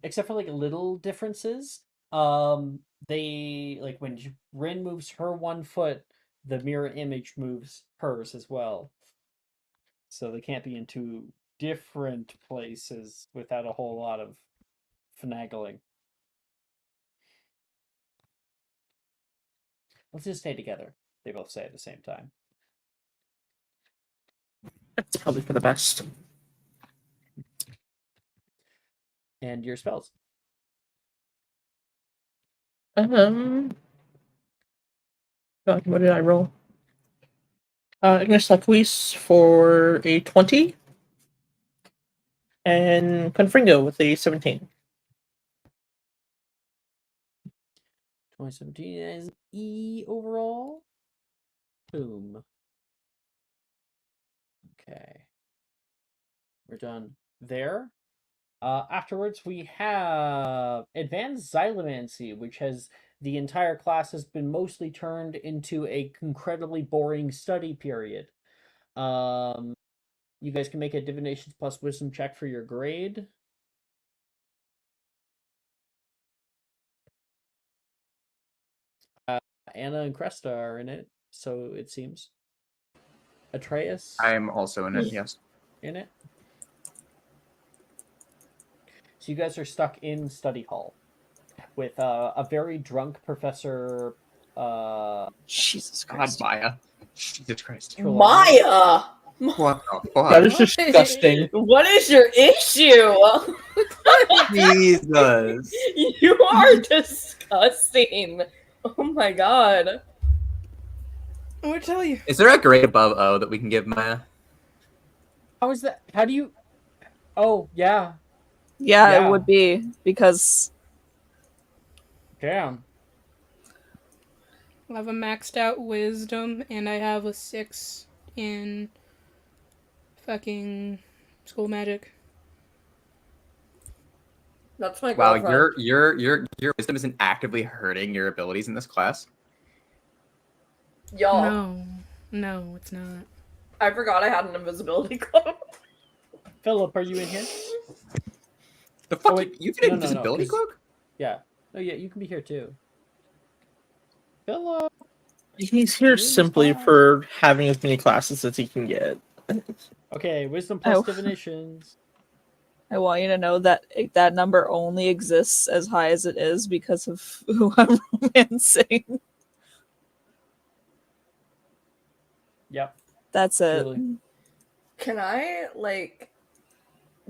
except for like little differences, they like when Rin moves her 1 foot, the mirror image moves hers as well. So they can't be in two different places without a whole lot of finagling. Let's just stay together, they both say at the same time. That's probably for the best. And your spells. God, what did I roll? Ignis Laquis for a 20. And Confringo with a 17. 2017 is E overall. Boom. Okay. We're done there. Afterwards, we have Advanced Xylomancy, which has the entire class has been mostly turned into a incredibly boring study period. You guys can make a Divinations plus Wisdom check for your grade. Anna and Cresta are in it, so it seems. Atreus? I am also in it, yes. In it? So you guys are stuck in study hall with a very drunk Professor. Jesus God, Christ. Maya. Jesus Christ. Maya! What the fuck? That is disgusting. What is your issue? Jesus. You are disgusting. Oh my god. I would tell you. Is there a grade above O that we can give Maya? How is that? How do you? Oh yeah. Yeah, Yeah. it would be because Damn. I have a maxed out wisdom, and I have a 6 in fucking school magic. That's my Wow, girlfriend. your wisdom isn't actively hurting your abilities in this class. Y'all, No, it's not. I forgot I had an invisibility cloak. Philip, are you in here? The fuck? Oh, wait. You can No, invisibility 'cause- cloak? Yeah. Oh yeah, you can be here too. Philip. He's here simply for having as many classes as he can get. Okay, Wisdom plus Oh. Divinations. I want you to know that that number only exists as high as it is because of who I'm romancing. Yep. That's it. Truly. Can I,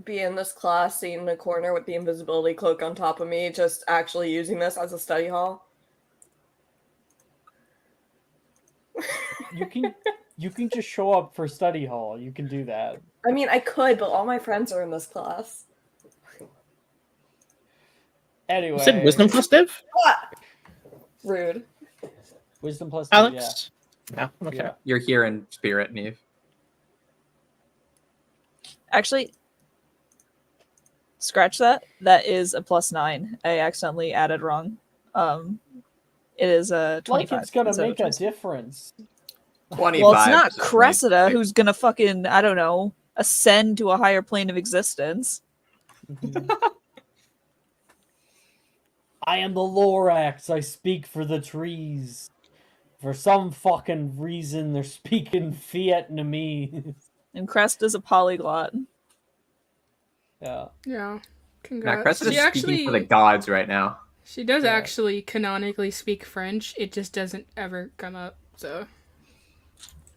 be in this class, sitting in a corner with the invisibility cloak on top of me, just actually using this as a study hall? You can just show up for study hall. You can do that. I mean, I could, but all my friends are in this class. Anyway. You said Wisdom plus Div? What? Rude. Wisdom plus Alex? Yeah. No, okay. Yeah. You're here in spirit, Neve. Actually, scratch that. That is a +9. I accidentally added wrong. It is a 25. Like it's gonna instead of make a 26. difference. 25. Well, it's not so Cressida who's gonna fucking, I don't know, ascend to a higher plane of existence. I am the Lorax. I speak for the trees. For some fucking reason, they're speaking Vietnamese. And Cresta's a polyglot. Yeah. Yeah. Congrats. Now, Cressida's She speaking actually, for the gods right now. she does Yeah. actually canonically speak French. It just doesn't ever come up. So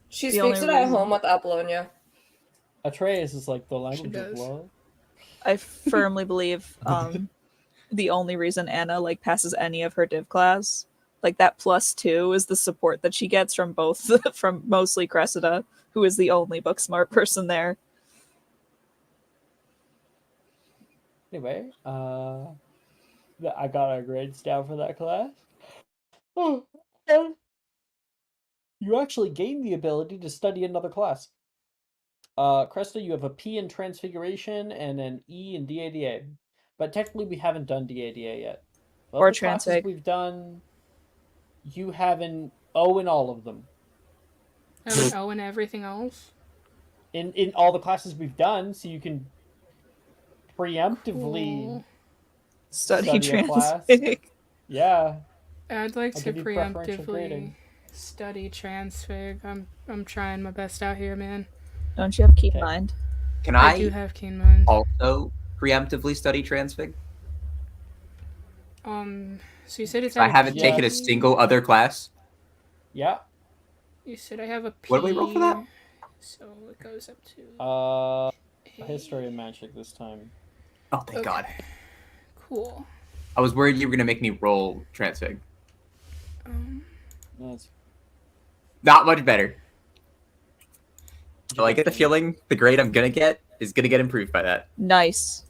She The speaks it only at reason- home with Apollonia. Atreus is like the language of does. love. I firmly believe the only reason Anna passes any of her div class like that +2 is the support that she gets from both from mostly Cressida, who is the only book smart person there. Anyway, I got our grades down for that class. Oh, and you actually gain the ability to study another class. Cresta, you have a P in Transfiguration and an E in DADA. But technically we haven't done DADA yet. Of Or the classes Transfig. we've done, you have an O in all of them. I have an O in everything else. In all the classes we've done, so you can preemptively Cool. Study a class. Transfig. Yeah. I'd like I'll to give you preferential preemptively grading. study Transfig. I'm trying my best out here, man. Don't you have keen Okay. mind? Can I do have keen mind. also preemptively study Transfig? So you said it's I at a haven't P? taken a single other class. Yeah. You said I have a P. What do we roll for that? So it goes up to History and Magic this time. Oh, thank God. Cool. I was worried you were going to make me roll Transfig. That's Not much better. So I get the feeling the grade I'm going to get is going to get improved by that. Nice.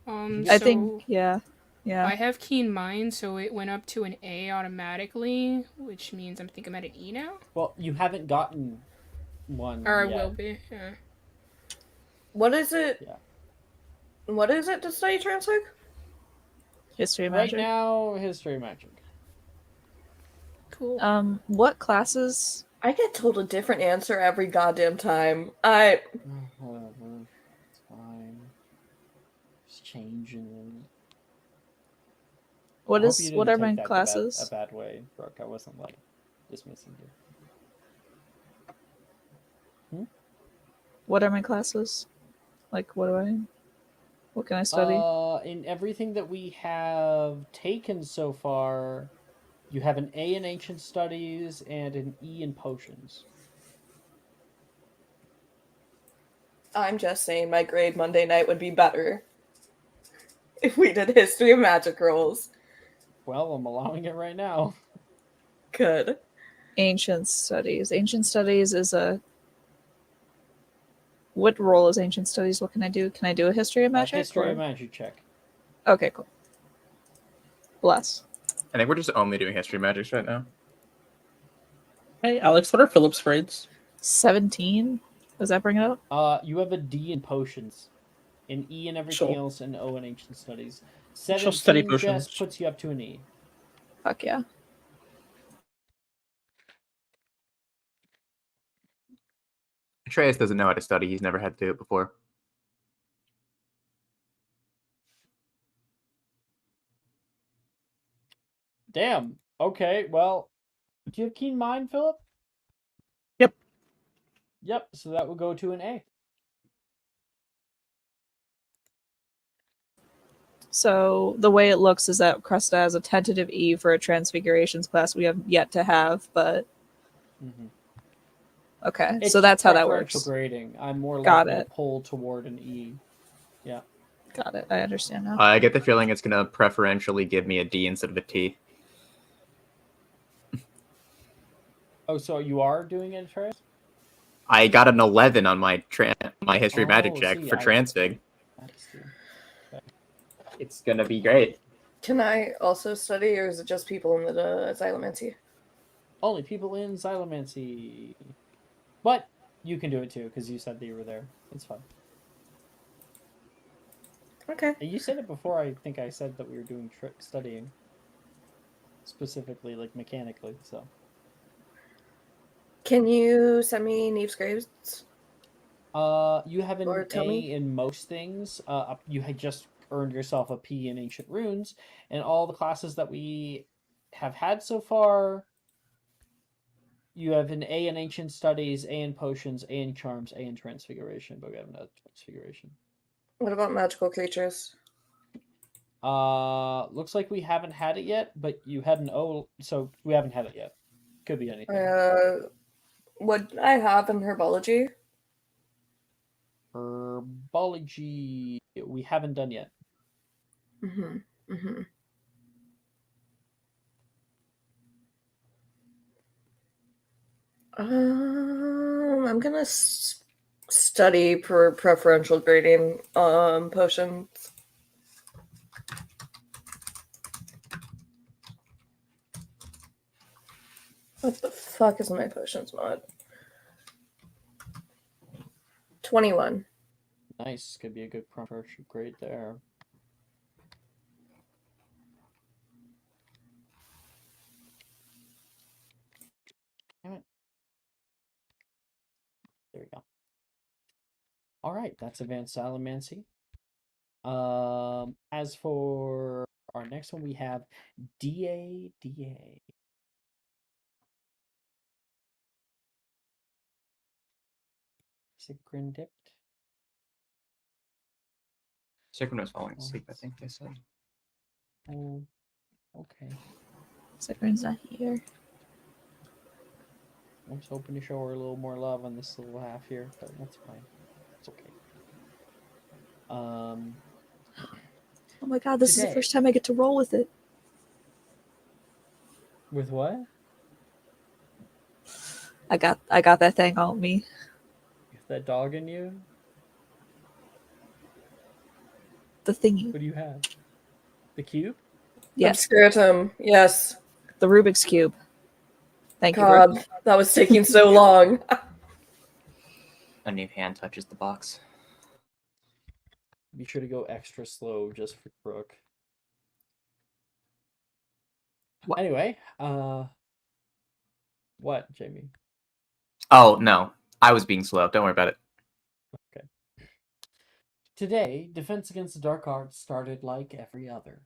I think, yeah. I have keen mind, so it went up to an A automatically, which means I think I'm at an E now. Well, you haven't gotten one Or I yet. will be, yeah. What is it? Yeah. What is it to study Transfig? History of Right Magic. now, History of Magic. Cool. What classes? I get told a different answer every goddamn time. Whatever. It's fine. Just changing. What are my classes? A bad way, Brooke. I wasn't like dismissing you. What are my classes? Like, what can I study? In everything that we have taken so far, you have an A in Ancient Studies and an E in Potions. I'm just saying my grade Monday night would be better if we did History of Magic rolls. Well, I'm allowing it right now. Good. Ancient Studies. Ancient Studies is a... What role is Ancient Studies? What can I do? Can I do a History of Magic? History of Magic check. Okay, cool. Bless. I think we're just only doing History of Magic right now. Hey, Alex, what are Philip's grades? 17? Does that bring it up? You have a D in Potions, an E in everything else, and O in Ancient Studies. 17 study potions. just puts you up to an E. Fuck yeah. Atreus doesn't know how to study. He's never had to do it before. Damn. Okay, well, do you have Keen Mind, Philip? Yep. Yep, so that would go to an A. So the way it looks is that Cresta has a tentative E for a Transfigurations class we have yet to have, but... Okay, It's so that's how that preferential works. grading. I'm more Got likely it. to pull toward an E. Yeah. Got it. I understand now. I get the feeling it's going to preferentially give me a D instead of a T. Oh, so you are doing it, Trace? I got an 11 on my History of Magic Oh, check see, for Transfig. I see. Okay. It's going to be great. Can I also study, or is it just people in the Xylomancy? Only people in Xylomancy. But you can do it too, because you said that you were there. It's fine. Okay. You said it before. I think I said that we were doing studying. Specifically, like mechanically, so. Can you send me Neve's grades? You have an Or tell A me? in most things. You had just earned yourself a P in Ancient Runes, and all the classes that we have had so far, you have an A in Ancient Studies, A in Potions, A in Charms, A in Transfiguration, but we haven't had Transfiguration. What about magical creatures? Looks like we haven't had it yet, but you had an O, so we haven't had it yet. Could be anything. What I have in herbology? Herbology, we haven't done yet. I'm gonna study for preferential grading potions. What the fuck is my potions mod? 21. Nice. Could be a good preferential grade there. Damn it. There we go. All right, that's advanced allomancy. As for our next one, we have DA. Is it Grindict? Sigrid was falling asleep, I think they said. Oh, okay. Sigrid's not here. I was hoping to show her a little more love on this little half here, but that's fine. It's okay. Oh my god, this is the Today. first time I get to roll with it. With what? I got that thing on me. Is that dog in you? The thingy. What do you have? The cube? Yes, Obscuratum. Yes. the Rubik's Cube. Thank you, God, Brooke. that was taking so long. A new hand touches the box. Be sure to go extra slow just for Brooke. What? Anyway, what, Jamie? Oh, no. I was being slow. Don't worry about it. Okay. Today, Defense Against the Dark Arts started like every other.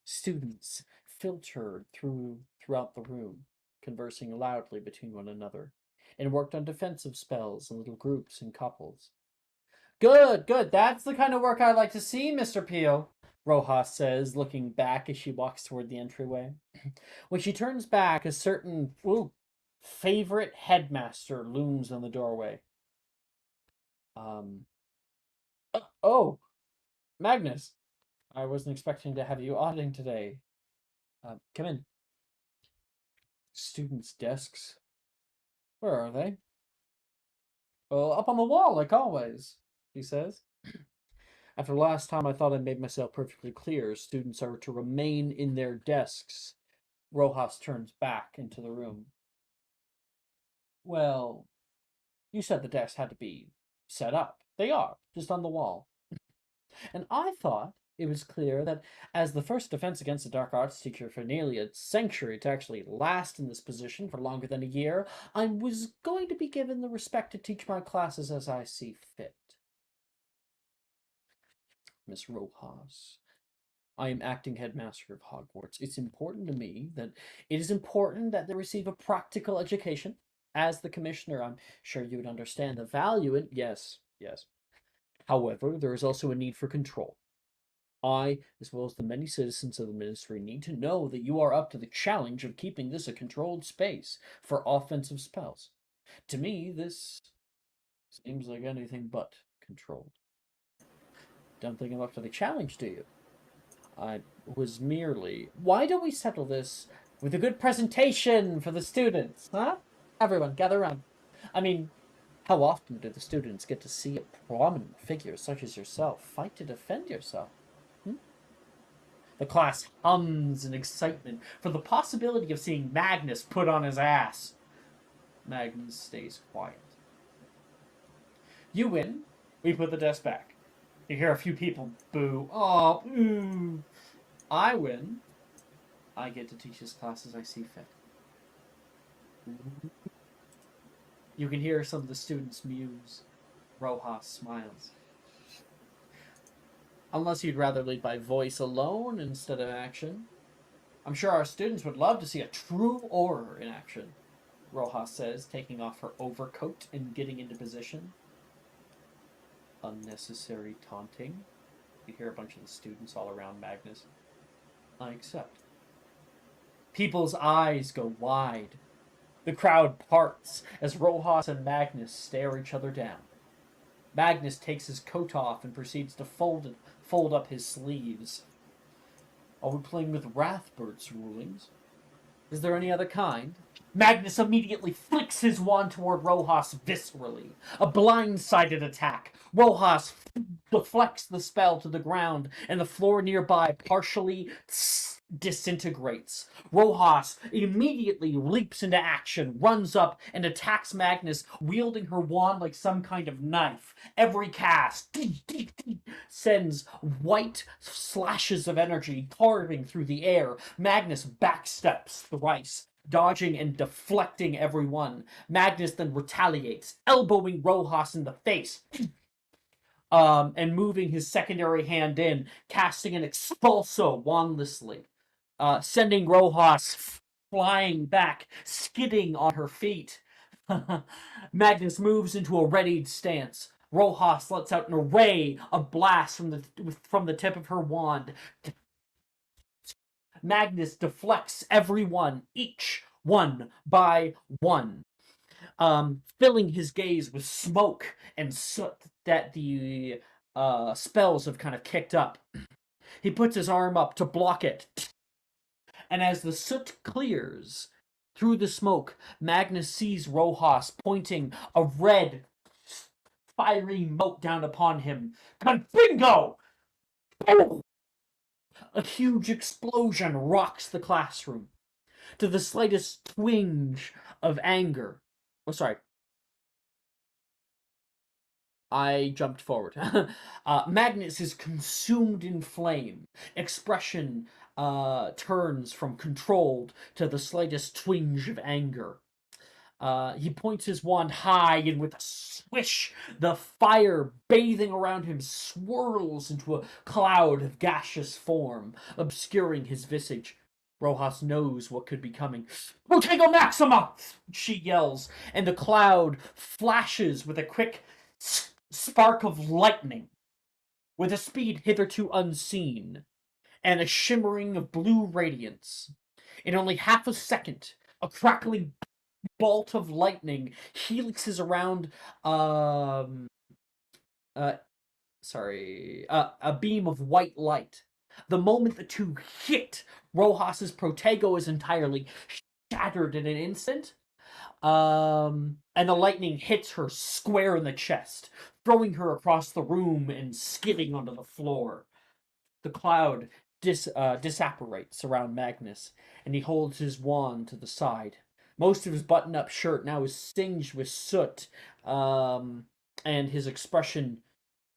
Students filtered throughout the room, conversing loudly between one another, and worked on defensive spells in little groups and couples. Good. That's the kind of work I like to see, Mr. Peel, Rojas says, looking back as she walks toward the entryway. When she turns back, a certain favorite headmaster looms on the doorway. Oh, Magnus. I wasn't expecting to have you auditing today. Come in. Students' desks. Where are they? Well, up on the wall, like always, he says. After last time, I thought I made myself perfectly clear. Students are to remain in their desks. Rojas turns back into the room. Well, you said the desks had to be set up. They are, just on the wall. And I thought it was clear that as the first Defense Against the Dark Arts teacher for nearly a century to actually last in this position for longer than a year, I was going to be given the respect to teach my classes as I see fit. Miss Rojas, I am acting headmaster of Hogwarts. It is important that they receive a practical education. As the commissioner, I'm sure you would understand the value in... Yes. However, there is also a need for control. I, as well as the many citizens of the ministry, need to know that you are up to the challenge of keeping this a controlled space for offensive spells. To me, this seems like anything but controlled. Don't think I'm up to the challenge, do you? I was merely... Why don't we settle this with a good presentation for the students, huh? Everyone, gather around. I mean, how often do the students get to see a prominent figure such as yourself fight to defend yourself? The class hums in excitement for the possibility of seeing Magnus put on his ass. Magnus stays quiet. You win. We put the desk back. You hear a few people boo. Oh, boo. I win. I get to teach this class as I see fit. You can hear some of the students muse. Rojas smiles. Unless you'd rather lead by voice alone instead of action. I'm sure our students would love to see a true auror in action, Rojas says, taking off her overcoat and getting into position. Unnecessary taunting. You hear a bunch of the students all around Magnus. I accept. People's eyes go wide. The crowd parts as Rojas and Magnus stare each other down. Magnus takes his coat off and proceeds to fold up his sleeves. Are we playing with Rathbird's rulings? Is there any other kind? Magnus immediately flicks his wand toward Rojas viscerally. A blindsided attack. Rojas deflects the spell to the ground, and the floor nearby partially disintegrates. Rojas immediately leaps into action, runs up, and attacks Magnus, wielding her wand like some kind of knife. Every cast sends white slashes of energy carving through the air. Magnus backsteps thrice, dodging and deflecting everyone. Magnus then retaliates, elbowing Rojas in the face. And moving his secondary hand in, casting an expulso wandlessly, sending Rojas flying back, skidding on her feet. Magnus moves into a readied stance. Rojas lets out an array of blasts from the tip of her wand. Magnus deflects everyone, each one by one, filling his gaze with smoke and soot that the spells have kind of kicked up. He puts his arm up to block it, and as the soot clears through the smoke, Magnus sees Rojas pointing a red, fiery mote down upon him. Bingo! A huge explosion rocks the classroom. To the slightest twinge of anger. Oh, sorry. I jumped forward. Magnus is consumed in flame. Expression turns from controlled to the slightest twinge of anger. He points his wand high, and with a swish, the fire bathing around him swirls into a cloud of gaseous form, obscuring his visage. Rojas knows what could be coming. "Protego Maxima!" she yells, and the cloud flashes with a quick spark of lightning, with a speed hitherto unseen, and a shimmering of blue radiance. In only half a second, a crackling bolt of lightning helixes around a beam of white light. The moment the two hit, Rojas's Protego is entirely shattered in an instant, and the lightning hits her square in the chest, throwing her across the room and skidding onto the floor. The cloud disapparates around Magnus, and he holds his wand to the side. Most of his button-up shirt now is singed with soot, and his expression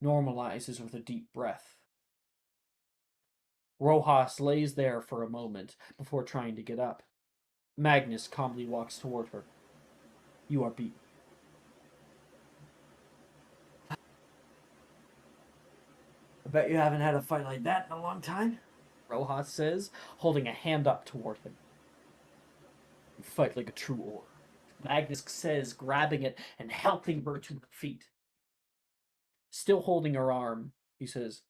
normalizes with a deep breath. Rojas lays there for a moment before trying to get up. Magnus calmly walks toward her. "You are beaten." "I bet you haven't had a fight like that in a long time," Rojas says, holding a hand up toward him. "You fight like a true warrior," Magnus says, grabbing it and helping her to her feet. Still holding her arm, he says,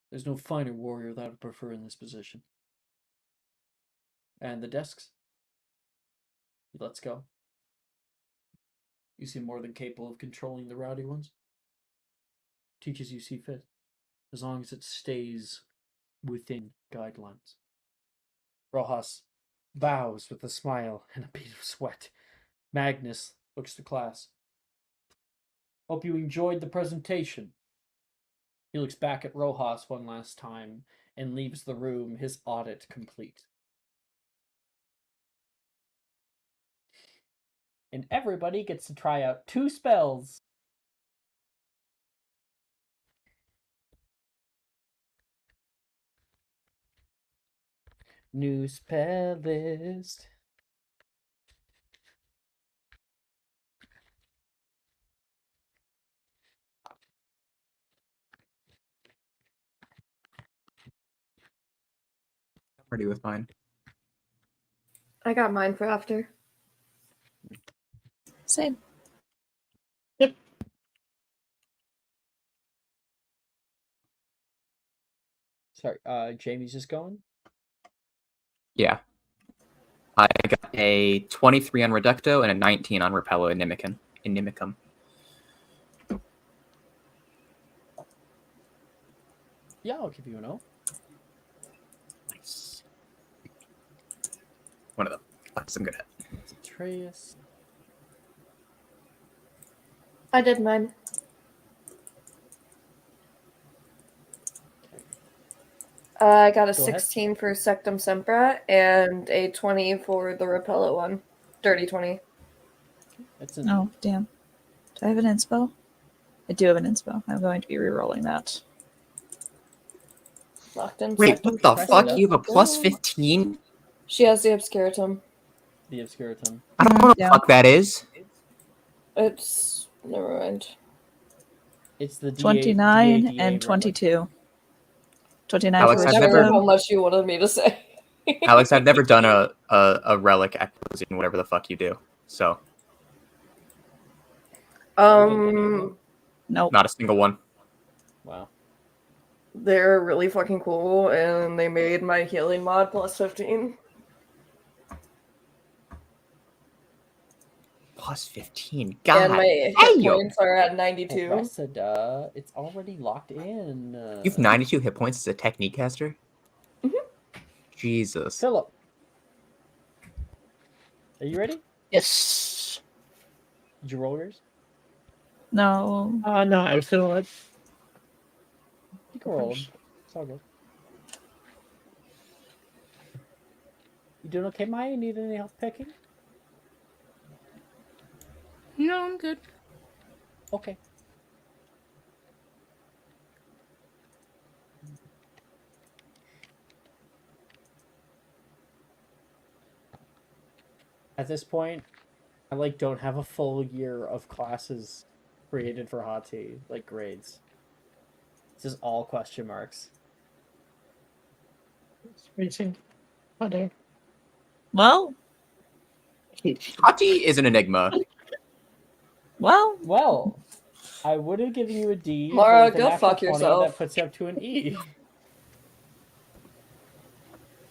"There's no finer warrior that I would prefer in this position." "And the desks?" He lets go. "You seem more than capable of controlling the rowdy ones." "Teach as you see fit, as long as it stays within guidelines." Rojas bows with a smile and a bead of sweat. Magnus looks to class. "Hope you enjoyed the presentation." He looks back at Rojas one last time and leaves the room, his audit complete. And everybody gets to try out 2 spells. New spell list. I'm ready with mine. I got mine for after. Same. Sorry, Jamie's just going? Yeah. I got a 23 on Reducto and a 19 on Repello and Inimicum. Yeah, I'll give you an O. Nice. One of them. That's I'm good at. Atreus. I did mine. I got a Go ahead. 16 for Sectum Sempra and a 20 for the Repellent one. Dirty 20. That's an Oh, damn. Do I have an inspo? I do have an inspo. I'm going to be re-rolling that. Locked in. Wait, Sectum what the Press fuck? it up. You have a plus Go. 15? She has the Obscuratum. the Obscuratum. I don't know what the Yeah. fuck that is. It's. Never mind. It's the 29 DADA and relic. 22. 29 Alex, for I've Whichever never- how Wisdom. much you wanted me to say. Alex, I've never done a relic acquisition, whatever the fuck you do. So, Nope. not a single one. Wow. They're really fucking cool, and they made my healing mod plus 15. Plus 15. God. And my hit damn. points are at 92. Cressida, it's already locked in. You have 92 hit points as a technique caster? Mhm. Jesus. Philip. Are you ready? Yes. Did you roll yours? No. No, I was gonna let. You can roll them. It's all good. You doing okay, Maya? You need any help picking? No, I'm good. Okay. At this point, I don't have a full year of classes created for Hati, like grades. This is all question marks. Racing. Whatever. Well, Hati is an enigma. well, Well, I would have given you a D. Mara, but with a go natural fuck 20, yourself. That puts you up to an E.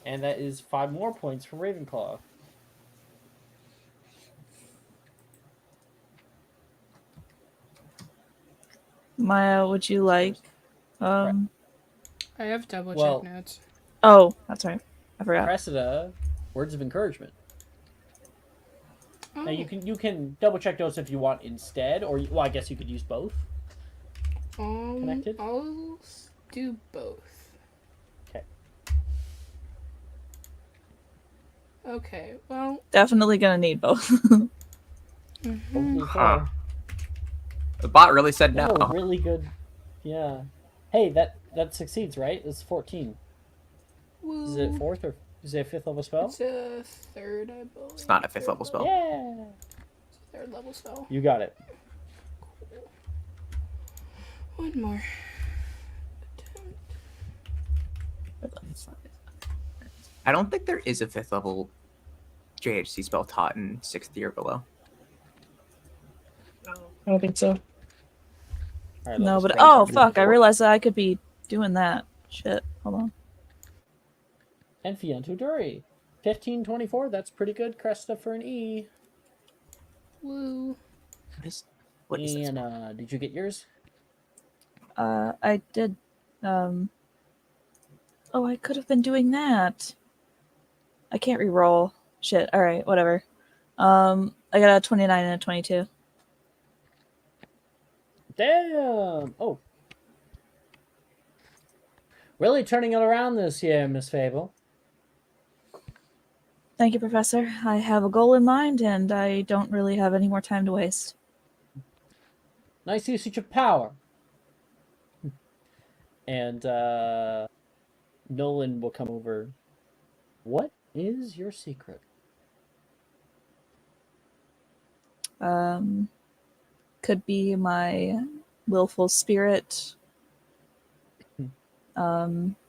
And that is 5 more points for Ravenclaw. Maya, would you like? Um. I have double Well- check notes. Oh, that's right. I forgot. Cressida, words of encouragement. Oh, Now you can double check notes if you want instead, or well, I guess you could use both. connected? I'll do both. Okay. Okay, well. Definitely gonna need both. Hopefully Huh. four. The bot really said no. No, really good. Yeah. Hey, that succeeds, right? It's 14. Woo. Is it fourth or is it a 5th level spell? It's a third, I believe. It's not a 5th level spell. Yeah. It's a third level spell. You got it. One more. I don't think there is a 5th level JHC spell taught in 6th year below. I don't think so. All right, No, level but spell. oh fuck! I realized that I could be doing that. Shit. Hold on. And Fiantu Duri. 1524, that's pretty good. Cresta for an E. Woo. What is this? And did you get yours? I did. Oh, I could have been doing that. I can't re-roll. Shit. All right. Whatever. I got a 29 and a 22. Damn! Oh. Really turning it around this year, Miss Fable. Thank you, Professor. I have a goal in mind, and I don't really have any more time to waste. Nice usage of power. And Nolan will come over. What is your secret? Could be my willful spirit,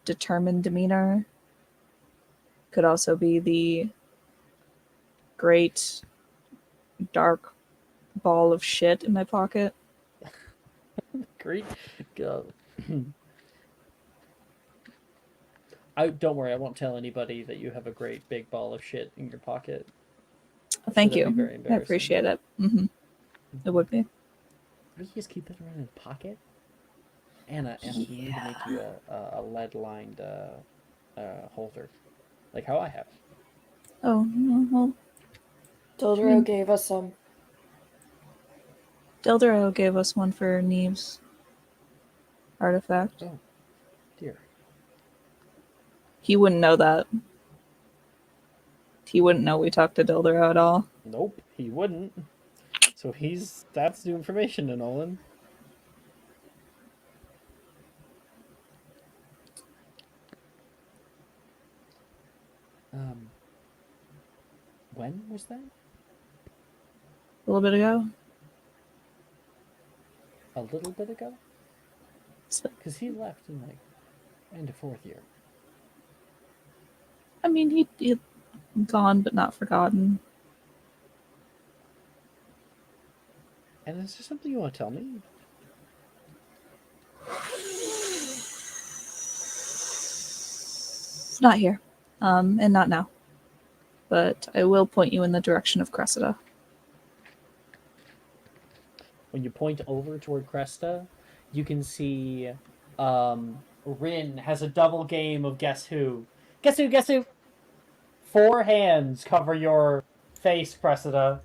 determined demeanor. Could also be the great dark ball of shit in my pocket. Great. Go. Don't worry, I won't tell anybody that you have a great big ball of shit in your pocket. Thank that'd be you. very I embarrassing. appreciate it. It would be. You just keep that around in the pocket? Anna, we need to make you a lead-lined holder. Like how I have. Oh, well, Dildro gave us some. Dildero gave us one for Neve's artifact. Oh, dear. He wouldn't know that. He wouldn't know we talked to Dildero at all. Nope, he wouldn't. So that's new information to Nolan. When was that? A little bit ago. A little bit ago? So, Because he left in like end of 4th year. I mean, he'd gone but not forgotten. And is there something you want to tell me? Not here. And not now. But I will point you in the direction of Cressida. When you point over toward Cresta, you can see Rin has a double game of Guess Who. Guess who? Guess who? 4 hands cover your face, Cressida.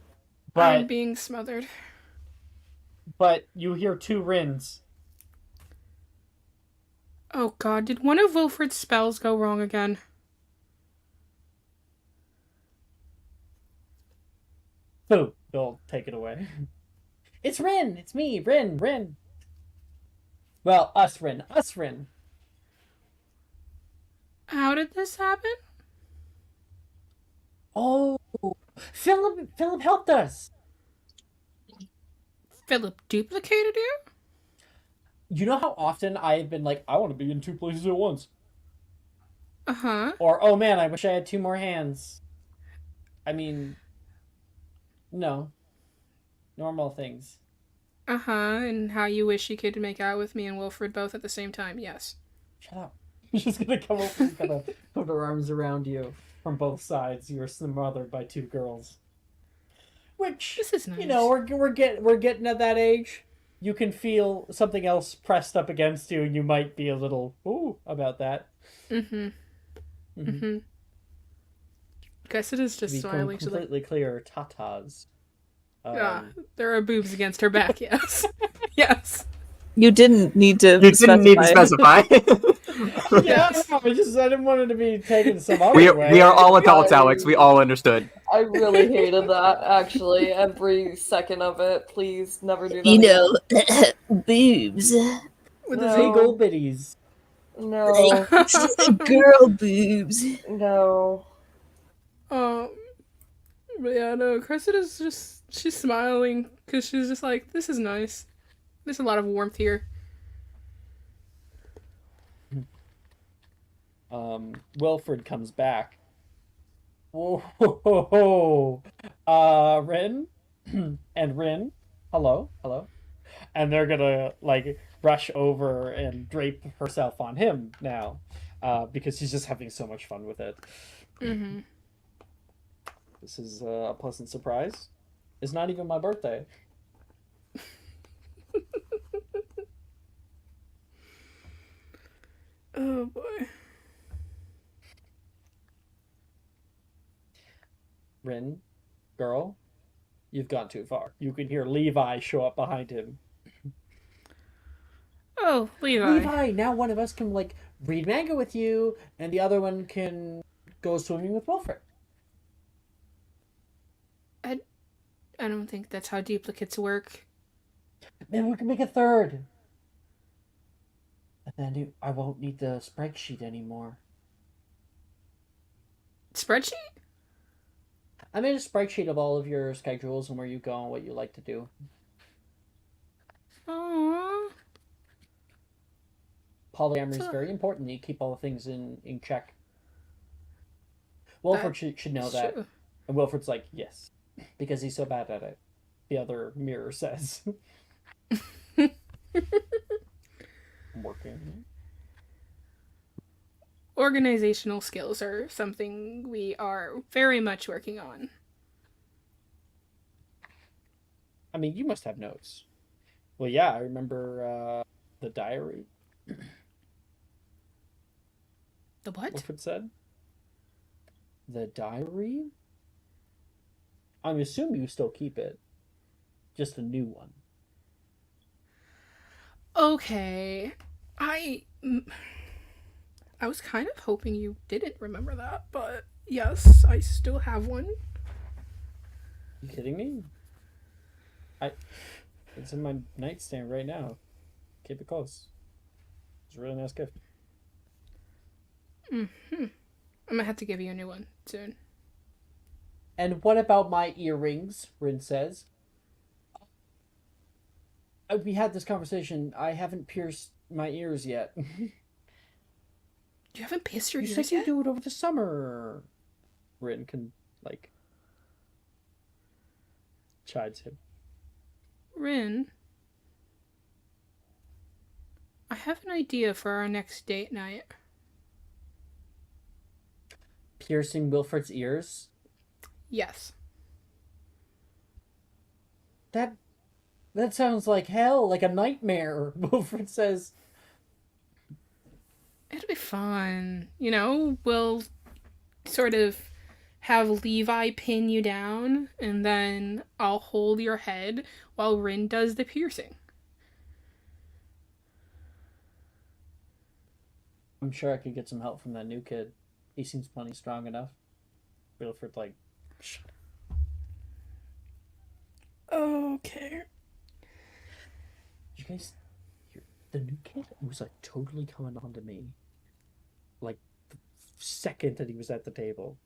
I'm But being smothered. you hear 2 Rins. Oh god, did one of Wilfred's spells go wrong again? Boo! They'll take it away. It's Rin! It's me! Rin! Well, us Rin. How did this happen? Oh! Philip helped us! Philip duplicated you? You know how often I've been like, I want to be in 2 places at once? Uh-huh. Or, oh man, I wish I had 2 more hands. I mean, no. Normal things. Uh-huh, and how you wish you could make out with me and Wilfred both at the same time, yes. Shut up. She's gonna come over and kind of put her arms around you from both sides. You're smothered by 2 girls. Which, This is nice. you know, we're getting at that age. You can feel something else pressed up against you, and you might be a little, ooh, about that. Mm-hmm. Mm-hmm. Guess it is To just be smiling. She's like, completely clear, tatas. yeah, there are boobs against her back, yes. Yes. You didn't need to You didn't need to specify. Yes. I didn't want it to be taken some other we way. are all adults, Alex. We all understood. I really hated that, actually. Every second of it. Please, never do that You again. know, boobs. With No. his Big old bitties. No. Girl boobs. No. But yeah, no, Cressida's just, she's smiling, because she's just like, this is nice. There's a lot of warmth here. Wilfred comes back. Whoa, Rin, and Rin, hello, and they're gonna like rush over and drape herself on him now, because she's just having so much fun with it. Mm-hmm. This is a pleasant surprise. It's not even my birthday. Oh boy. Rin, girl, you've gone too far. You can hear Levi show up behind him. Oh, Levi. Levi, now one of us can like read manga with you, and the other one can go swimming with Wilfred. I don't think that's how duplicates work. Then we can make a third. And then I won't need the spreadsheet anymore. Spreadsheet? I made a spreadsheet of all of your schedules and where you go and what you like to do. Aww. Polyamory is very important. You keep all the things in check. Wilfred should know that. True. And Wilfred's like, yes. Because he's so bad at it. The other mirror says. I'm working. Organizational skills are something we are very much working on. I mean, you must have notes. Well, yeah, I remember the diary. The what? Wilfred said. The diary? I'm assuming you still keep it. Just a new one. Okay. I was kind of hoping you didn't remember that, but yes, I still have one. You kidding me? It's in my nightstand right now. Keep it close. It's a really nice gift. I'm gonna have to give you a new one soon. And what about my earrings? Rin says. We had this conversation. I haven't pierced my ears yet. You haven't pierced your You ears said you'd yet? do it over the summer. Rin can, like, chides him. Rin, I have an idea for our next date night. Piercing Wilfred's ears? Yes. That sounds like hell, like a nightmare, Wilfred says. It'll be fun. You know, we'll sort of have Levi pin you down, and then I'll hold your head while Rin does the piercing. I'm sure I could get some help from that new kid. He seems plenty strong enough. Wilfred, like, shut up. Okay. You guys, the new kid was like totally coming on to me. Like, the second that he was at the table.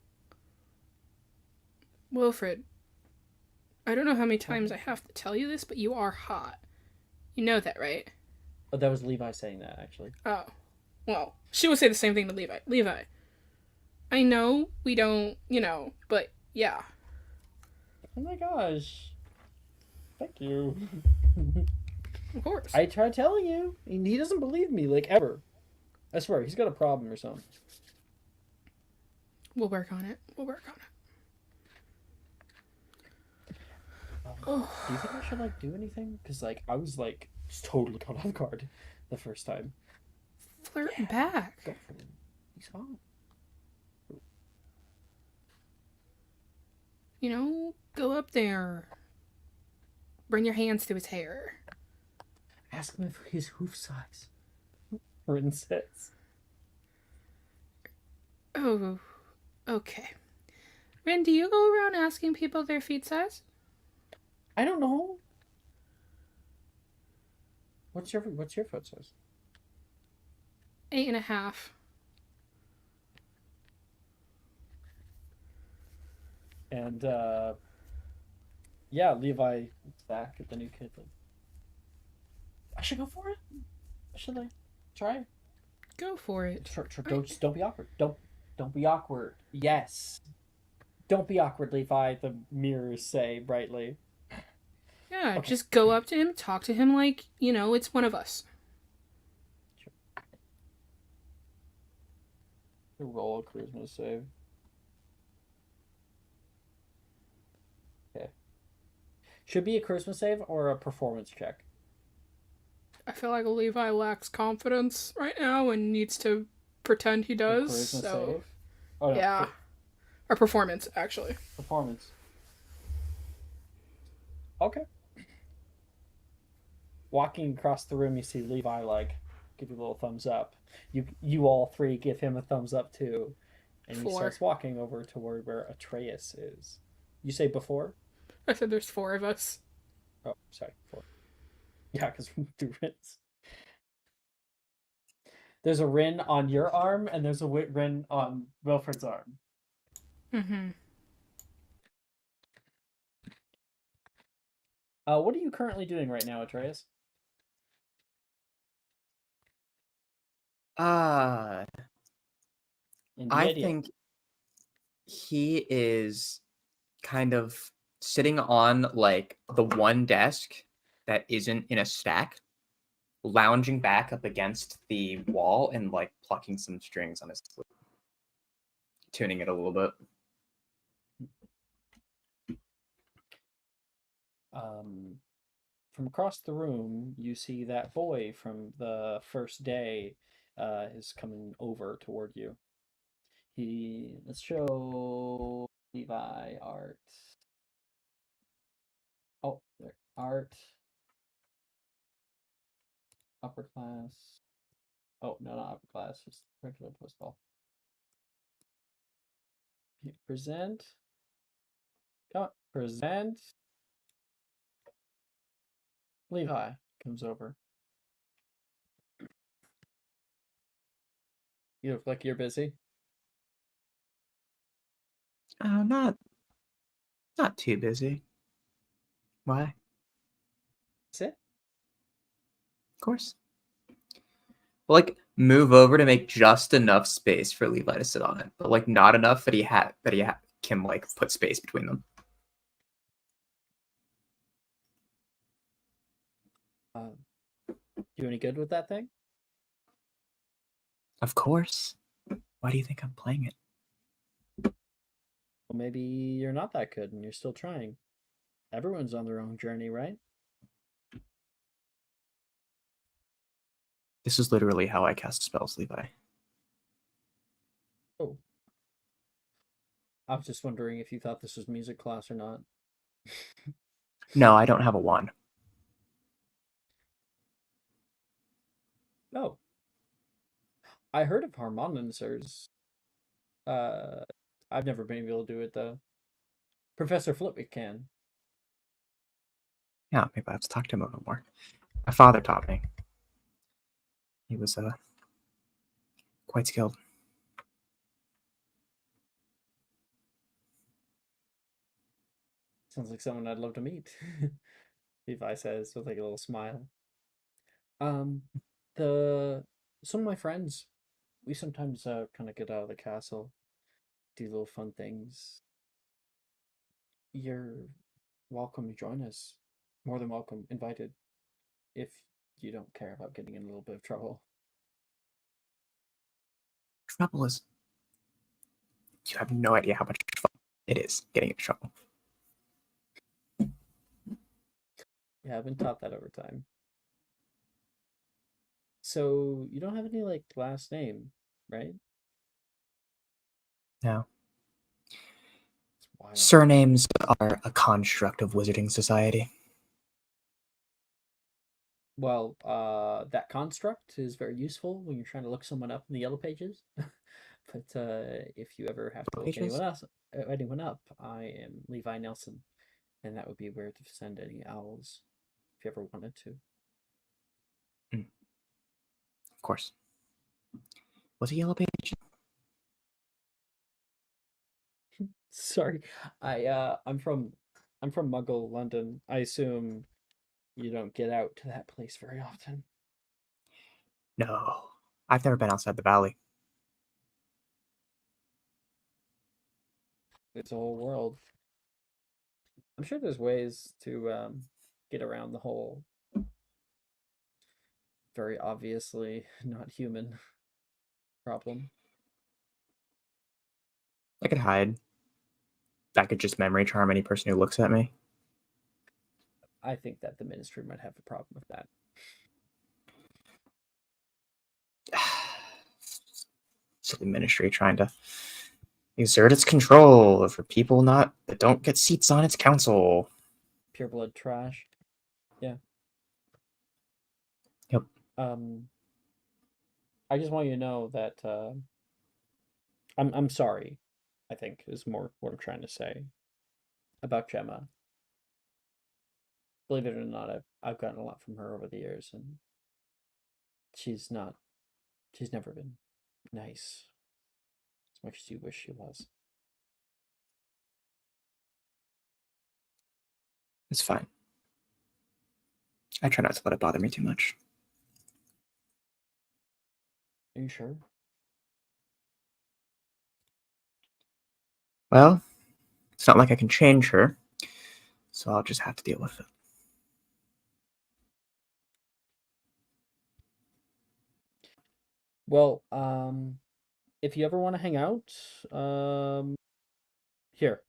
Wilfred, I don't know how many times I have to tell you this, but you are hot. You know that, right? Oh, that was Levi saying that, actually. Oh. Well, she would say the same thing to Levi. Levi, I know we don't, but yeah. Oh my gosh. Thank you. Of course. I tried telling you. He doesn't believe me, like, ever. I swear, he's got a problem or something. We'll work on it. We'll work on it. Do you think I should, like, do anything? Because, like, I was, like, just totally caught off guard the first time. Flirt back. Go for him. He's hot. Go up there. Bring your hands to his hair. Ask him if his hoof size. Rin says. Oh, okay. Rin, do you go around asking people their feet size? I don't know. What's your foot size? 8.5. And yeah, Levi back at the new kid. Like, I should go for it. I should try it. Go for it. Don't be awkward. Don't be awkward. Yes. Don't be awkward, Levi. The mirrors say brightly. Yeah, Okay. just go up to him, talk to him like, it's one of us. Roll a charisma save. Okay. Should be a charisma save or a performance check. I feel like Levi lacks confidence right now and needs to pretend he does. Charisma So save. Oh no. yeah, or performance actually. Performance. Okay. Walking across the room, you see Levi give you a little thumbs up. You all three give him a thumbs up too, and he 4. starts walking over toward where Atreus is. You say before? I said there's 4 of us. Oh, sorry, 4. Yeah, because we do rins. There's a Rin on your arm, and there's a Rin on Wilfred's arm. Mm-hmm. What are you currently doing right now, Atreus? I Indeed. think he is kind of sitting on like the one desk that isn't in a stack, lounging back up against the wall and like plucking some strings on his flute, tuning it a little bit. From across the room, you see that boy from the first day is coming over toward you. Let's show Levi art. Art. Upper class. Oh, no, not upper class. Just regular postball. Present. Come on. Present. Levi comes over. You look like you're busy. Oh, not too busy. Why? Sit. Of course. We'll, like, move over to make just enough space for Levi to sit on it, but like not enough that he can like put space between them. You any good with that thing? Of course. Why do you think I'm playing it? Well, maybe you're not that good and you're still trying. Everyone's on their own journey, right? This is literally how I cast spells, Levi. Oh. I was just wondering if you thought this was music class or not. No, I don't have a wand. Oh. I heard of harmonicers. I've never been able to do it though. Professor Flitwick can. Yeah, maybe I have to talk to him a little more. My father taught me. He was quite skilled. Sounds like someone I'd love to meet. Levi says with like a little smile. The some of my friends, we sometimes kind of get out of the castle, do little fun things. You're welcome to join us. More than welcome, invited. If you don't care about getting in a little bit of trouble. Trouble is, you have no idea how much fun it is getting into trouble. Yeah, I've been taught that over time. So you don't have any like last name, right? No. It's wild. Surnames are a construct of Wizarding Society. Well, that construct is very useful when you're trying to look someone up in the yellow pages. But if you ever have to look Pages? anyone up, I am Levi Nelson, and that would be where to send any owls if you ever wanted to. Of course. Was it Yellow Page? Sorry, I'm from Muggle London. I assume you don't get out to that place very often. No. I've never been outside the valley. It's a whole world. I'm sure there's ways to get around the whole very obviously not human problem. I could hide. I could just memory charm any person who looks at me. I think that the ministry might have a problem with that. Silly ministry trying to exert its control over people that don't get seats on its council. Pure blood trash. Yeah. Yep. I just want you to know that I'm sorry, I think is more what I'm trying to say about Gemma. Believe it or not, I've gotten a lot from her over the years, and she's never been nice as much as you wish she was. It's fine. I try not to let it bother me too much. Are you sure? Well, it's not like I can change her, so I'll just have to deal with it. Well, if you ever want to hang out, here.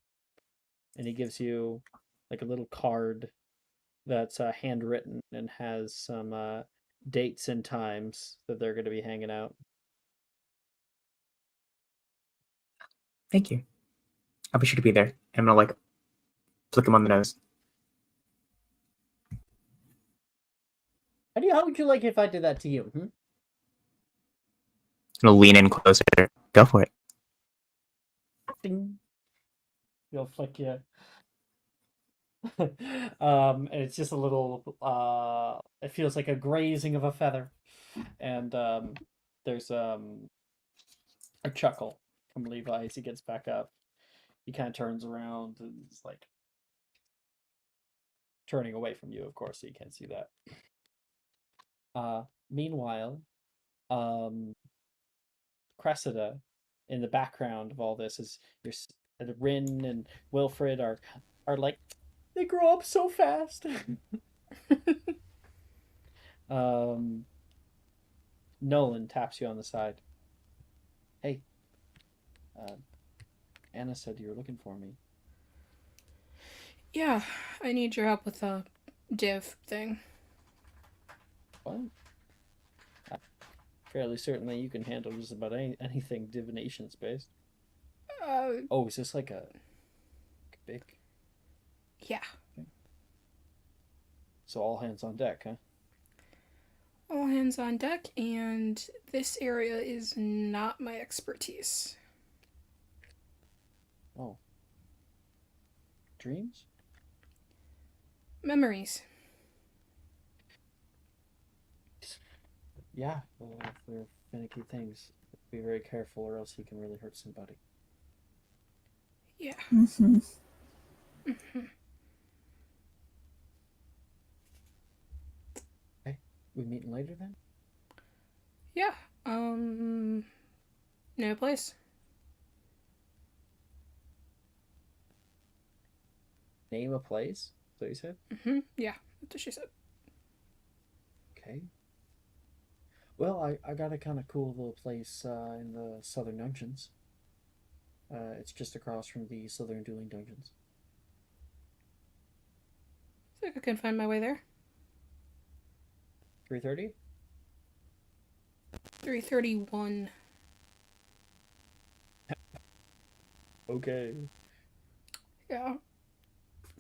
And he gives you like a little card that's handwritten and has some dates and times that they're going to be hanging out. Thank you. I'll be sure to be there. I'm gonna like flick him on the nose. how would you like if I did that to you? Gonna lean in closer. Go for it. Ding. You'll flick you. It's just a little. It feels like a grazing of a feather, and there's a chuckle from Levi as he gets back up. He kind of turns around and is like turning away from you, of course, so you can't see that. Meanwhile, Cressida, in the background of all this, is your Rin and Wilfred are like, they grow up so fast. Nolan taps you on the side. Hey, Anna said you were looking for me. Yeah, I need your help with the div thing. What? I'm fairly certain that you can handle just about anything divination based. Oh, is this like a big? Yeah. Okay. So all hands on deck, huh? All hands on deck, and this area is not my expertise. Oh. Dreams? Memories. Yeah, well, if they're finicky things, be very careful or else you can really hurt somebody. Yeah. Mm-hmm. Okay, we meeting later then? Yeah. No place. Name a place? Is that what you said? Yeah, that's what she said. Okay. Well, I got a kind of cool little place in the Southern Dungeons. It's just across from the Southern Dueling Dungeons. I think I can find my way there. 3:30? 3:31. Okay. Yeah.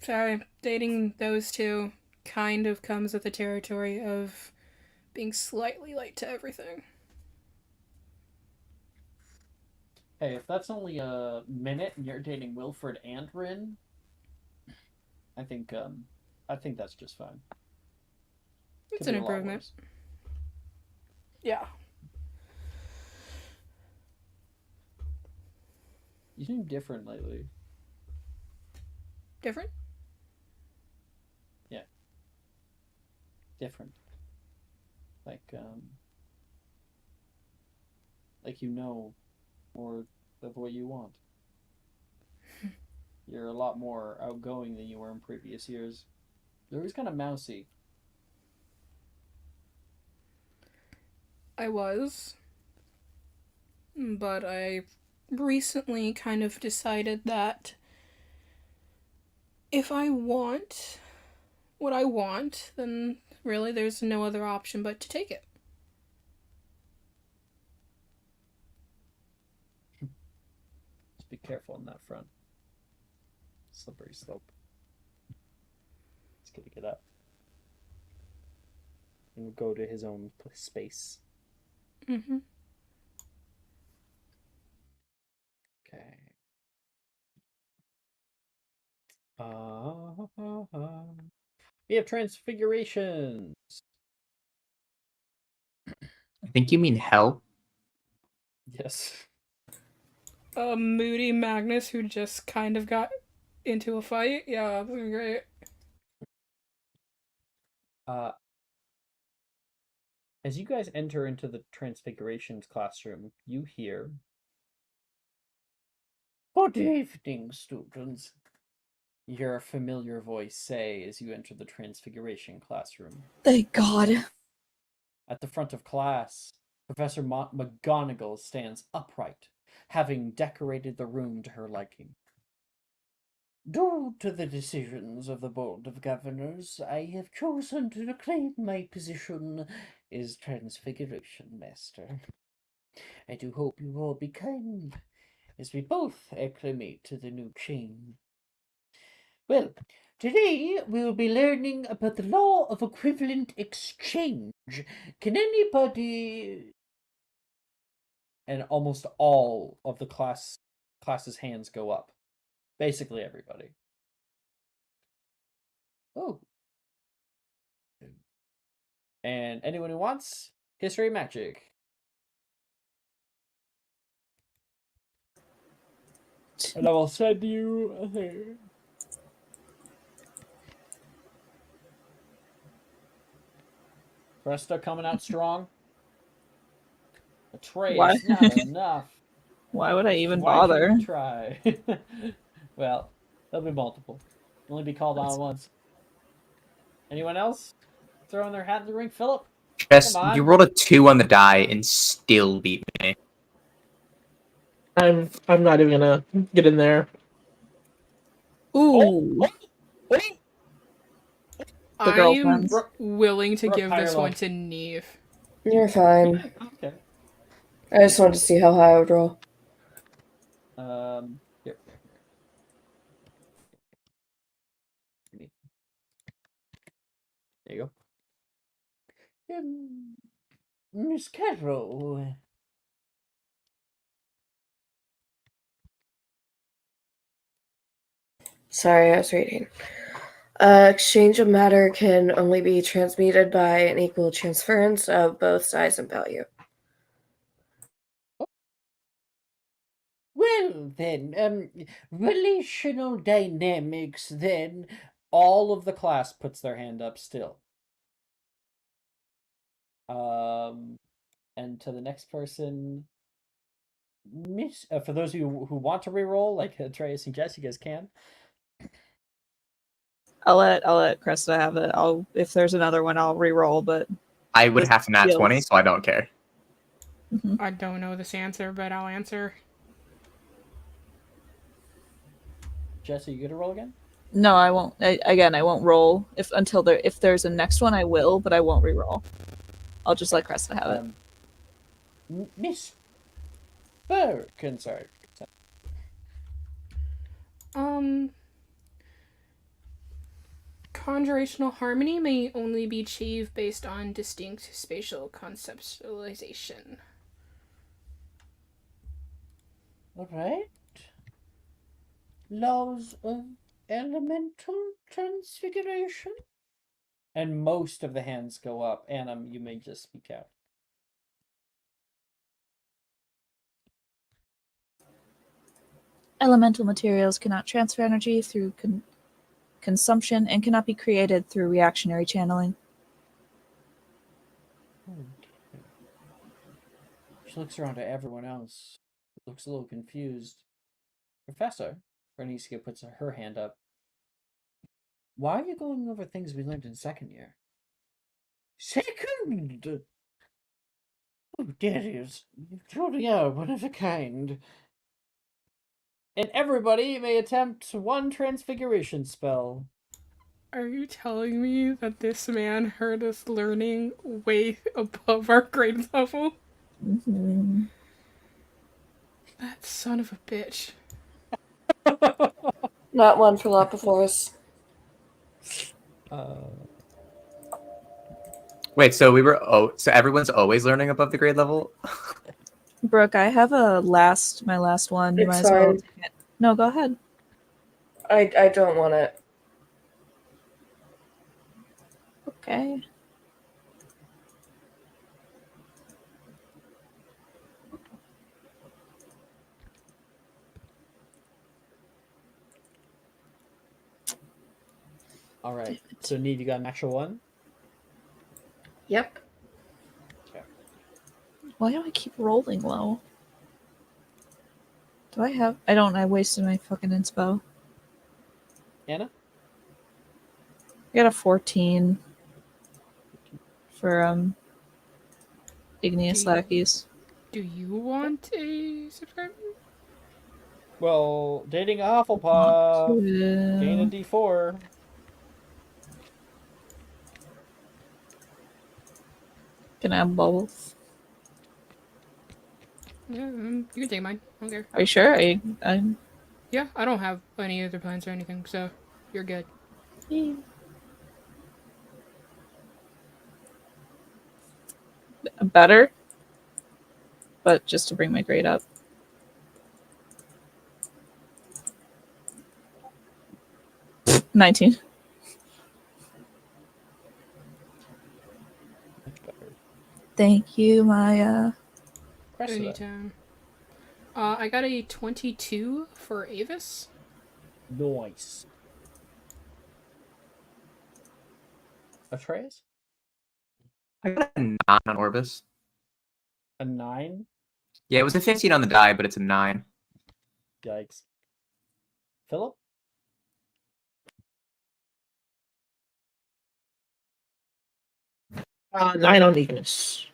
Sorry, dating those two kind of comes with the territory of being slightly late to everything. Hey, if that's only a minute and you're dating Wilfred and Rin, I think that's just fine. It's Could an be a lot improvement. worse. Yeah. You seem different lately. Different? Yeah. Different. Like you know more of what you want. You're a lot more outgoing than you were in previous years. You're always kind of mousy. I was. But I recently kind of decided that if I want what I want, then really there's no other option but to take it. Just be careful on that front. Slippery slope. He's gonna get up and go to his own space. Mm-hmm. Okay. We have transfigurations. I think you mean hell. Yes. Moody Magnus who just kind of got into a fight. Yeah, that was great. As you guys enter into the Transfigurations classroom, you hear, "Good evening, students." You hear a familiar voice say as you enter the Transfiguration classroom. Thank God. At the front of class, Professor McGonagall stands upright, having decorated the room to her liking. "Due to the decisions of the Board of Governors, I have chosen to reclaim my position as Transfiguration Master. I do hope you will be kind, as we both acclimate to the new chain. Well, today we will be learning about the law of equivalent exchange. Can anybody... And almost all of the class's hands go up. Basically everybody. Oh. And anyone who wants, history magic. And I will send you a thing. Cresta coming out strong. A tray Why? is not enough. Why would I even Why bother? should we try? Well, there'll be multiple. Only be called on once. Anyone else throwing their hat in the ring? Philip? Chess, Come on. you rolled a 2 on the die and still beat me. I'm not even gonna get in there. Ooh. Oh! The I am girlfriends. willing to Brooke, give high or this low? one to Neve. You're fine. Okay. I just wanted to see how high I would roll. Here. There you go. Miss Carroll. Sorry, I was reading. Exchange of matter can only be transmuted by an equal transference of both size and value. Well, then, relational dynamics, then. All of the class puts their hand up still. And to the next person, for those of you who want to reroll, like Trey suggests, you guys can. I'll let Cresta have it. If there's another one, I'll re-roll. But I would this have to nat 20, feels- so I don't care. I don't know this answer, but I'll answer. Jesse, you gonna roll again? No, I won't. I won't roll if there's a next one. I will, but I won't re-roll. I'll just let Cresta have it. Miss Birkin, sorry. Conjurational harmony may only be achieved based on distinct spatial conceptualization. Alright. Laws of elemental transfiguration? And most of the hands go up. Anna, you may just speak out. Elemental materials cannot transfer energy through consumption and cannot be created through reactionary channeling. She looks around at everyone else. Looks a little confused. Professor, Bernicia puts her hand up. Why are you going over things we learned in second year? Second! Oh, Darius, you truly are one of a kind. And everybody may attempt one transfiguration spell. Are you telling me that this man heard us learning way above our grade level? Mm-hmm. That son of a bitch. Not one for Lapifors. Wait, so so everyone's always learning above the grade level? Brooke, I have my last one. You It's might as well fine. take it. No, go ahead. I don't want it. Okay. Alright, so Neve, you got an actual one? Yep. Why do I keep rolling low? I don't. I wasted my fucking inspo. Anna? I got a 14 for igneous Do you- lackeys. Do you want a subscriber? Well, dating a Hufflepuff. Gain a D4. Can I have both? Yeah, you can take mine. I don't care. Are you sure? Yeah, I don't have any other plans or anything, so You're good. Better, but just to bring my grade up. Pfft, 19. Much better. Thank you, Maya. Cressida. Anytime. I got a 22 for Avis. Nice. Atreus? I got a 9 on Orbis. A 9? Yeah, it was a 15 on the die, but it's a 9. Yikes. Philip? 9 on Ignis.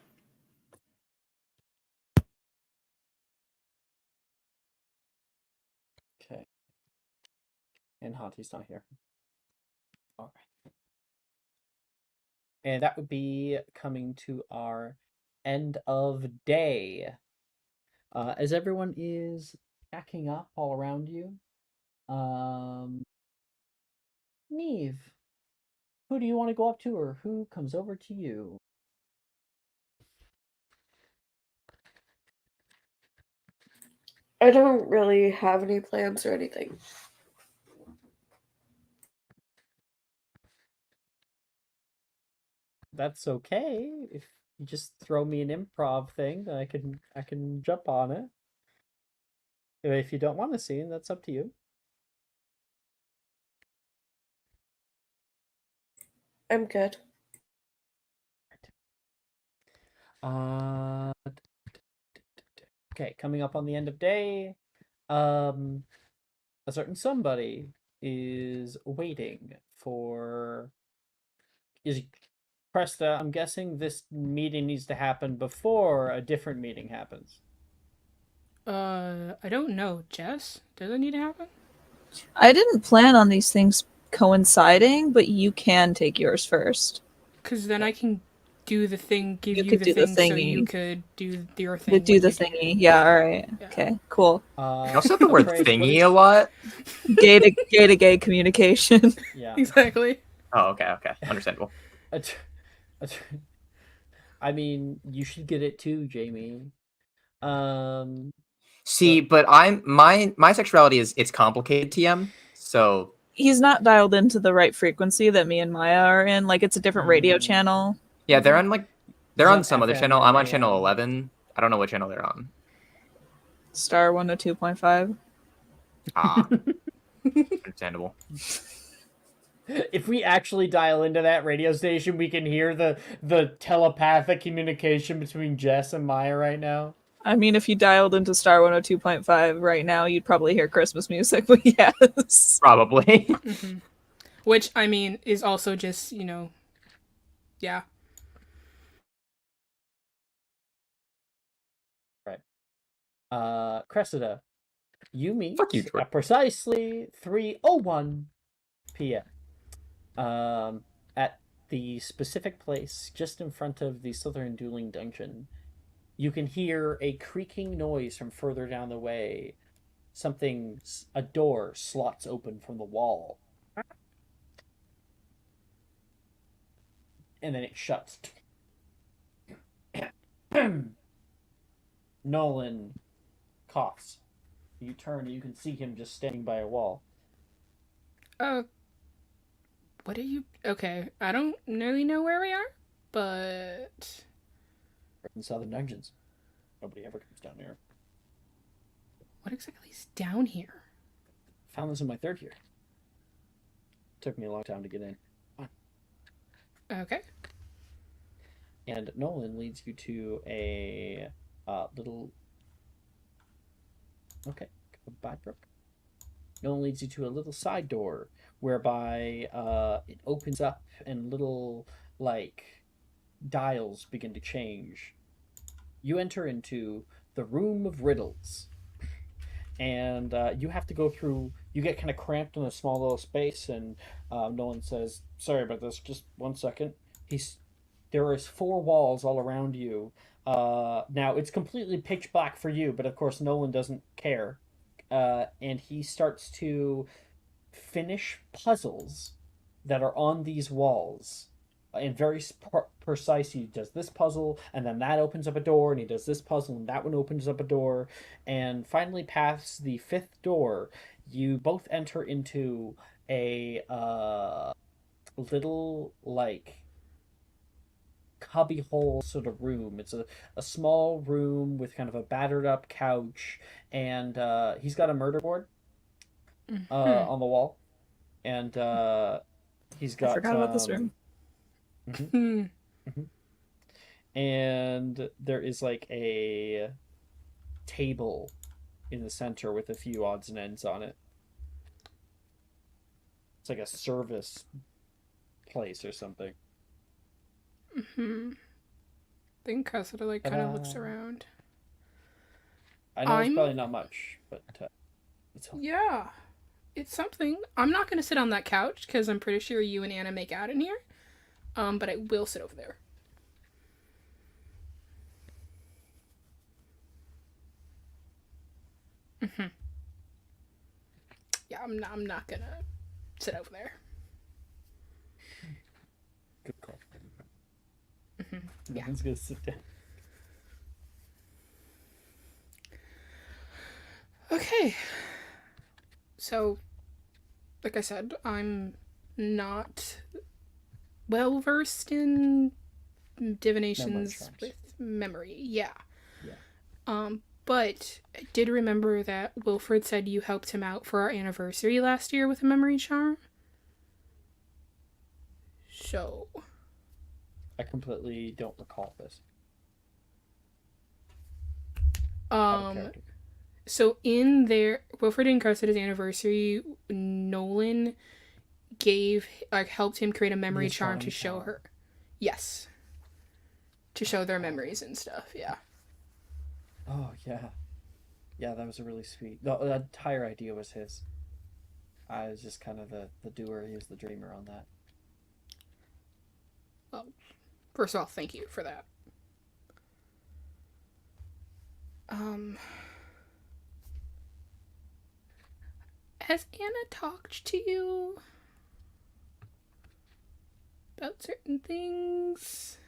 Okay. And Hanti's not here. All right. And that would be coming to our end of day. As everyone is packing up all around you, Neve, who do you want to go up to, or who comes over to you? I don't really have any plans or anything. That's okay. If you just throw me an improv thing, then I can jump on it. If you don't want to see, that's up to you. I'm good. Okay, coming up on the end of day, a certain somebody is waiting for. Is Cresta? I'm guessing this meeting needs to happen before a different meeting happens. I don't know. Jess, does it need to happen? I didn't plan on these things coinciding, but you can take yours first. Because then I can do the thing, give You you could the do the thing, so you thingy. could do your To thing. do when the you do thingy. Yeah, alright. Yeah. Okay, cool. You also have the word Atreus, what thingy is- a lot. Gay to gay communication. Yeah. Exactly. Oh, okay. Understandable. I mean, you should get it too, Jamie. See, but my sexuality it's complicated, TM. So He's not dialed into the right frequency that me and Maya are in. Like, it's a different radio Hmm. channel. yeah, they're on they're He's on on some other FM channel. or I'm on channel AM. 11. I don't know what channel they're on. Star 102.5. Ah, understandable. If we actually dial into that radio station, we can hear the telepathic communication between Jess and Maya right now. I mean, if you dialed into Star 102.5 right now, you'd probably hear Christmas music, but yes. Probably. Mm-hmm. Which, I mean, is also just, yeah. Right. Cressida, you meet Fuck you, George. at precisely 3:01 p.m. At the specific place just in front of the Slytherin dueling dungeon. You can hear a creaking noise from further down the way. A door slots open from the wall. And then it shuts. Nolan coughs. You turn and you can see him just standing by a wall. What are you... Okay, I don't really know where we are, but... In Southern Dungeons. Nobody ever comes down here. What exactly is down here? Found this in my third year. Took me a long time to get in. Okay. And Nolan leads you to a little... Okay, goodbye, Brooke. Nolan leads you to a little side door whereby it opens up and little, dials begin to change. You enter into the Room of Riddles. And you have to go through... You get kind of cramped in a small little space, and Nolan says, sorry about this, just 1 second. There is 4 walls all around you. Now, it's completely pitch black for you, but of course Nolan doesn't care. And he starts to finish puzzles that are on these walls. And very precise. He does this puzzle, and then that opens up a door, and he does this puzzle, and that one opens up a door. And finally, past the fifth door, you both enter into a little, like, cubbyhole sort of room. It's a small room with kind of a battered up couch, and he's got a murder board on the wall, and he's got. I forgot about this room. And there is like a table in the center with a few odds and ends on it. It's like a service place or something. I think Cressida like kind of looks around. I know it's probably not much, but yeah, it's something. I'm not gonna sit on that couch because I'm pretty sure you and Anna make out in here. But I will sit over there. Yeah, I'm not gonna sit over there. Good call. Yeah. He's gonna sit down. Okay. So, like I said, I'm not well versed in divinations with memory. Yeah. But I did remember that Wilfred said you helped him out for our anniversary last year with a memory charm. So. I completely don't recall this. So in their Wilfred and Cressida's anniversary, Nolan helped him create a memory charm to show her. Yes. To show their memories and stuff, yeah. Oh, yeah. Yeah, that was a really sweet... The entire idea was his. I was just kind of the doer. He was the dreamer on that. Well, first of all, thank you for that. Has Anna talked to you about certain things?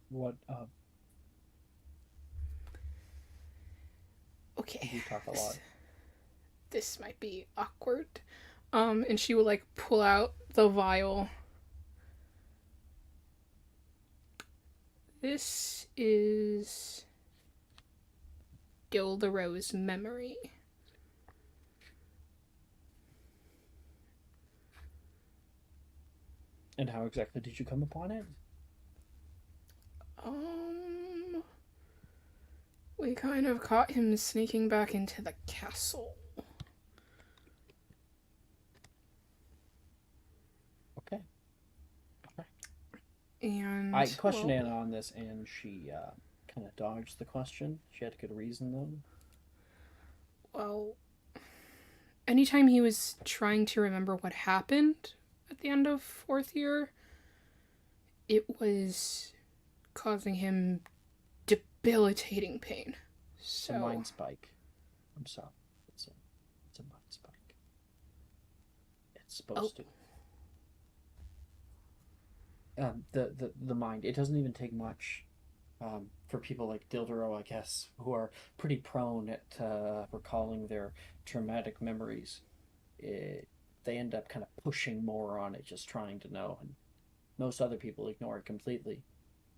What, Okay. You talk a lot. This might be awkward. And she will, like, pull out the vial. This is Gilderoy's memory. And how exactly did you come upon it? We kind of caught him sneaking back into the castle. Okay. And I questioned Anna on this, and she kind of dodged the question. She had a good reason, though. Well, anytime he was trying to remember what happened at the end of fourth year, it was causing him debilitating pain. So It's a mind spike. I'm sorry. It's a mind spike. It's supposed to. The mind. It doesn't even take much for people like Dildero, I guess, who are pretty prone at recalling their traumatic memories. They end up kind of pushing more on it, just trying to know, and most other people ignore it completely.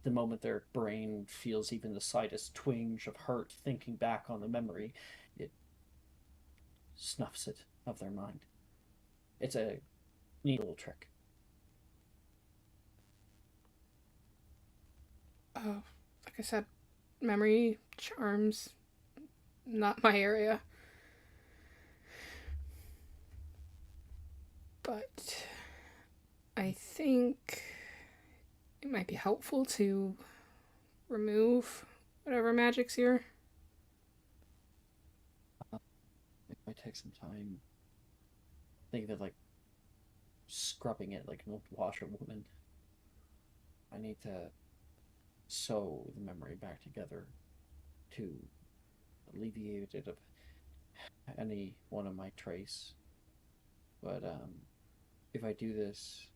The moment their brain feels even the slightest twinge of hurt thinking back on the memory, it snuffs it of their mind. It's a neat little trick. Like I said, memory charms, not my area. But I think it might be helpful to remove whatever magic's here. It might take some time. Think of it like scrubbing it like an old washerwoman. I need to sew the memory back together to alleviate it of any one of my trace. But if I do this,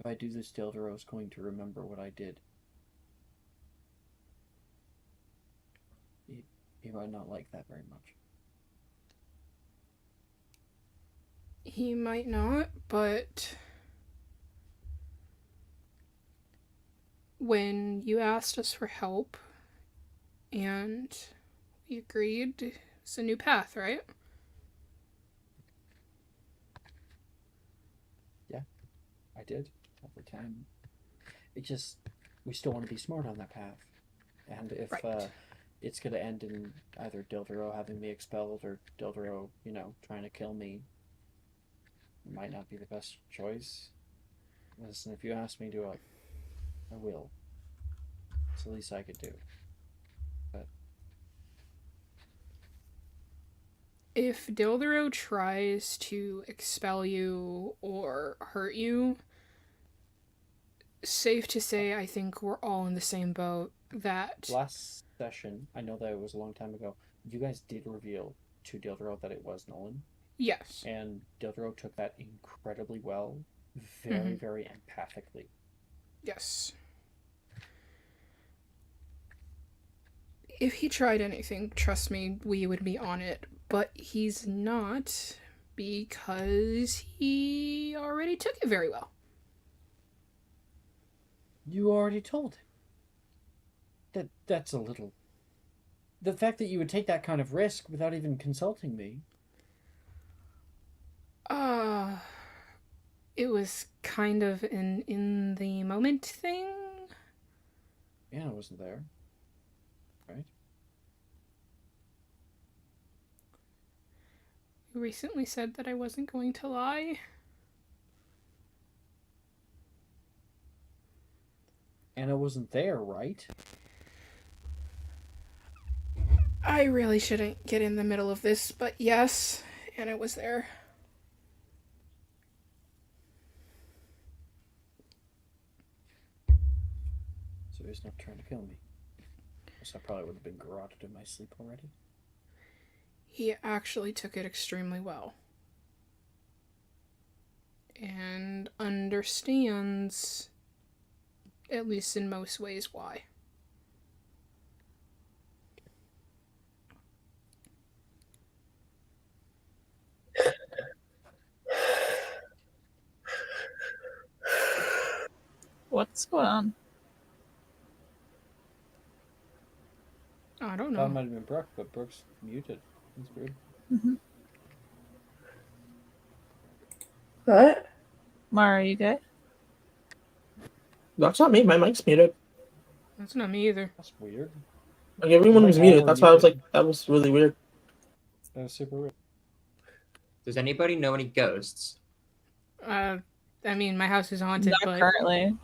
Dildero's going to remember what I did. He might not like that very much. He might not, but when you asked us for help and we agreed, it's a new path, right? Yeah, I did. Over time. We still want to be smart on that path. And if Right. it's going to end in either Dildero having me expelled or Dildero, trying to kill me, it might not be the best choice. Listen, if you ask me to, I will. It's the least I could do. But If Dildero tries to expel you or hurt you, safe to say I think we're all in the same boat that last session, I know that it was a long time ago, you guys did reveal to Dildero that it was Nolan. yes. And Dildero took that incredibly well, very, very empathically. Yes. If he tried anything, trust me, we would be on it. But he's not, because he already took it very well. You already told him. That's a little... The fact that you would take that kind of risk without even consulting me. It was kind of an in the moment thing. Yeah, I wasn't there. Right? You recently said that I wasn't going to lie. Anna wasn't there, right? I really shouldn't get in the middle of this, but yes, Anna was there. So he's not trying to kill me. Guess I probably would have been garroted in my sleep already. He actually took it extremely well. And understands, at least in most ways, why. What's going on? I don't Thought it know. might have been Brooke, but Brooke's muted. That's weird. What? Mara, are you good? That's not me. My mic's muted. That's not me either. That's weird. Like everyone was Like, all muted. were That's why I was muted. like, that was really weird. That was super weird. Does anybody know any ghosts? I mean, my house is haunted, Not but currently.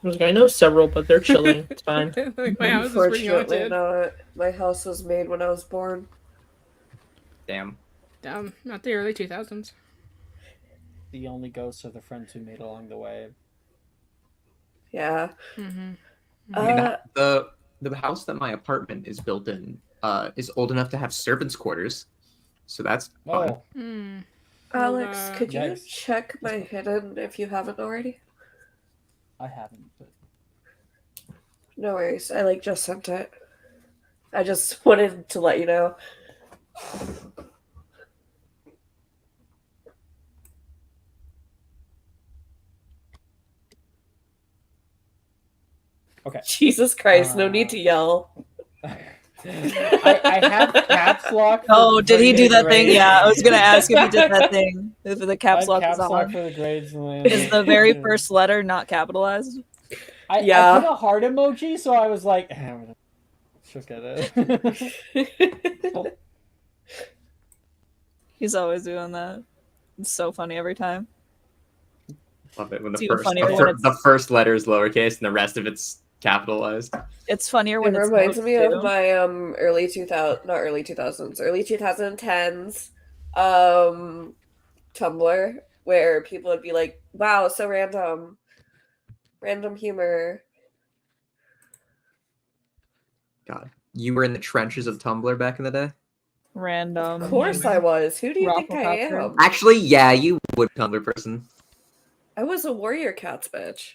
I was like, I know several, but they're chilling. It's fine. Like, my house is pretty Unfortunately, haunted. not. My house was made when I was born. Damn. Not the early 2000s. The only ghosts are the friends we made along the way. Yeah. Mm-hmm. I mean, the house that my apartment is built in is old enough to have servants' quarters, so that's fun. Oh, Mm. Alex, Well, could you yikes. check my hidden if you haven't already? I haven't, but No worries. I just sent it. I just wanted to let you know. okay. Jesus Christ, no need to yell. I have caps lock. Oh, did he do for that thing? grades. Yeah, I was gonna ask if he did that thing. If the I caps have lock caps is lock on. for the grades. Is the very first letter not capitalized? I put a heart emoji, so I was like, just get it. He's always doing that. It's so funny every time. Love it when It's even the funnier when it's- the first letter is lowercase and the rest of it's capitalized. It's funnier when It it's reminds notes, me too. of my early 2010s Tumblr, where people would be like, wow, so random humor. God, you were in the trenches of Tumblr back in the day? Random. Of course I was. Who do you think I Rafflecopter. am? Actually, yeah, you would Tumblr person. I was a warrior cats bitch.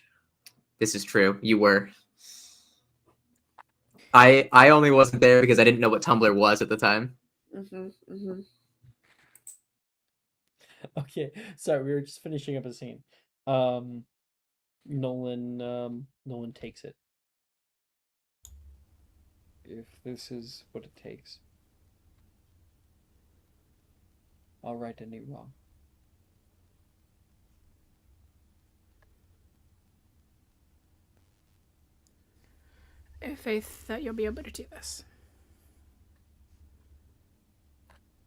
This is true. You were. I only wasn't there because I didn't know what Tumblr was at the time. Okay, sorry, we were just finishing up a scene. Nolan takes it. If this is what it takes, I'll right any wrong. I have faith that you'll be able to do this.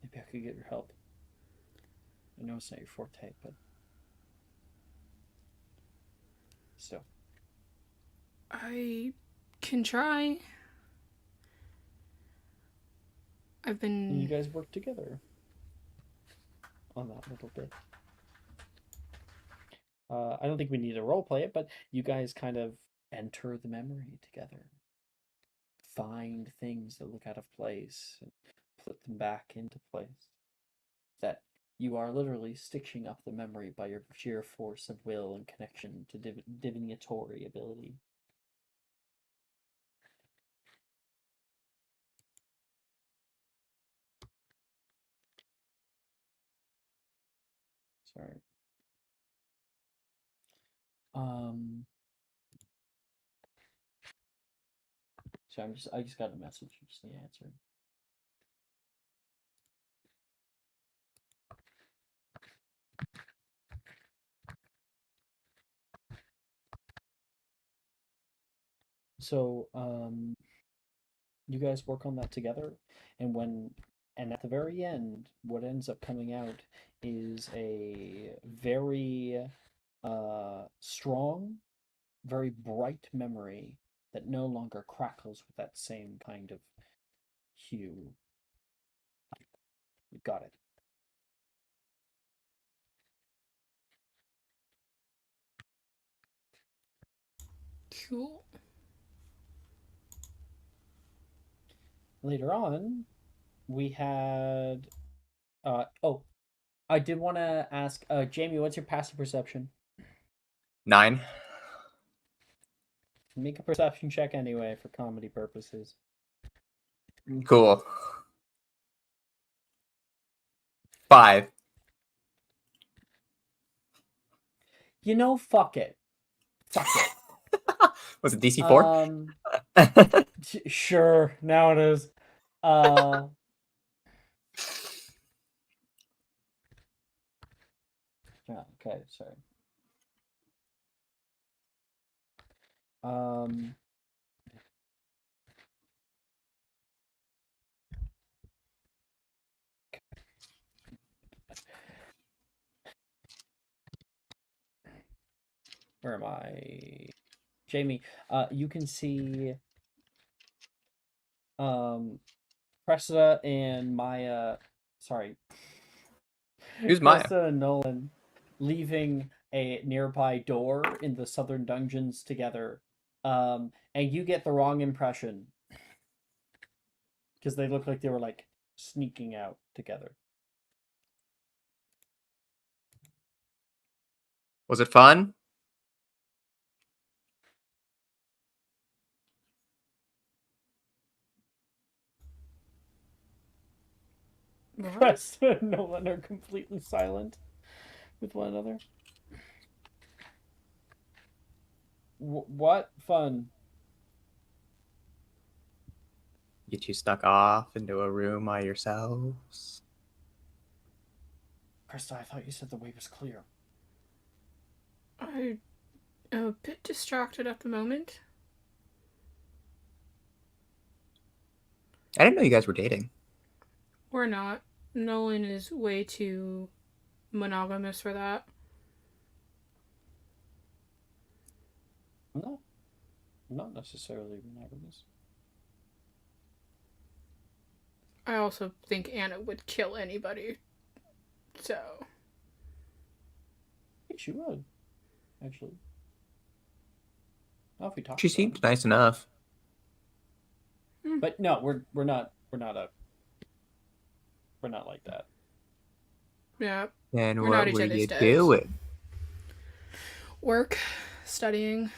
Maybe I could get your help. I know it's not your forte, but still. I can try. I've been. You guys work together on that little bit. I don't think we need to role play it, but you guys kind of enter the memory together. Find things that look out of place and put them back into place. That you are literally stitching up the memory by your sheer force of will and connection to divinatory ability. Sorry. So I just got a message. Just need to answer. So, you guys work on that together, and at the very end, what ends up coming out is a very strong, very bright memory that no longer crackles with that same kind of hue. You got it. Cool. Later on, we had oh, I did want to ask Jamie, what's your passive perception? 9. Make a perception check anyway for comedy purposes. Cool. 5. You know, fuck it. Fuck it. Was it DC 4? Sure, now it is. Yeah, okay, sorry. Where am I? Jamie, you can see Cressida and Maya, sorry. Who's Maya? Cressida and Nolan leaving a nearby door in the southern dungeons together. And you get the wrong impression. Because they look like they were like sneaking out together. Was it fun? Cressida and Nolan are completely silent with one another. What fun? You two stuck off into a room by yourselves. Krista, I thought you said the way was clear. I'm a bit distracted at the moment. I didn't know you guys were dating. We're not. Nolan is way too monogamous for that. No, not necessarily monogamous. I also think Anna would kill anybody. So. I think she would, actually. Not if we talk. She seemed nice enough. Hmm. But no, we're not like that. Yeah. And We're not what each were other's you devs. doing? Work, studying.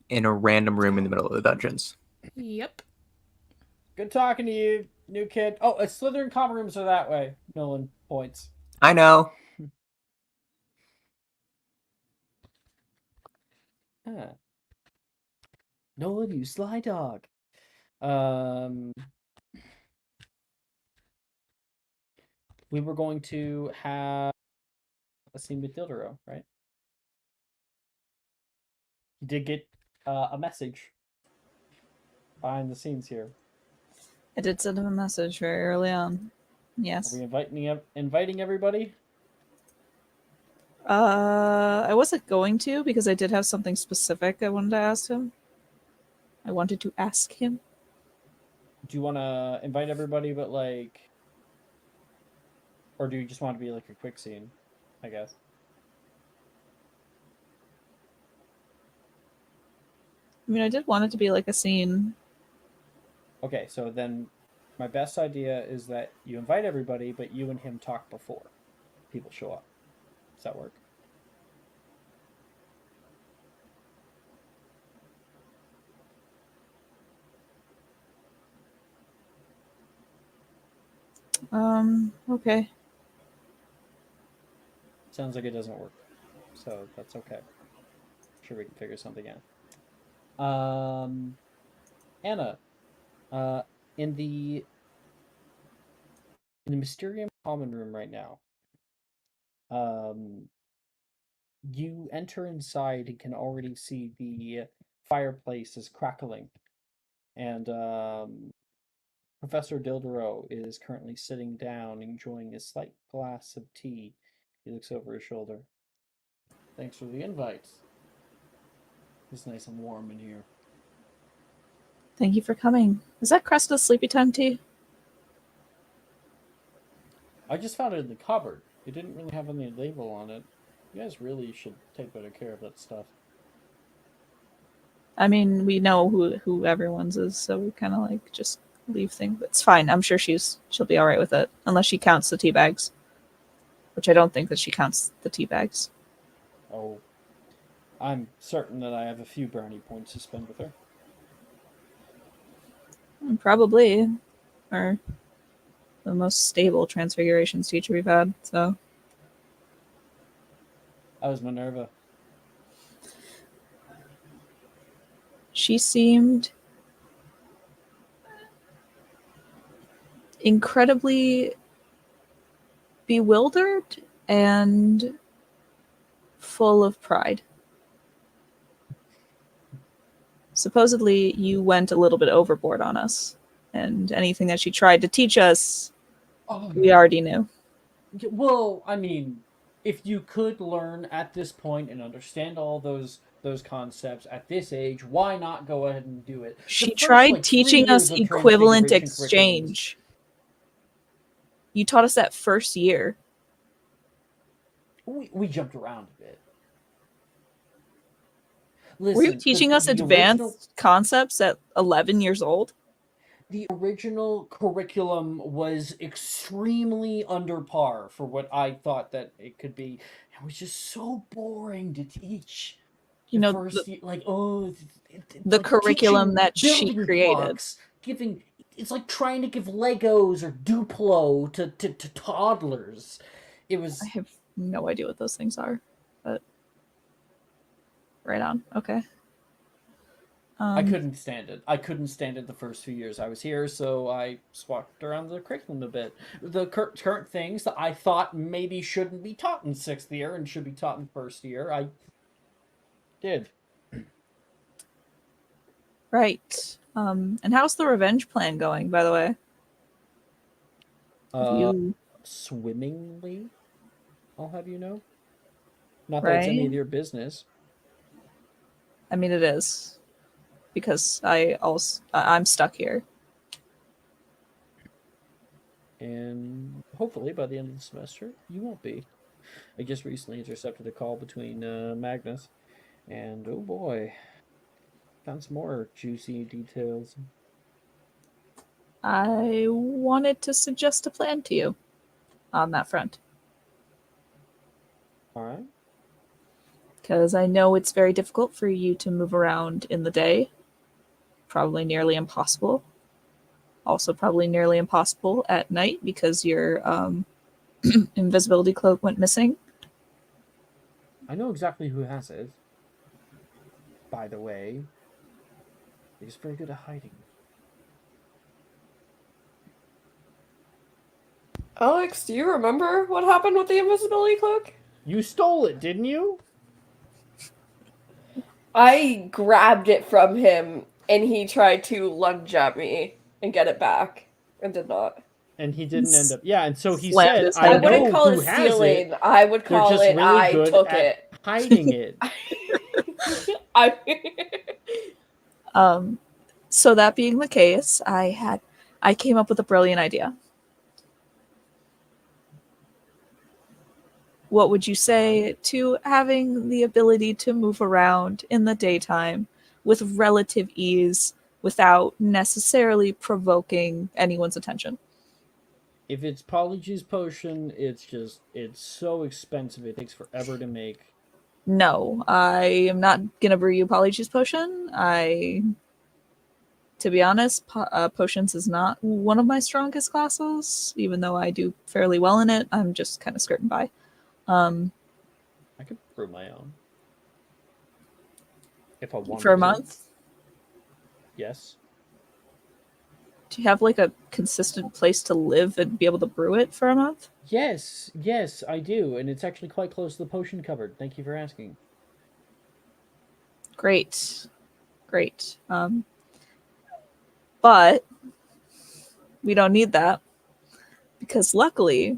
In a random room in the middle of the dungeons. Yep. Good talking to you, new kid. Oh, Slytherin common rooms are that way. Nolan points. I know. Huh. Nolan, you sly dog. We were going to have a scene with Dildero, right? He did get a message behind the scenes here. I did send him a message very early on. Yes. Are we inviting everybody? I wasn't going to because I did have something specific I wanted to ask him. Do you want to invite everybody, but or do you just want to be like a quick scene? I guess. I mean, I did want it to be like a scene. Okay, so then my best idea is that you invite everybody, but you and him talk before people show up. Does that work? Okay. Sounds like it doesn't work. So that's okay. I'm sure we can figure something out. Anna, in the Mysterium common room right now, you enter inside and can already see the fireplace is crackling, and Professor Dildero is currently sitting down, enjoying a slight glass of tea. He looks over his shoulder. Thanks for the invite. It's nice and warm in here. Thank you for coming. Is that Cresta's sleepy time tea? I just found it in the cupboard. It didn't really have any label on it. You guys really should take better care of that stuff. I mean, we know who everyone's is, so we kind of like just leave things. It's fine. I'm sure she'll be all right with it, unless she counts the tea bags, which I don't think that she counts the tea bags. Oh, I'm certain that I have a few brownie points to spend with her. Probably, or the most stable transfigurations teacher we've had. So That was Minerva. she seemed incredibly bewildered and full of pride. Supposedly, you went a little bit overboard on us, and anything that she tried to teach us, we already knew. Well, I mean, if you could learn at this point and understand all those concepts at this age, why not go ahead and do it? She tried teaching us equivalent exchange. You taught us that first year. We jumped around a bit. Listen, were you teaching us advanced concepts at 11 years old? The original curriculum was extremely under par for what I thought that it could be. It was just so boring to teach. You know, the curriculum that she created. Blocks, it's like trying to give Legos or Duplo to toddlers. It was. I have no idea what those things are, but right on. Okay. I couldn't stand it. I couldn't stand it the first few years I was here, so I swapped around the curriculum a bit. The current things that I thought maybe shouldn't be taught in 6th year and should be taught in 1st year, I did. Right. And how's the revenge plan going, by the way? Swimmingly, I'll have you know. Not that it's any of your business. I mean, it is. Because I'm stuck here. And hopefully by the end of the semester, you won't be. I just recently intercepted a call between Magnus and, oh boy, Sounds more juicy details. I wanted to suggest a plan to you on that front. All right. Because I know it's very difficult for you to move around in the day. Probably nearly impossible. Also, probably nearly impossible at night because your invisibility cloak went missing. I know exactly who has it. By the way, he's very good at hiding. Alex, do you remember what happened with the invisibility cloak? You stole it, didn't you? I grabbed it from him and he tried to lunge at me and get it back and did not. And he didn't end up. Yeah, and so he Slammed said, his "I head. I wouldn't know call who it has it. stealing. I would They're call just it really I good took at it. hiding it." I So that being the case, I came up with a brilliant idea. What would you say to having the ability to move around in the daytime with relative ease without necessarily provoking anyone's attention? If it's Polyjuice Potion, it's so expensive. It takes forever to make. No, I am not gonna brew you Polyjuice Potion. To be honest, potions is not one of my strongest classes. Even though I do fairly well in it, I'm just kind of skirting by. I could brew my own. If I wanted For a to. month, Yes. do you have like a consistent place to live and be able to brew it for a month? Yes, I do, and it's actually quite close to the potion cupboard. Thank you for asking. Great. But we don't need that because luckily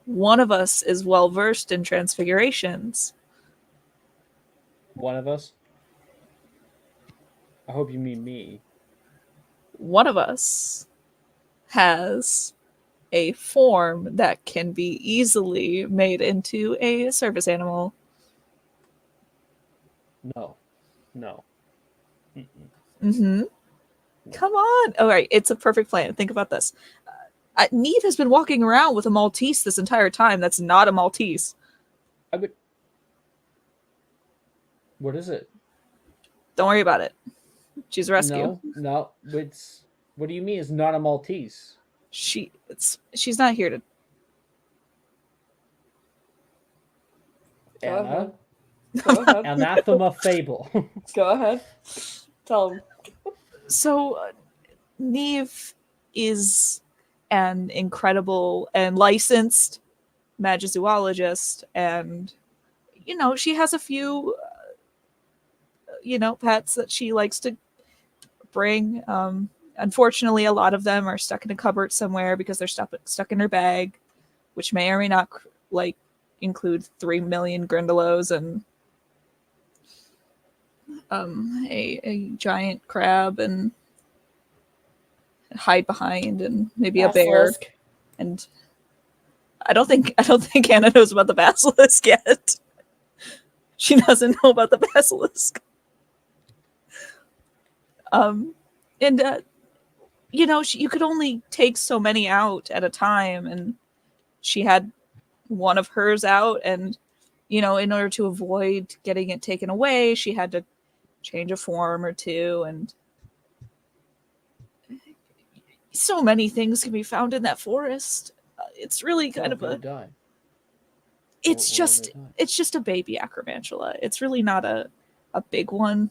one of us is well versed in transfigurations. One of us? I hope you mean me. One of us has a form that can be easily made into a service animal. No. Mm-mm. Mm-hmm. Come on. All right, it's a perfect plan. Think about this. Neve has been walking around with a Maltese this entire time. That's not a Maltese. What is it? Don't worry about it. She's a rescue. No. What do you mean it's not a Maltese? She's not here to. Anna? Go ahead. Anathema fable. Go ahead. Tell him. So, Neve is an incredible and licensed magizoologist, and she has a few pets that she likes to bring. Unfortunately, a lot of them are stuck in a cupboard somewhere because they're stuck in her bag, which may or may not include 3 million grindelows and a giant crab and hide behind and maybe a bear. Basilisk. And I don't think Anna knows about the basilisk yet. She doesn't know about the basilisk. You could only take so many out at a time, and she had one of hers out, and in order to avoid getting it taken away, she had to change a form or two, and so many things can be found in that forest. It's really kind of a Die. it's Or just they die. it's just a baby acromantula. It's really not a big one.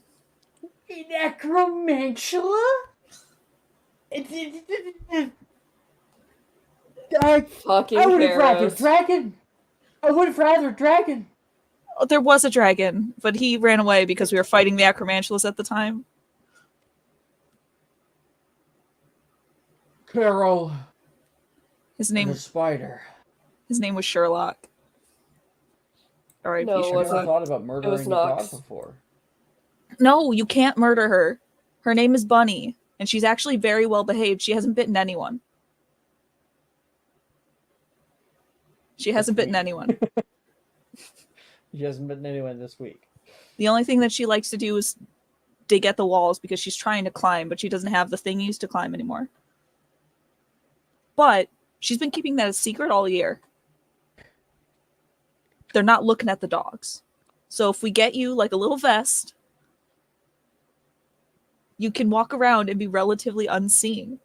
An acromantula? Fucking I would have rather Karos. dragon. I would have rather dragon. Oh, there was a dragon, but he ran away because we were fighting the acromantulas at the time. Carol. His And name a spider. was Sherlock. R.I.P. No, it I Sherlock. never wasn't. thought about It murdering was a dog Nox. before. No, you can't murder her. Her name is Bunny, and she's actually very well behaved. She hasn't bitten anyone. She hasn't bitten week. anyone. She hasn't bitten anyone this week. The only thing that she likes to do is dig at the walls because she's trying to climb, but she doesn't have the thingies to climb anymore. But she's been keeping that a secret all year. They're not looking at the dogs. So if we get you like a little vest, you can walk around and be relatively unseen.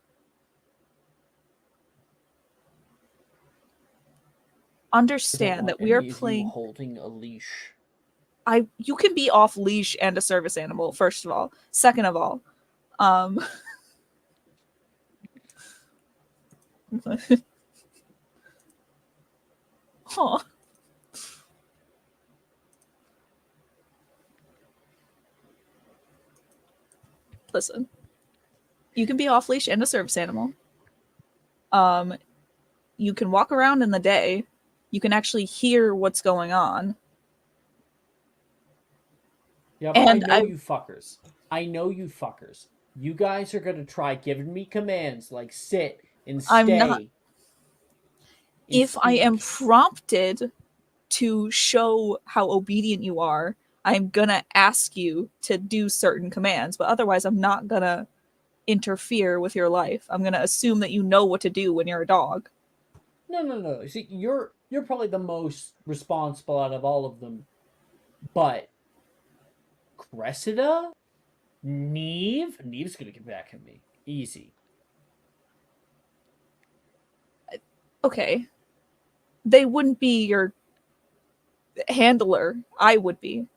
Understand that we are playing holding a leash. You can be off leash and a service animal, first of all. Second of all, huh. Listen, you can be off leash and a service animal. You can walk around in the day. You can actually hear what's going on. Yeah, but and I know you fuckers. I know you fuckers. You guys are gonna try giving me commands like sit and stay. I'm not. If I am prompted to show how obedient you are, I'm gonna ask you to do certain commands, but otherwise I'm not gonna interfere with your life. I'm gonna assume that you know what to do when you're a dog. No. See, you're probably the most responsible out of all of them. But Cressida? Neve's gonna get back at me. Easy. Okay. They wouldn't be your handler. I would be.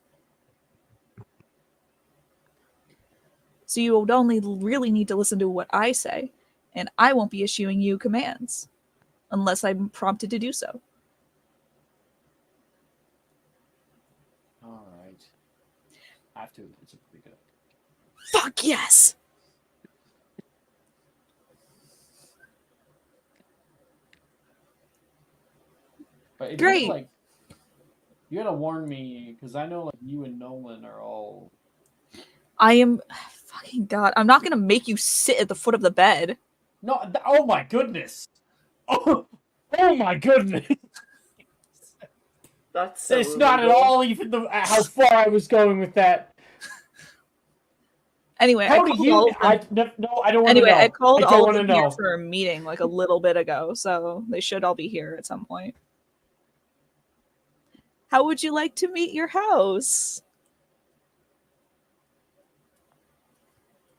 So you would only really need to listen to what I say, and I won't be issuing you commands unless I'm prompted to do so. All right. I have to. It's a pretty good. Fuck yes. But great. Like, you gotta warn me because I know like you and Nolan are all. I am. Fucking God! I'm not gonna make you sit at the foot of the bed. No. Oh my goodness. Oh my goodness. That's so it's not at all even how far I was going with that. Anyway, how do you? No, I don't want to know. Anyway, I called all of them here for a meeting like a little bit ago, so they should all be here at some point. How would you like to meet your house?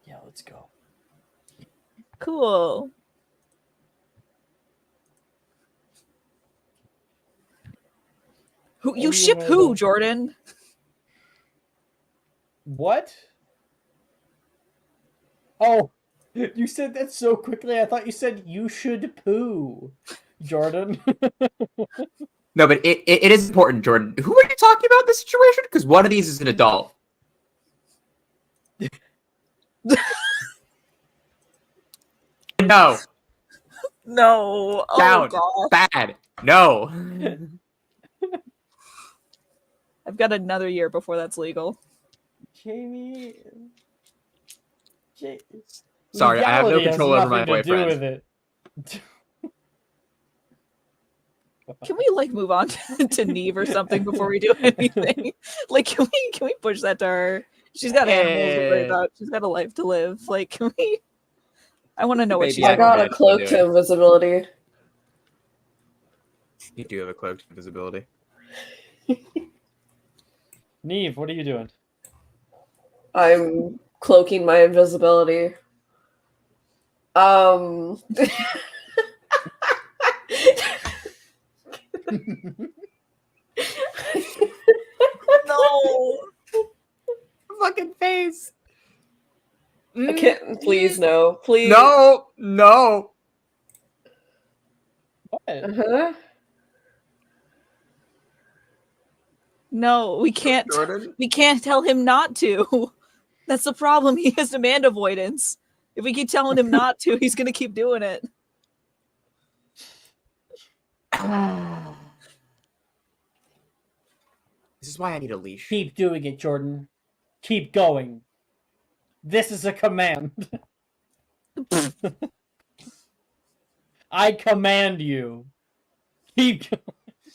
Yeah, let's go. Cool. Who you ship who, Jordan? What? Oh, you said that so quickly. I thought you said you should poo, Jordan. No, but it is important, Jordan. Who are you talking about in this situation? Because one of these is an adult. No. No. Down. Oh, God. Bad. No. I've got another year before that's legal. Jamie. Sorry, I have no control over my boyfriend. Can we like move on to Neve or something before we do anything? Like, can we push that to her? She's got animals to worry about. She's got a life to live. Like, can we? I want to know what she's. I got a cloak to invisibility. You do have a cloak to invisibility. Neve, what are you doing? I'm cloaking my invisibility. No. Fucking face. I can't. Please, no. Please. No. What? Uh-huh. No, we can't. Jordan? We can't tell him not to. That's the problem. He has demand avoidance. If we keep telling him not to, he's gonna keep doing it. This is why I need a leash. Keep doing it, Jordan. Keep going. This is a command. I command you. Keep going.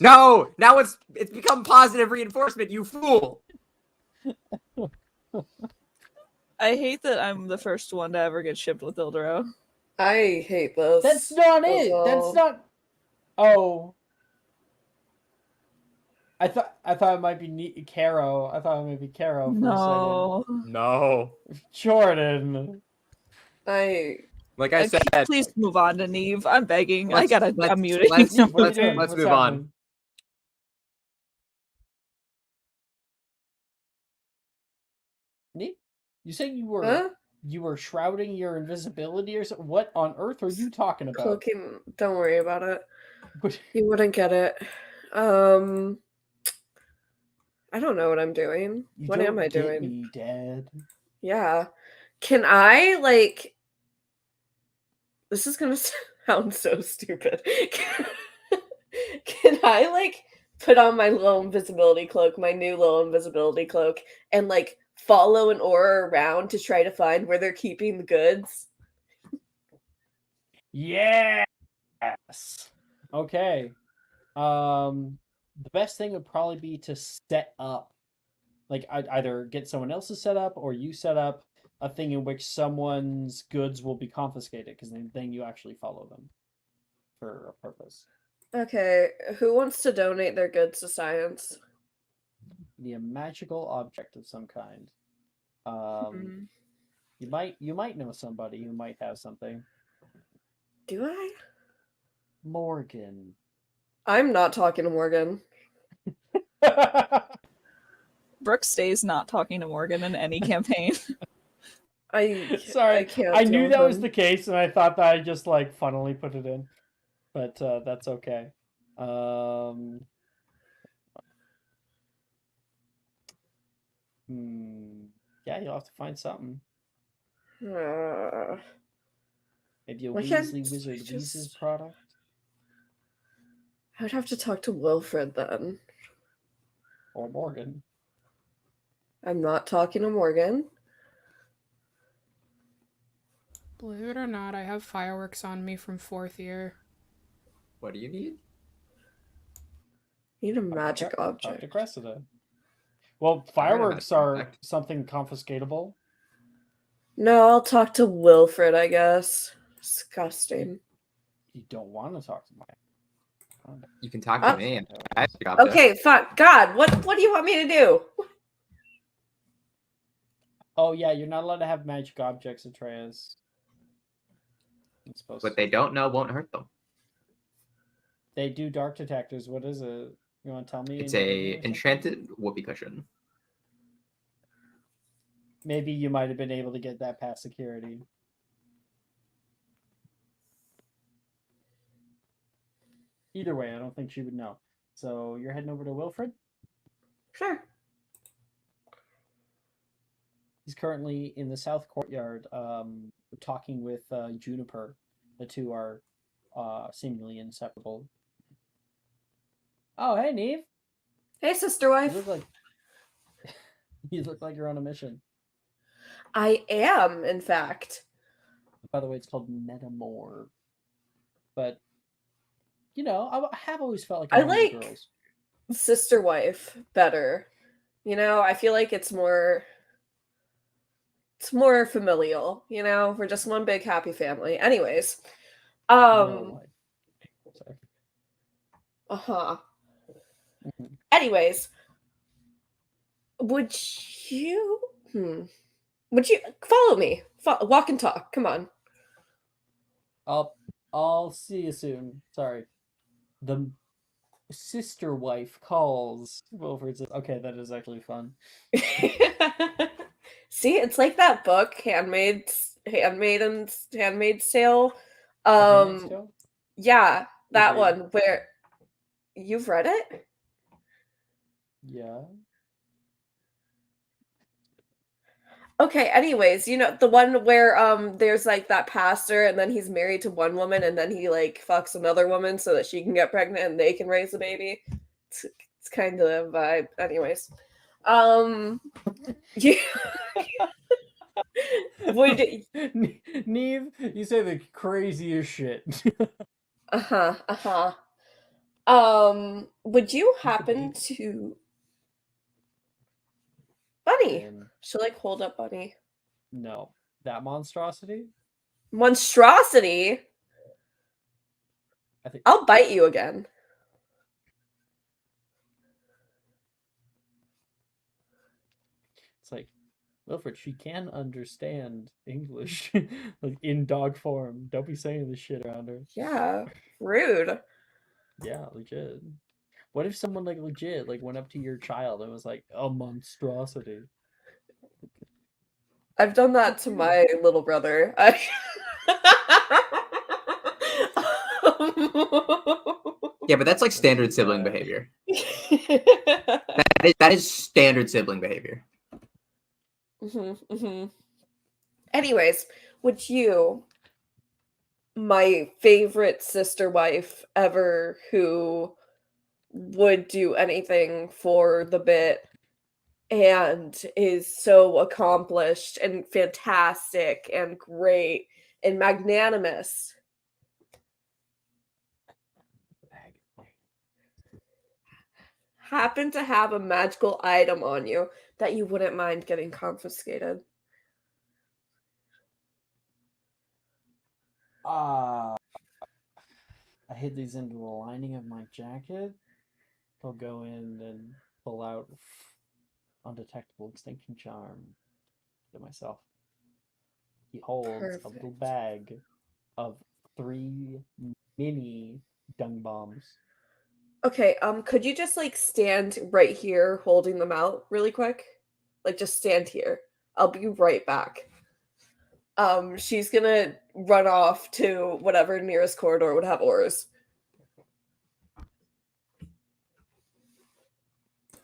No! Now it's become positive reinforcement, you fool! I hate that I'm the first one to ever get shipped with Ildro. I hate this. That's not as it. well. That's not. Oh. I thought it might be Caro. I thought it might be Caro for No. a second. No. Jordan. Like I said, Please move on to Neve. I'm begging. Let's- I'm muting. let's- Neve, what are you doing? let's What's move on. happening? Neve, you say you were Huh? you were shrouding your invisibility or something? What on earth are you talking about? Cloaking. Don't worry about it. What- You wouldn't get it. I don't know what I'm doing. You What don't am I get doing? me, Dad. Yeah. Can I, like... This is gonna sound so stupid. Can I, like, put on my little invisibility cloak, my new little invisibility cloak, and, like, follow an aura around to try to find where they're keeping the goods? Yes. Okay. The best thing would probably be to set up, like, I'd either get someone else to set up or you set up a thing in which someone's goods will be confiscated, because then you actually follow them for a purpose. Okay, who wants to donate their goods to science? Be a magical object of some kind. Hmm. You might know somebody who might have something. Do I? Morgan. I'm not talking to Morgan. Brooke stays not talking to Morgan in any campaign. Sorry, I can't. I deal knew with that was him. the case, and I thought that I just like funnily put it in, but that's okay. Yeah, you'll have to find something. Maybe a Why can't Weasley Wizard just- Weasley's product, I would have to talk to Wilfred then. or Morgan. I'm not talking to Morgan. Believe it or not, I have fireworks on me from 4th year. What do you need? Need a magic Talk object. to Cressida. Well, fireworks are something confiscatable. No, I'll talk to Wilfred, I guess. Disgusting. You don't want to talk to my. You can talk to me. And Okay, fuck. God, what do you want me to do? Oh yeah, you're not allowed to have magic objects, Atreus. What they don't know won't hurt them. They do dark detectors. What is it? You want to tell me? It's a enchanted whoopee cushion. Maybe you might have been able to get that past security. Either way, I don't think she would know. So you're heading over to Wilfred? Sure. He's currently in the south courtyard, talking with Juniper. The two are seemingly inseparable. Oh, hey, Neve. Hey, sister You wife. look like you look like you're on a mission. I am, in fact. By the way, it's called Metamore. But you know, I have always felt like I I'm one of the like girls. sister wife better. You know, I feel like it's more familial, you know? We're just one big happy family. Anyways. No life. Sorry. Uh-huh. Mhm. Anyways, would you follow me? Walk and talk. Come on. I'll see you soon. Sorry. The sister wife calls. Wilfred says, "Okay, that is actually fun." See, it's like that book, Handmaid's Tale. Handmaid's Tale? Yeah, that Agreed. one where you've read it? Yeah. Okay, anyways, you know, the one where there's like that pastor and then he's married to one woman and then he like fucks another woman so that she can get pregnant and they can raise the baby. It's kind of a vibe. Anyways. Yeah. Would Neve, you say the craziest shit. Would you happen to Bunny? She'll like hold up Bunny. No. That monstrosity? Monstrosity? I think I'll bite you again. it's like, Wilfred, she can understand English. Like in dog form. Don't be saying this shit around her. Yeah, rude. Yeah, legit. What if someone like legit like went up to your child and was like, a monstrosity? I've done that to my little brother. Yeah, but that's like standard pretty sibling bad. behavior. That is standard sibling behavior. Anyways, would you, my favorite sister wife ever, who would do anything for the bit and is so accomplished and fantastic and great and magnanimous, happen to have a magical item on you that you wouldn't mind getting confiscated? I hid these into the lining of my jacket. I'll go in and pull out undetectable extinction charm to myself. He holds a little Perfect. bag of 3 mini dung bombs. Okay, could you just like stand right here holding them out really quick? Like just stand here. I'll be right back. She's gonna run off to whatever nearest corridor would have oars.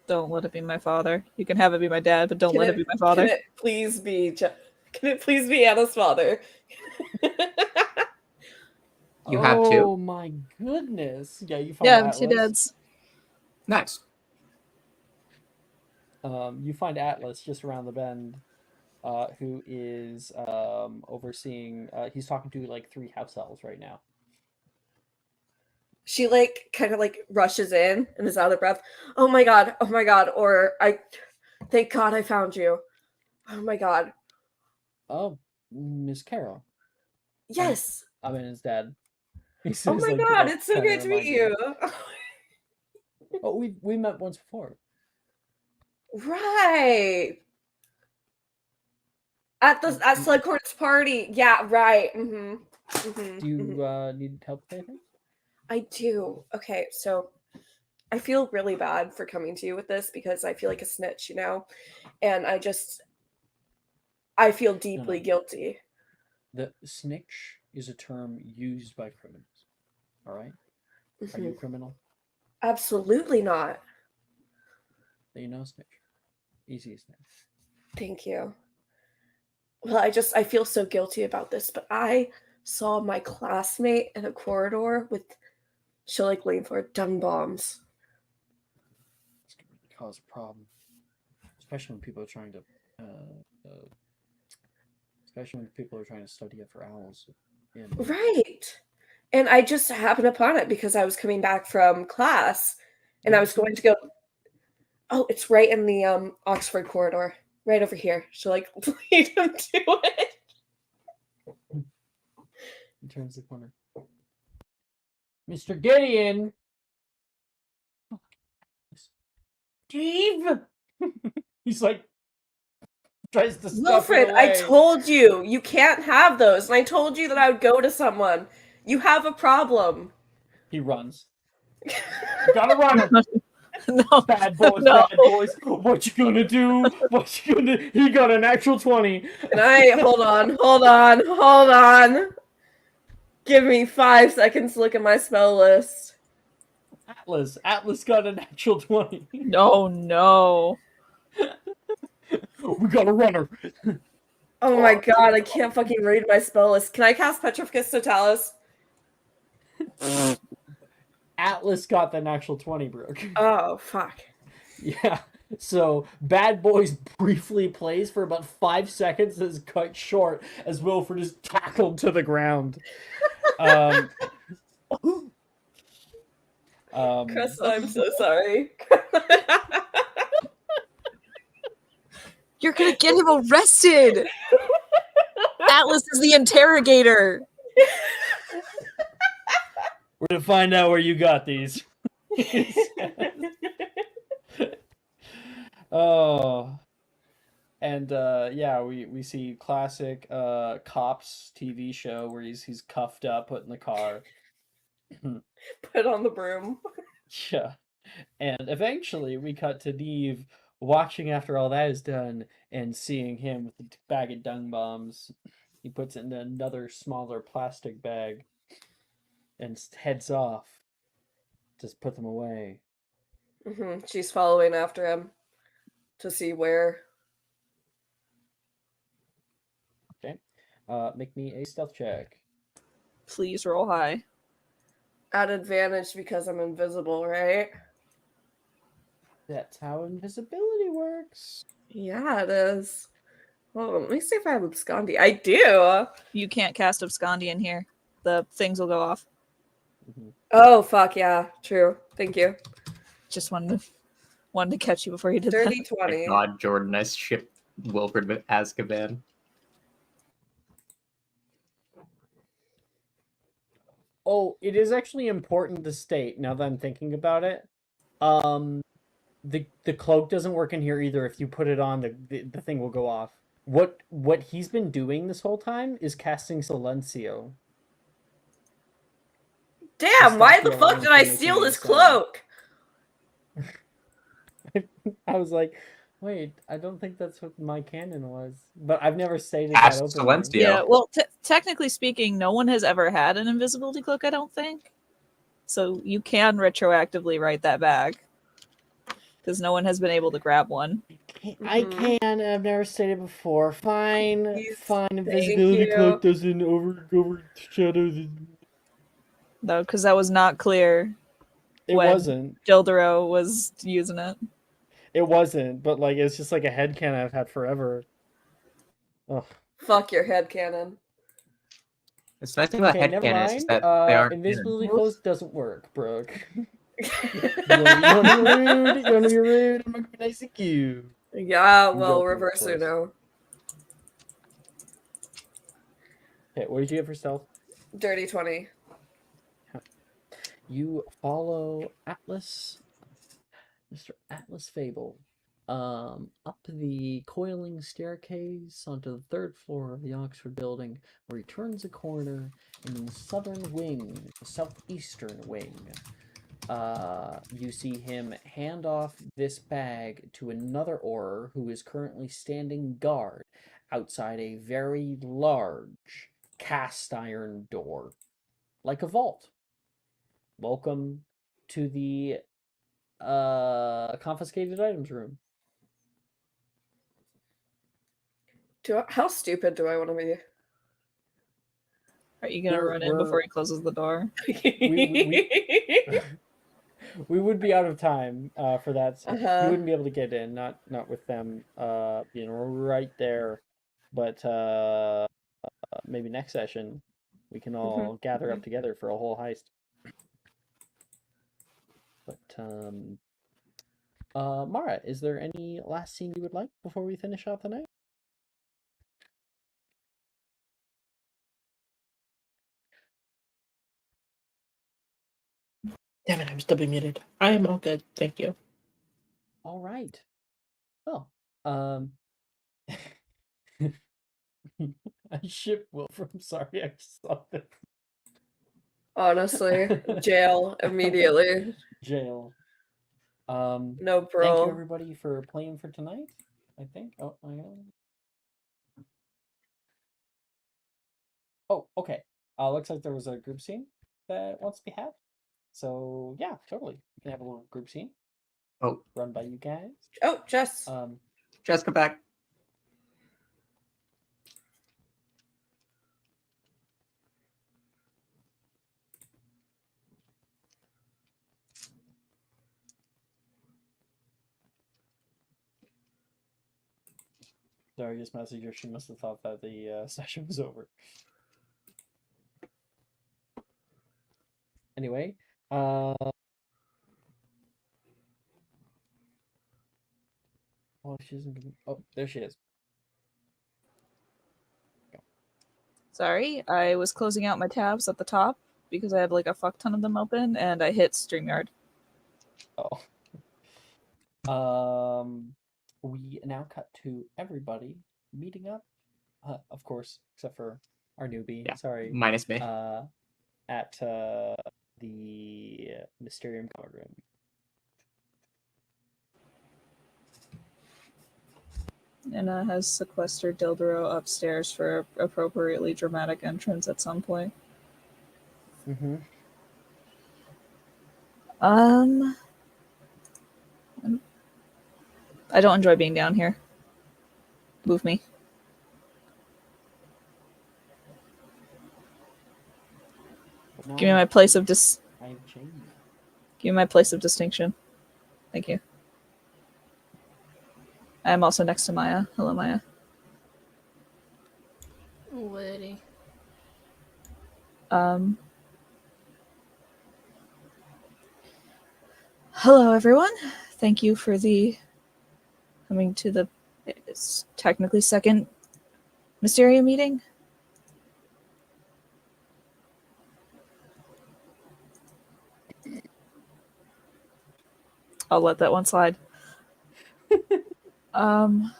Don't let it be my father. You can have it be my dad, but don't Can let it be my father. Can it please be can it please be Anna's father? You have to. Oh my goodness! Yeah, you find Yeah, Atlas. two dads. Nice. You find Atlas just around the bend, who is overseeing. He's talking to like 3 house elves right now. She like kind of like rushes in and is out of breath. Oh my god! Or thank God I found you. Oh my god. Oh, Miss Carol. Yes. I mean, his dad. He Oh says, my like, god! that It's so kinda great to meet reminds you. me. Oh, we met once before. Right. At Slugcorn's party. Yeah, right. Do you need help with anything? I do. Okay, so I feel really bad for coming to you with this because I feel like a snitch, you know? And I feel deeply guilty. The snitch is a term used by criminals. All right? Are you a criminal? Absolutely not. Then you know a snitch. Easy snitch. Thank you. Well, I feel so guilty about this, but I saw my classmate in a corridor with, she'll like lean for dung bombs. It's going to cause a problem. Especially when people are trying to study it for owls. Yeah. Right. And I just happened upon it because I was coming back from class and I was going to go. Oh, it's right in the Oxford corridor. Right over here. She'll like lead him to it. He turns the corner. Mr. Gideon! Steve! He's like, tries to stuff Wilfred, it away. I told you can't have those. And I told you that I would go to someone. You have a problem. He runs. You gotta run! No. Bad boys, No. bad boys. What you gonna do? What you gonna? He got an actual 20. And hold on. Give me 5 seconds to look at my spell list. Atlas got an actual 20. No. We got a runner. Oh my god, I can't fucking read my spell list. Can I cast Petrificus Totalis? Atlas got the natural 20, Brooke. Oh, fuck. Yeah. So, Bad Boys briefly plays for about 5 seconds and is cut short as Wilfred is tackled to the ground. Cresta, I'm so sorry. You're gonna get him arrested. Atlas is the interrogator. We're gonna find out where you got these. Oh. And yeah, we see classic cops TV show where he's cuffed up, put in the car. Put on the broom. Yeah. And eventually we cut to Neve watching after all that is done and seeing him with the bag of dung bombs. He puts it in another smaller plastic bag and heads off. Just put them away. She's following after him to see where. Okay. Make me a stealth check. Please roll high. At advantage because I'm invisible, right? That's how invisibility works. Yeah, it is. Well, let me see if I have Abscondi. I do. You can't cast Abscondi in here. The things will go off. Oh, fuck, yeah. True. Thank you. Just wanted to catch you before you did Dirty that. 20. God, Jordan, I shipped Wilfred with Azkaban. Oh, it is actually important to state, now that I'm thinking about it. The cloak doesn't work in here either. If you put it on, the thing will go off. What he's been doing this whole time is casting Silencio. Damn, why the fuck did I Making steal any this sound. cloak? I was like, wait, I don't think that's what my canon was. But I've never stated Cast that openly. Silencio. Yeah, well, technically speaking, no one has ever had an invisibility cloak, I don't think. So you can retroactively write that back. Because no one has been able to grab one. I can. I've never stated before. Fine. Please, Fine. thank Invisibility you. cloak doesn't overshadow the... No, because that was not clear It when wasn't. Gildero was using it. It wasn't, but like it's just like a headcanon I've had forever. Ugh. Fuck your headcanon. It's nice thing about Okay, never headcanons is mind. that they aren't Invisibility canon. close doesn't work, Brooke. You want to be rude? You want to be rude? I'm gonna be nice to you. Yeah, You well, don't think reverse close. Uno. Okay, what did you get for stealth? Dirty 20. You follow Atlas, Mr. Atlas Fable, up the coiling staircase onto the third floor of the Oxford building, where he turns a corner in the southern wing, the southeastern wing. You see him hand off this bag to another Auror who is currently standing guard outside a very large cast iron door, like a vault. Welcome to the confiscated items room. How stupid do I want to be? Are you going to run in before he closes the door? We would be out of time for that. So Uh-huh. you wouldn't be able to get in, not with them being right there. But maybe next session we can all gather up together for a whole heist. But Mara, is there any last scene you would like before we finish off the night? Damn it, I was doubly muted. I am all good, thank you. All right. Well, I ship Wilfred. I'm sorry, I just saw this. Honestly, jail immediately. Jail. No Thank you parole. everybody for playing for tonight. I think. Oh, I know. Oh, okay. Looks like there was a group scene that wants to be had. So yeah, totally. We can have a little group scene. Oh, Run by you guys. Oh, Jess. Jess, come back. Sorry, I just messaged her. She must have thought that the session was over. Anyway, oh, she isn't. Oh, there she is. Go. Sorry, I was closing out my tabs at the top because I had like a fuck ton of them open, and I hit StreamYard. Oh. We now cut to everybody meeting up. Of course, except for our newbie. Yeah, Sorry. minus me. At the Mysterium cover room. Anna has sequestered Dildero upstairs for appropriately dramatic entrance at some point. Mm-hmm. I don't enjoy being down here. Move me. Give me my place of Give me my place of distinction. Thank you. I am also next to Maya. Hello, Maya. Lady. Hello, everyone. Thank you for coming to the it's technically second Mysterium meeting. I'll let that one slide. I'm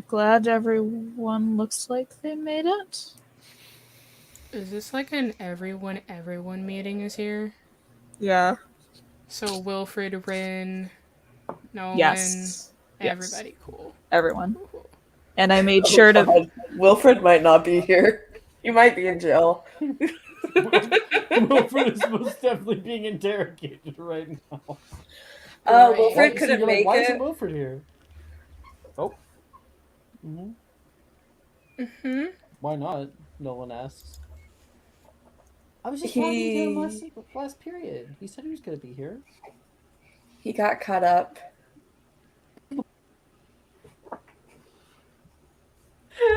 glad everyone looks like they made it. Is this like an everyone meeting is here? Yeah. So Wilfred, Rin, Nolan, Yes. everybody, cool. Everyone. And I made sure to... Wilfred might not be here. He might be in jail. Wilfred is most definitely being interrogated right now. Wilfred couldn't make why it. isn't Wilfred here? Oh. Mm-hmm. Why not? No one asks. I was just talking to him last period. He said he was going to be here. He got caught up. I'd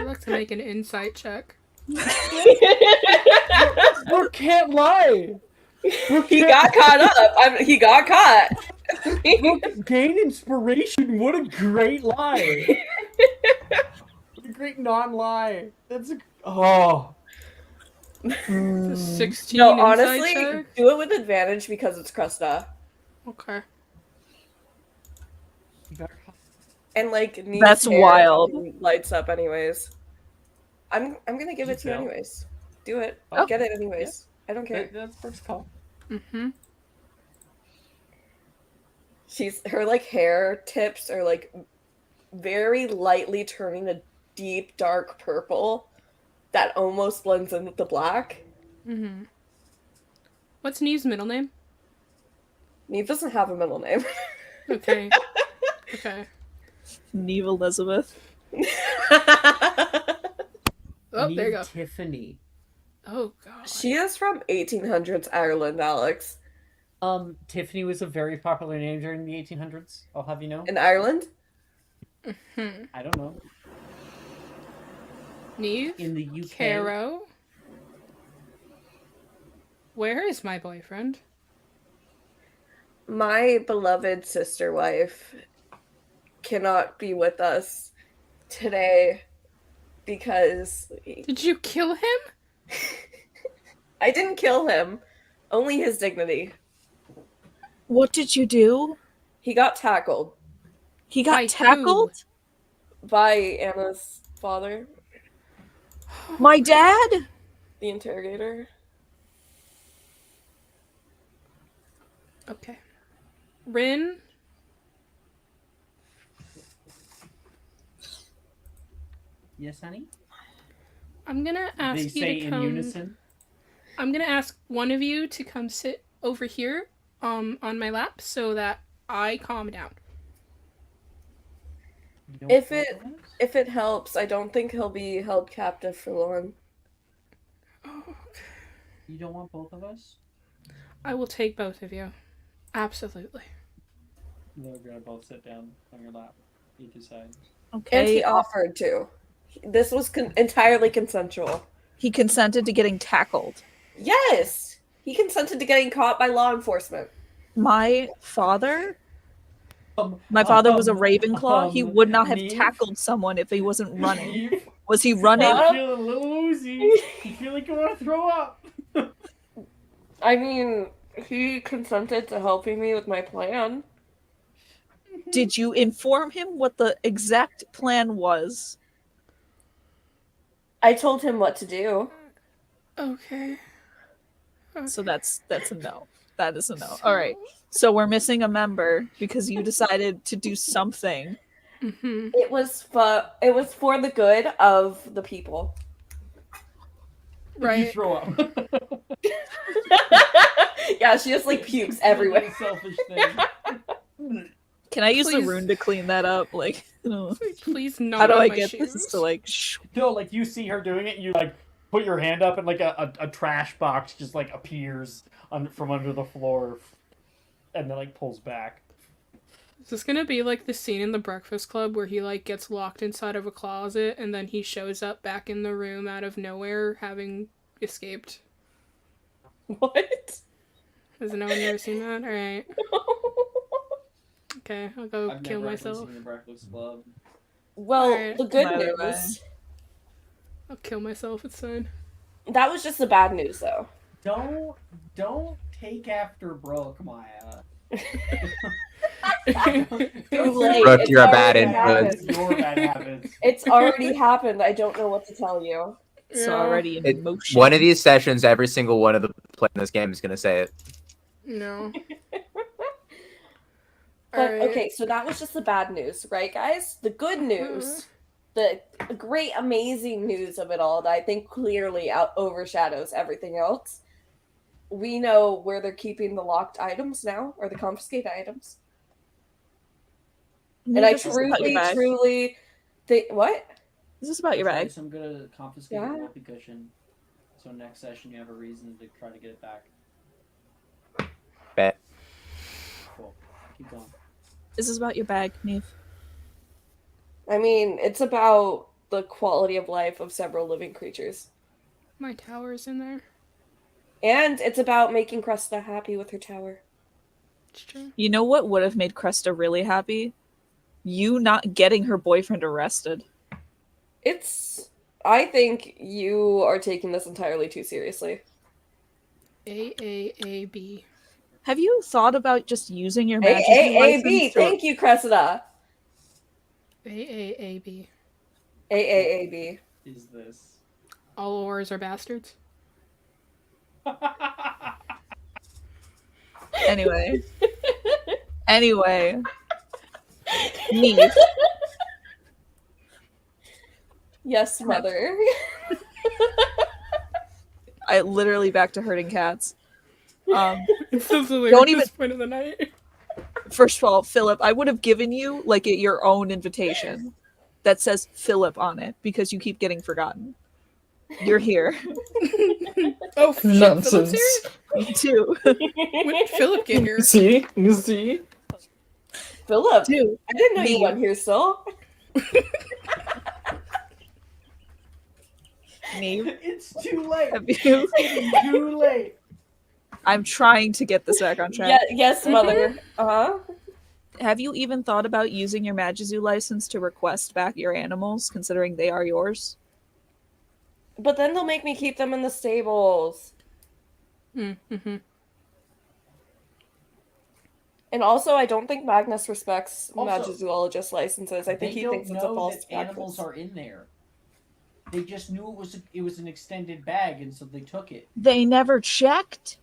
like to make an insight check. Brooke can't lie. He got caught up. He got caught. Brooke, gain inspiration. What a great lie. What a great non-lie. That's a... Oh. 16 No, insight honestly, check? do it with advantage because it's Krista. Okay. And like Neve's That's hair wild. lights up anyways. I'm gonna give it to you anyways. Do it. I'll get it anyways. I don't care. That's first call. Mm-hmm. Her like hair tips are like very lightly turning a deep dark purple that almost blends in with the black. Mm-hmm. What's Neve's middle name? Neve doesn't have a middle name. Okay. Okay. Neve Elizabeth. Oh, there you go. Tiffany. Oh, God. She is from 1800s Ireland, Alex. Tiffany was a very popular name during the 1800s. I'll have you know. In Ireland? Mm-hmm. I don't know. Neve? In the UK. Caro? Where is my boyfriend? My beloved sister wife cannot be with us today because... Did you kill him? I didn't kill him. Only his dignity. What did you do? He got tackled. He got tackled? By Anna's father. My dad? The interrogator. Okay. Rin? Yes, honey? I'm gonna ask They you say to in come... unison. I'm gonna ask one of you to come sit over here on my lap so that I calm down. If it helps, I don't think he'll be held captive for long. Oh, okay. You don't want both of us? I will take both of you. Absolutely. We're gonna both sit down on your lap, each side. Okay. And he offered to. This was entirely consensual. He consented to getting tackled. Yes! He consented to getting caught by law enforcement. My father? My father was a Ravenclaw. He would not have Neve? tackled someone if he wasn't running. Was he running? I feel a little make you want to throw up. I mean, he consented to helping me with my plan. Did you inform him what the exact plan was? I told him what to do. Okay. So that's a no. That is a no. All right. So we're missing a member because you decided to do something. Mm-hmm. It was for the good of the people. You Right. throw up. Yeah, she just like pukes everywhere. Selfish thing. Can I use the Please. rune to clean that up? Like, Please not. how do on I my get shoes. this to like? No, like you see her doing it, you like put your hand up and like a trash box just like appears from under the floor, and then like pulls back. Is this gonna be like the scene in The Breakfast Club where he like gets locked inside of a closet and then he shows up back in the room out of nowhere, having escaped? What? Has no one ever seen that? All right. Okay, I'll go kill myself. The Breakfast Club. Well, Alright. the good Neither news. I'll kill myself. It's fine. That was just the bad news, though. Don't take after Brooke, Maya. Too late. Brooke, It's you're a bad already influence. happened. Your bad habits. It's already happened. I don't know what to tell you. It's Yeah. already in motion. One of these sessions, every single one of the playing this game is gonna say it. No. But Alright. okay, so that was just the bad news, right, guys? The good news, the great, amazing news of it all that I think clearly overshadows everything else. We know where they're keeping the locked items now, or the confiscated items. And I This is about your bag. truly think what? Is this about your bag? I'm gonna confiscate Yeah. the whoopee cushion, so next session you have a reason to try to get it back. Bet. Cool. Keep going. Is this about your bag, Neve? I mean, it's about the quality of life of several living creatures. My tower's in there. And it's about making Cresta happy with her tower. It's true. You know what would have made Cresta really happy? You not getting her boyfriend arrested. I think you are taking this entirely too seriously. AAAB. Have you thought about just using your magic AAAB, license? thank you, Cressida. AAAB. AAAB. Is this? All ores are bastards. Anyway. Neve. Yes, mother. I literally back to hurting cats. It's so silly Don't at even- this point of the night. First of all, Philip, I would have given you like your own invitation that says Philip on it because you keep getting forgotten. You're here. Oh, shit, Philip's Nonsense. here? Me too. When did Philip get here? See? You see? Philip, Dude, I didn't know you me. went here still. Neve, It's too late. have you? It's too late. I'm trying to get this back on track. Yes, mother. Uh-huh. Have you even thought about using your Magizu license to request back your animals, considering they are yours? But then they'll make me keep them in the stables. Mm-hmm. And also, I don't think Magnus respects Also, Magizoologist licenses. I think They he don't thinks it's a know false that animals practice. are in there. They just knew it was an extended bag, and so they took it. They never checked.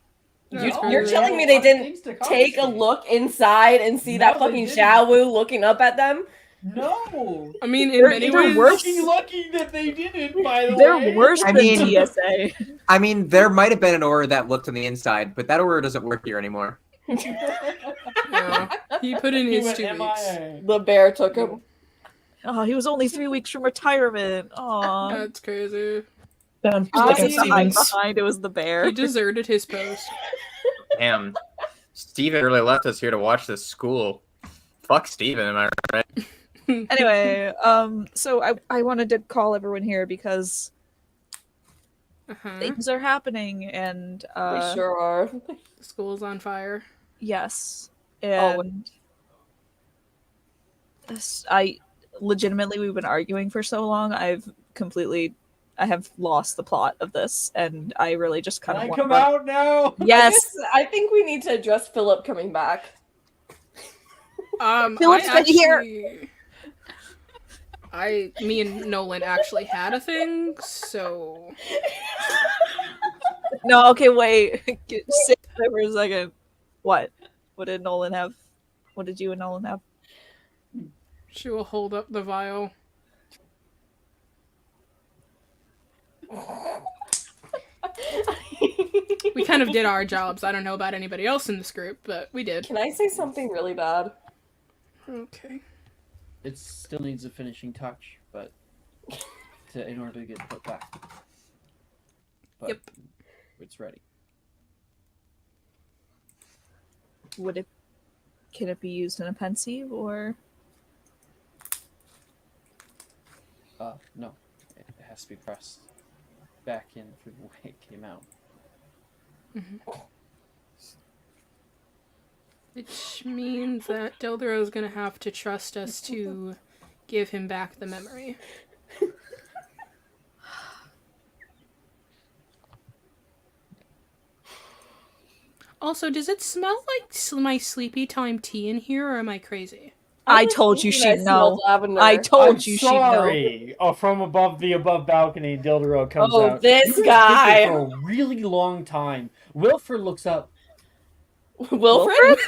You're telling me they didn't take a look inside and see that No, they fucking didn't. Xiaowu looking up at them? No. I mean, in They're many either ways, worse- Lucky that they didn't. By the They're way, worse I than mean- TSA. I mean, there might have been an aura that looked on the inside, but that aura doesn't work here anymore. no. He put in He his went 2 weeks. MIA. The bear took him. Oh, he was only 3 weeks from retirement. Aw. That's crazy. Damn, It wasn't Stephen the hide Stevens. behind, it was the bear. He deserted his post. Damn. Steven really left us here to watch this school. Fuck Steven, am I right? Anyway, so I wanted to call everyone here because Uh-huh. things are happening and We sure are. School's on fire. yes. Oh, And I legitimately we've been arguing for so long, I've completely I have lost the plot of this, and I really just kind Can of I come out now? Yes. I think we need to address Philip coming back. Philip's I been here. Me and Nolan actually had a thing, so No, okay, wait. Sit there for a second. What? What did Nolan have? What did you and Nolan have? she will hold up the vial. We kind of did our jobs. I don't know about anybody else in this group, but we did. Can I say something really bad? Okay. It still needs a finishing touch, but in order to get put back. But Yep. It's ready. Can it be used in a pensieve or? No. It has to be pressed back in through the way it came out. Which means that Dildro is going to have to trust us to give him back the memory. Also, does it smell like my sleepy time tea in here, or am I crazy? I told you she'd know. I told you she'd know. Sorry. Oh, from above the balcony, Dildro comes out. This You've been guy. sleeping for a really long time. Wilfred looks up. Wilfred?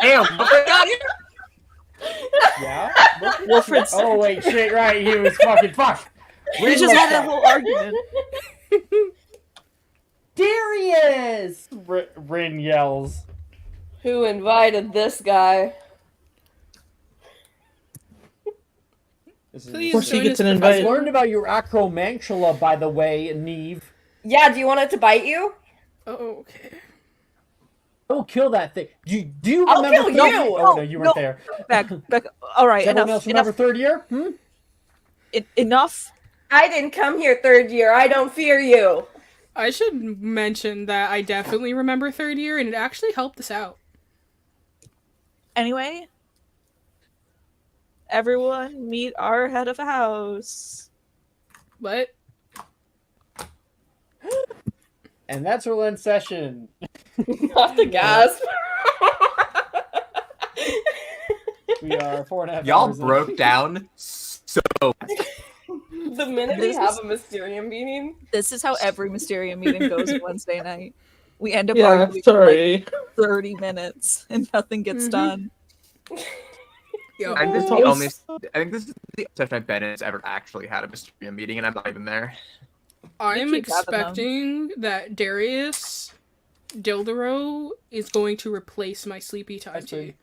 Damn! Yeah? Wilfred's. Oh, wait, shit, right. He was fucking fuck. We just had a whole argument. Darius! Rin yells. Who invited this guy? Please Of course he join gets us an for- I invite. learned about your acromantula, by the way, Neve. Yeah, do you want it to bite you? Oh, okay. Oh, kill that thing. Do you I'll remember? kill you! Oh, no, you weren't there. Back. All right, Does everyone enough. else remember third year? Enough. I didn't come here third year. I don't fear you. I should mention that I definitely remember third year, and it actually helped us out. Anyway, everyone meet our head of a house. What? And that's our end session. Not the gasp. We are 4.5 Y'all hours in. broke down so. The minute we have a Mysterium meeting. This is how every Mysterium meeting goes Wednesday night. We end up Yeah, arguing sorry. for like 30 minutes and nothing gets done. Yo. I think this is Oh, the it's- only. I think this is the session I've been in that's ever actually had a Mysterium meeting, and I'm not even there. I'm keep having them. expecting that Darius Dildero is going to replace my sleepy time tea.